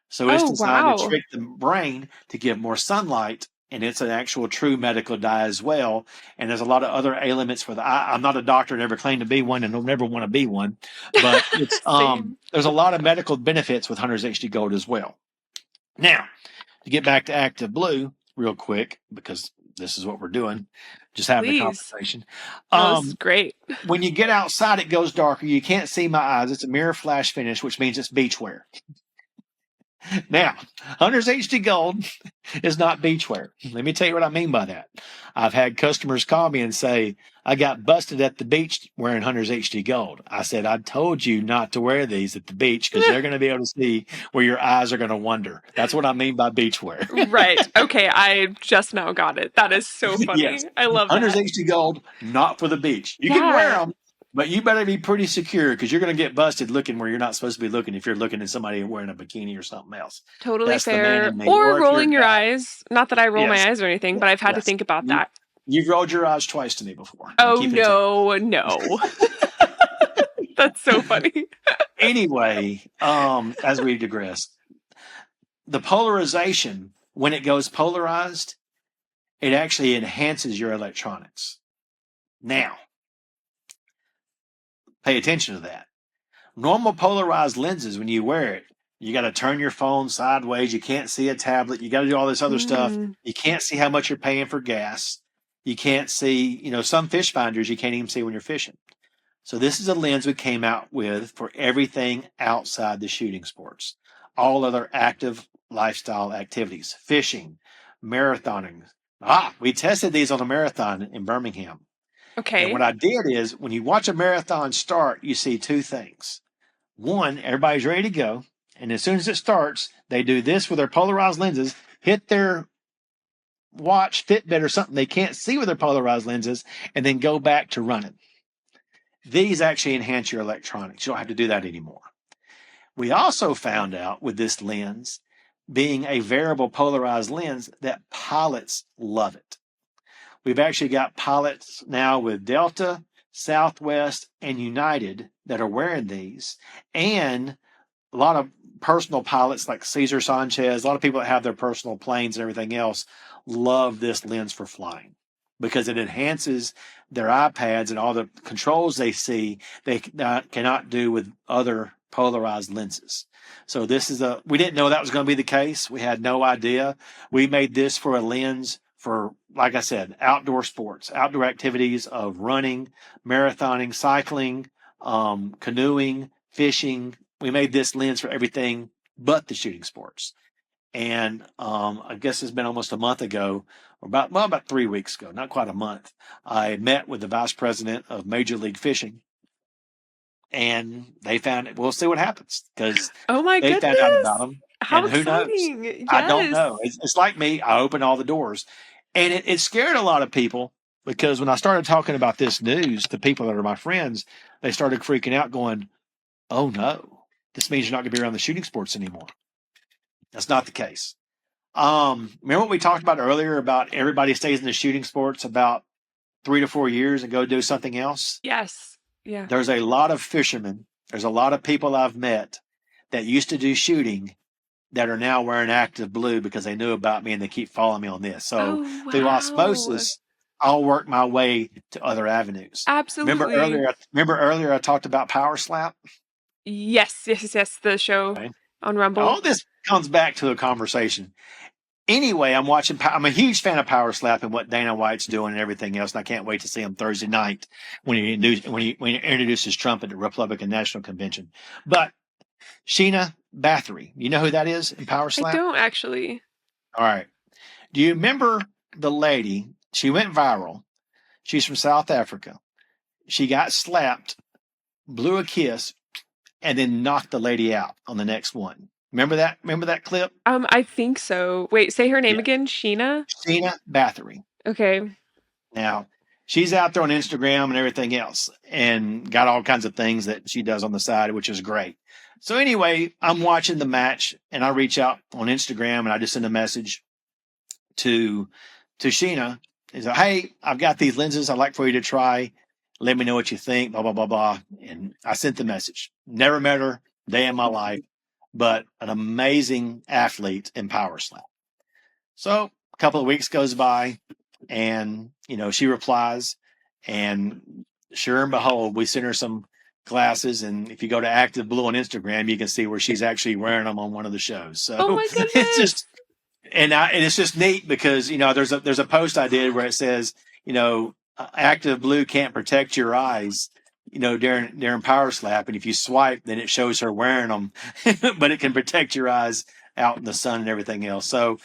So it's Oh designed to wow. trick the brain to give more sunlight. And it's an actual true medical dye as well. And there's a lot of other ailments for the eye. I'm not a doctor, never claimed to be one, and don't never want to be one. But it's Same. there's a lot of medical benefits with Hunter's HD Gold as well. Now, to get back to Active Blue real quick, because this is what we're doing, just having a Please. conversation. No, this is Um, great. when you get outside, it goes darker. You can't see my eyes. It's a mirror flash finish, which means it's beachwear. Now, Hunter's HD Gold is not beachwear. Let me tell you what I mean by that. I've had customers call me and say, I got busted at the beach wearing Hunter's HD Gold. I said, I told you not to wear these at the beach because they're going to be able to see where your eyes are going to wander. That's what I mean by beachwear. Right. Okay, I just now got it. That is so Yes. funny. I love Hunter's that. HD Gold, not for the beach. You can wear Yeah, them, but you better be pretty secure because you're going to get busted looking where you're not supposed to be looking if you're looking at somebody wearing a bikini or something else. totally That's the man fair. in me. Or Or if you're a rolling your guy. eyes. Not that I roll my Yes. eyes or anything, but Yes. I've had to Yes. think about You, that. you've rolled your eyes twice to me before. I'm Oh keeping tabs. no, no. That's so funny. Anyway, as we digress, the polarization, when it goes polarized, it actually enhances your electronics. Now, pay attention to that. Normal polarized lenses, when you wear it, you got to turn your phone sideways. You can't see a tablet. You got to do all this other stuff. Mm, You can't see how much you're paying for gas. You can't see, some fish finders you can't even see when you're fishing. So this is a lens we came out with for everything outside the shooting sports, all other active lifestyle activities, fishing, marathoning. We tested these on a marathon in Birmingham. And what okay. I did is when you watch a marathon start, you see two things. One, everybody's ready to go. And as soon as it starts, they do this with their polarized lenses, hit their watch, Fitbit, or something they can't see with their polarized lenses, and then go back to running. These actually enhance your electronics. You don't have to do that anymore. We also found out with this lens, being a variable polarized lens, that pilots love it. We've actually got pilots now with Delta, Southwest, and United that are wearing these. And a lot of personal pilots like Cesar Sanchez, a lot of people that have their personal planes and everything else love this lens for flying because it enhances their iPads and all the controls they see they cannot do with other polarized lenses. So we didn't know that was going to be the case. We had no idea. We made this for a lens for, like I said, outdoor sports, outdoor activities of running, marathoning, cycling, canoeing, fishing. We made this lens for everything but the shooting sports. And I guess it's been almost a month ago, or about 3 weeks ago, not quite a month. I met with the vice president of Major League Fishing, and they found it. We'll see what happens because Oh my they found out about goodness. them, How and who knows? exciting. I don't Yes. know. It's like me. I open all the doors, and it scared a lot of people because when I started talking about this news to people that are my friends, they started freaking out, going, "Oh no, this means you're not going to be around the shooting sports anymore." That's not the case. Remember what we talked about earlier about everybody stays in the shooting sports about 3 to 4 years and go do something else? Yes. Yeah. There's a lot of fishermen. There's a lot of people I've met that used to do shooting that are now wearing active blue because they knew about me and they keep following me on this. So Oh, through wow. osmosis, I'll work my way to other avenues. Absolutely. Remember earlier I talked about Power Slap? Yes, yes, yes, yes. The show Okay. on Rumble. All this comes back to a conversation. Anyway, I'm a huge fan of Power Slap and what Dana White's doing and everything else, and I can't wait to see him Thursday night when he introduces Trump at the Republican National Convention. But Sheena Bathory, you know who that is in Power I Slap? don't actually. All right. Do you remember the lady? She went viral. She's from South Africa. She got slapped, blew a kiss, and then knocked the lady out on the next one. Remember that? Remember that clip? I think so. Wait, say her name Yeah. again. Sheena? Sheena Bathory. Okay. Now, she's out there on Instagram and everything else and got all kinds of things that she does on the side, which is great. So anyway, I'm watching the match and I reach out on Instagram and I just send a message to Sheena. Is like, hey, I've got these lenses I'd like for you to try. Let me know what you think, blah, blah, blah, blah. And I sent the message. Never met her day in my life, but an amazing athlete in Power Slam. So a couple of weeks goes by and, she replies and sure and behold, we sent her some glasses. And if you go to Active Blue on Instagram, you can see where she's actually wearing them on one of the shows. Oh So my it's goodness. just, and it's just neat because, there's a post I did where it says, Active Blue can't protect your eyes, during Power Slap. And if you swipe, then it shows her wearing them, but it can protect your eyes out in the sun and everything else. So,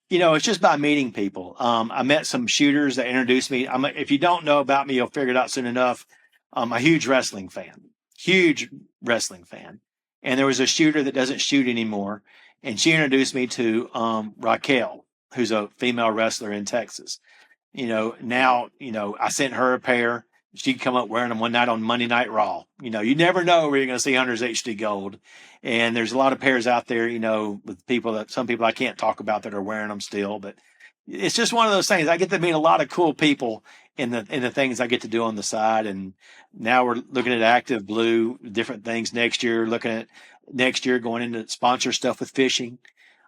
it's just by meeting people. I met some shooters that introduced me. If you don't know about me, you'll figure it out soon enough. I'm a huge wrestling fan, huge wrestling fan. And there was a shooter that doesn't shoot anymore. And she introduced me to Raquel, who's a female wrestler in Texas. Now, I sent her a pair. She'd come up wearing them one night on Monday Night Raw. You never know where you're going to see Hunter's HD Gold. And there's a lot of pairs out there, with some people I can't talk about that are wearing them still. But it's just one of those things. I get to meet a lot of cool people in the things I get to do on the side. And now we're looking at Active Blue, different things next year, looking at next year going into sponsor stuff with fishing.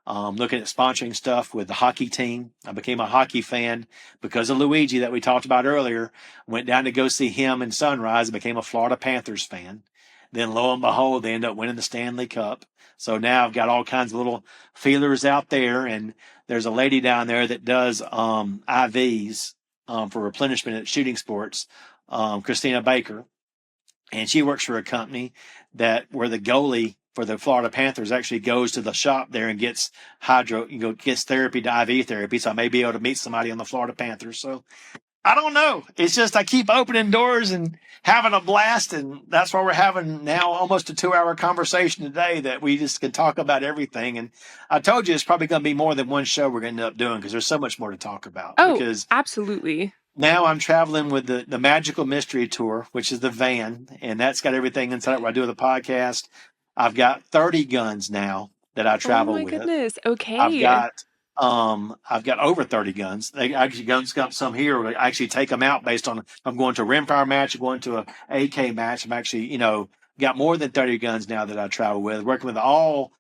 Looking at sponsoring stuff with the hockey team. I became a hockey fan because of Luigi that we talked about earlier. Went down to go see him in Sunrise and became a Florida Panthers fan. Then lo and behold, they end up winning the Stanley Cup. So now I've got all kinds of little feelers out there. And there's a lady down there that does IVs for replenishment at Shooting Sports, Christina Baker. And she works for a company where the goalie for the Florida Panthers actually goes to the shop there and gets gets therapy to IV therapy. So I may be able to meet somebody on the Florida Panthers. So I don't know. It's just I keep opening doors and having a blast. And that's why we're having now almost a 2-hour conversation today that we just can talk about everything. And I told you it's probably going to be more than one show we're going to end up doing because there's so much more to talk about. Oh, Because absolutely. now I'm traveling with the Magical Mystery Tour, which is the van, and that's got everything inside where I do the podcast. I've got 30 guns now that I Oh travel my with. goodness. I've Okay. got over 30 guns. They actually guns got some here. I actually take them out based on if I'm going to a rimfire match, going to a AK match. I'm actually, got more than 30 guns now that I travel with, working with all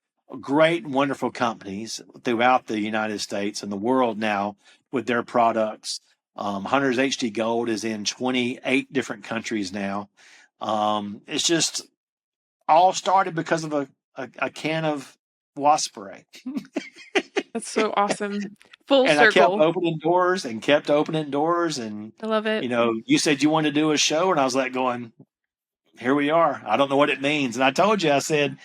great, wonderful companies throughout the United States and the world now with their products. Hunter's HD Gold is in 28 different countries now. It's just all started because of a can of wasp spray. That's so awesome. Full And I kept circle. opening doors and kept opening doors. And, I love it. you said you wanted to do a show, and I was like going, here we are. I don't know what it means. And I told you, I said,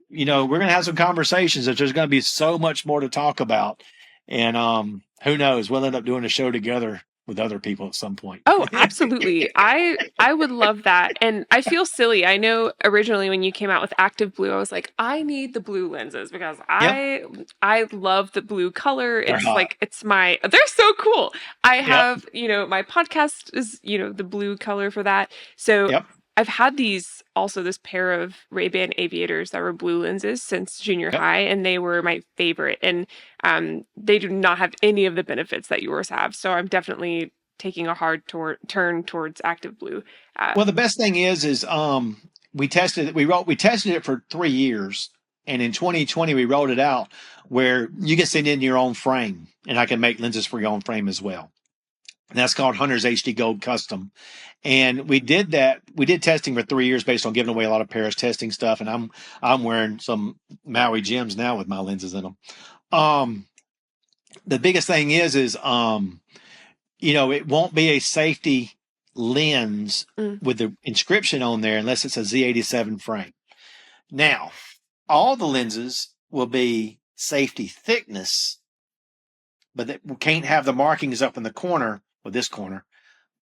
we're going to have some conversations that there's going to be so much more to talk about. And who knows, we'll end up doing a show together with other people at some point. Oh, absolutely. I would love that. And I feel silly. I know originally when you came out with Active Blue, I was like, I need the blue lenses because Yep, I love the blue color. they're It's hot. like they're so cool. I Yep, have, my podcast is, the blue color for that. So yep, I've had this pair of Ray-Ban aviators that were blue lenses since junior yep. high, and they were my favorite. And they do not have any of the benefits that yours have. So I'm definitely taking a hard turn towards Active Blue. Well, the best thing is we tested it. We tested it for 3 years, and in 2020 we rolled it out where you can send in your own frame, and I can make lenses for your own frame as well. And that's called Hunter's HD Gold Custom. And we did that. We did testing for 3 years based on giving away a lot of Paris testing stuff. And I'm wearing some Maui gems now with my lenses in them. The biggest thing is it won't be a safety lens Mm. with the inscription on there unless it's a Z87 frame. Now, all the lenses will be safety thickness, but they can't have the markings up in the corner, or this corner,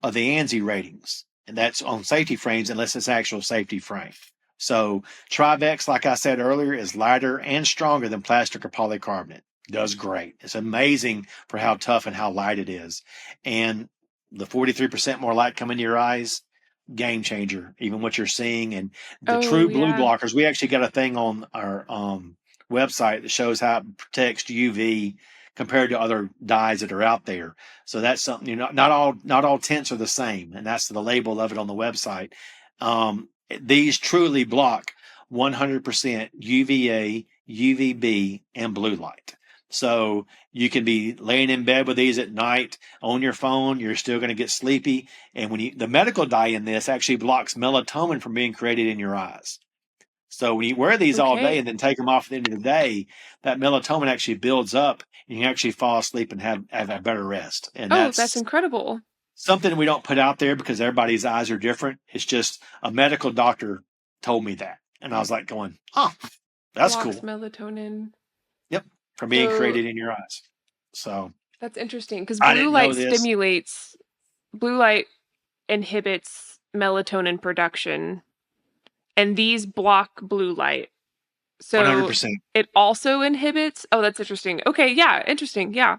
of the ANSI ratings. And that's on safety frames unless it's actual safety frame. So Trivex, like I said earlier, is lighter and stronger than plastic or polycarbonate. Does great. It's amazing for how tough and how light it is. And the 43% more light coming to your eyes, game changer, even what you're seeing. And the Oh true blue yeah. blockers, we actually got a thing on our website that shows how it protects UV compared to other dyes that are out there. So that's something, not all tints are the same. And that's the label of it on the website. These truly block 100% UVA, UVB, and blue light. So you can be laying in bed with these at night on your phone. You're still going to get sleepy. And the medical dye in this actually blocks melatonin from being created in your eyes. So when you wear these all day Okay. and then take them off at the end of the day, that melatonin actually builds up and you can actually fall asleep and have a better rest. And Oh, that's that's incredible. something we don't put out there because everybody's eyes are different. It's just a medical doctor told me that. And I was like going, oh, that's Blocks cool. melatonin. Yep. From being So created in your eyes. So that's interesting because I didn't know this. blue light inhibits melatonin production, and these block blue light. So 100%. it also inhibits. Oh, that's interesting. Okay, yeah, interesting. Yeah,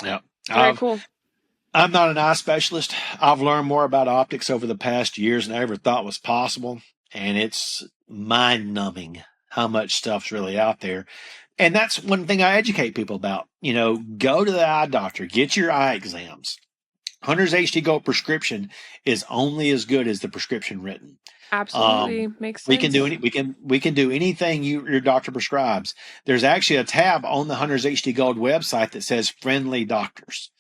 Yeah. very cool. I'm not an eye specialist. I've learned more about optics over the past years than I ever thought was possible. And it's mind numbing how much stuff's really out there. And that's one thing I educate people about. Go to the eye doctor, get your eye exams. Hunter's HD Gold prescription is only as good as the prescription written. Absolutely makes sense. We can do we can do anything your doctor prescribes. There's actually a tab on the Hunter's HD Gold website that says friendly doctors.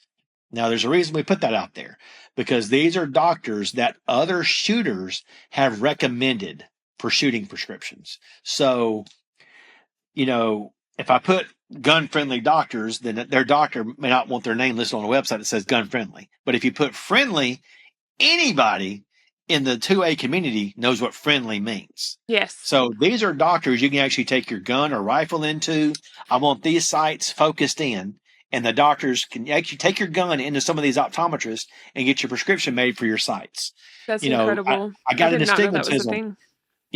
Now, there's a reason we put that out there because these are doctors that other shooters have recommended for shooting prescriptions. So, if I put gun friendly doctors, then their doctor may not want their name listed on a website that says gun friendly. But if you put friendly, anybody in the 2A community knows what friendly means. Yes. So these are doctors you can actually take your gun or rifle into. I want these sites focused in. And the doctors can actually take your gun into some of these optometrists and get your prescription made for your sites. That's You know, incredible. I got an did not know that was a astigmatism. thing.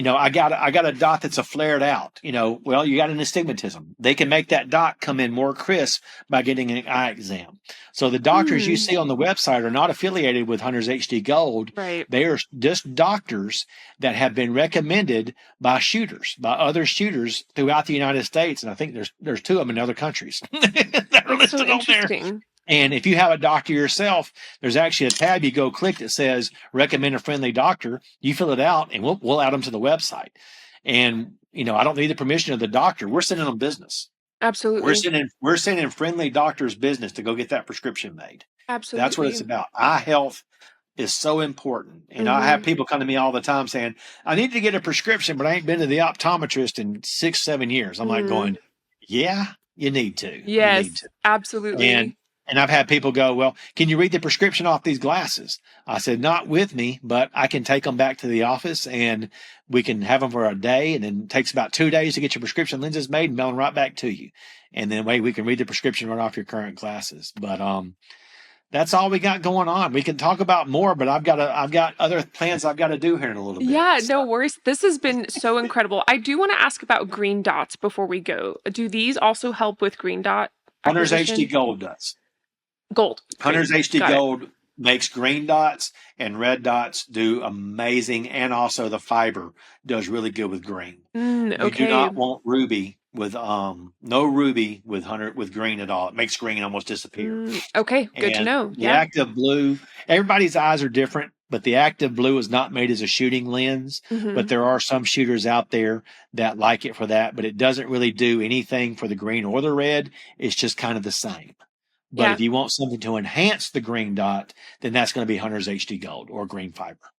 I got a dot that's a flared out. Well, you got an astigmatism. They can make that dot come in more crisp by getting an eye exam. So the doctors you see on the website are not affiliated with Hunter's HD Gold. Right. They are just doctors that have been recommended by other shooters throughout the United States. And I think there's two of them in other countries that are That's so listed on there. interesting. And if you have a doctor yourself, there's actually a tab you go click that says recommend a friendly doctor. You fill it out and we'll add them to the website. And, I don't need the permission of the doctor. We're sending them business. Absolutely. We're sending friendly doctors business to go get that prescription made. That's what it's Absolutely. about. Eye health is so important. And I have Hmm. people come to me all the time saying, I need to get a prescription, but I ain't been to the optometrist in 6, 7 years. I'm like Mm. going, yeah, you need to. You need Yes, to. And absolutely. and I've had people go, well, can you read the prescription off these glasses? I said, not with me, but I can take them back to the office and we can have them for a day. And then it takes about 2 days to get your prescription lenses made and mail them right back to you. And then we can read the prescription right off your current glasses. But that's all we got going on. We can talk about more, but I've got other plans I've got to do here in a little bit. Yeah, So, no worries. This has been so incredible. I do want to ask about green dots before we go. Do these also help with green dot Hunter's HD acquisition? Gold does. Gold. Great. Hunter's HD Got it. Gold makes green dots, and red dots do amazing, and also the fiber does really good with green. You do Okay. not want ruby with no ruby with hunter with green at all. It makes green almost disappear. Okay, good to And know. the Yeah. active blue, everybody's eyes are different, but the active blue is not made as a shooting lens. But Hmm. there are some shooters out there that like it for that, but it doesn't really do anything for the green or the red. It's just kind of the same. But Yeah. if you want something to enhance the green dot, then that's going to be Hunter's HD Gold or green fiber.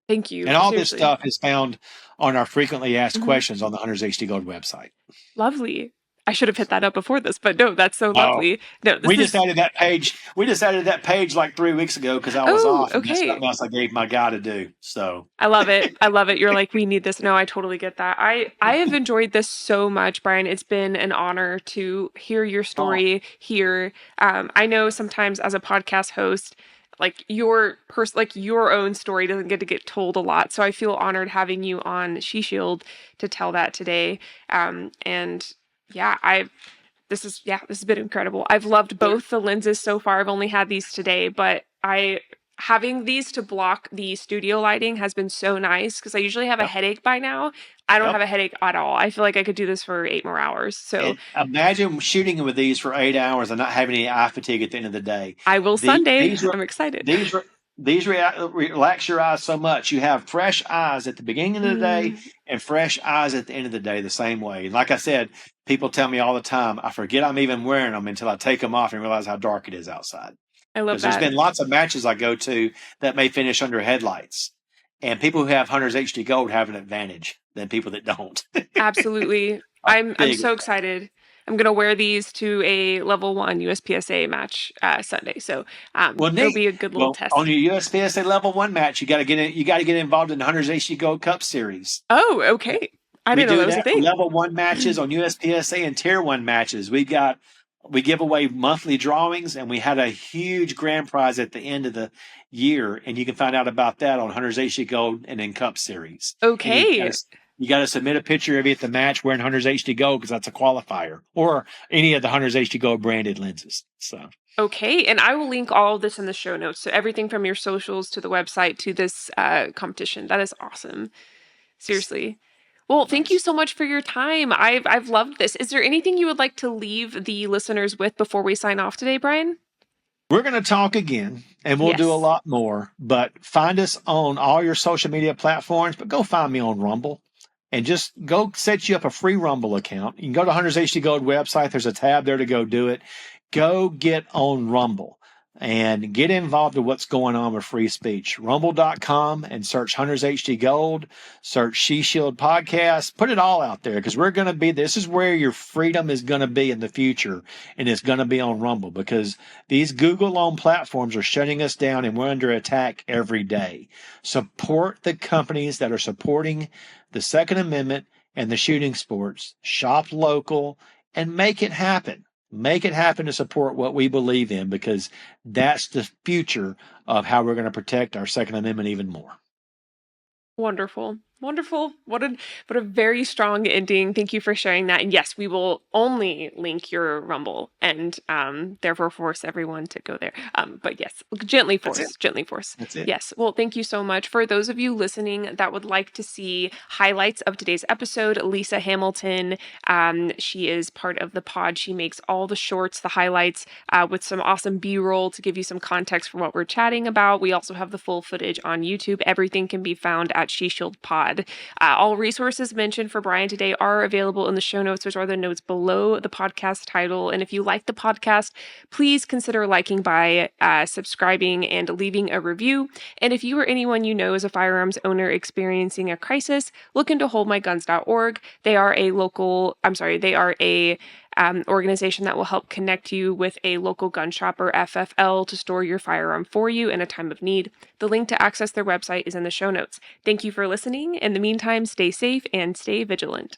Thank you. And all this Seriously. stuff is found on our frequently asked Hmm. questions on the Hunter's HD Gold website. Lovely. I should have hit that up before this, but no, that's so Oh, lovely. No, this we just is. added that page. We just added that page like 3 weeks ago because I was Oh, off, and that's okay. something else I gave my guy to do. So, I love it. I love it. You're like, we need this. No, I totally get that. I have enjoyed this so much, Brian. It's been an honor to hear your oh, story here. I know sometimes as a podcast host, like your own story doesn't get told a lot. So I feel honored having you on She Shield to tell that today. And yeah, this has been incredible. I've loved both the lenses so far. I've only had these today, but I having these to block the studio lighting has been so nice because I usually have a yep, headache by now. I don't yep. have a headache at all. I feel like I could do this for 8 more hours. So And imagine shooting with these for 8 hours and not having any eye fatigue at the end of the day. I will The, Sunday. these are I'm excited. these relax your eyes so much. You have fresh eyes at the beginning of the day Mm, and fresh eyes at the end of the day the same way. And like I said, people tell me all the time, I forget I'm even wearing them until I take them off and realize how dark it is outside. I love Because there's that. been lots of matches I go to that may finish under headlights. And people who have Hunter's HD Gold have an advantage than people that don't. Absolutely. A I'm big so excited. I'm gonna wear these to a level 1 USPSA match Sunday. So Well, it'll neat. be a good little Well, on test. your USPSA level one match, you got to get in. You got to get involved in the Hunter's HD Gold Cup Series. Oh, okay. I We didn't know do that was a that for thing. level one matches on USPSA and tier one matches. We give away monthly drawings, and we had a huge grand prize at the end of the year, and you can find out about that on Hunter's HD Gold and in Cup Series. And Okay. you got to submit a picture of you at the match wearing Hunter's HD Gold because that's a qualifier, or any of the Hunter's HD Gold branded lenses. So. Okay, and I will link all of this in the show notes. So everything from your socials to the website to this competition. That is awesome. Seriously. Well, thank you Nice. so much for your time. I've loved this. Is there anything you would like to leave the listeners with before we sign off today, Brian? We're going to talk again and we'll do a Yes. lot more, but find us on all your social media platforms, but go find me on Rumble and just go set you up a free Rumble account. You can go to Hunter's HD Gold website. There's a tab there to go do it. Go get on Rumble and get involved with what's going on with free speech. Rumble.com and search Hunter's HD Gold, search She Shield Podcast, put it all out there because this is where your freedom is going to be in the future. And it's going to be on Rumble because these Google owned platforms are shutting us down and we're under attack every day. Support the companies that are supporting the Second Amendment and the shooting sports. Shop local and make it happen. Make it happen to support what we believe in because that's the future of how we're going to protect our Second Amendment even more. Wonderful. Wonderful. What a very strong ending. Thank you for sharing that. And yes, we will only link your Rumble and therefore force everyone to go there. But yes, gently That's it. force, gently force. That's it. Yes. Well, thank you so much. For those of you listening that would like to see highlights of today's episode, Lisa Hamilton, she is part of the pod. She makes all the shorts, the highlights, with some awesome B-roll to give you some context for what we're chatting about. We also have the full footage on YouTube. Everything can be found at She Shield Pod. All resources mentioned for Brian today are available in the show notes. Those are the notes below the podcast title. And if you like the podcast, please consider liking by subscribing and leaving a review. And if you or anyone you know is a firearms owner experiencing a crisis, look into holdmyguns.org. They are a organization that will help connect you with a local gun shop or FFL to store your firearm for you in a time of need. The link to access their website is in the show notes. Thank you for listening. In the meantime, stay safe and stay vigilant.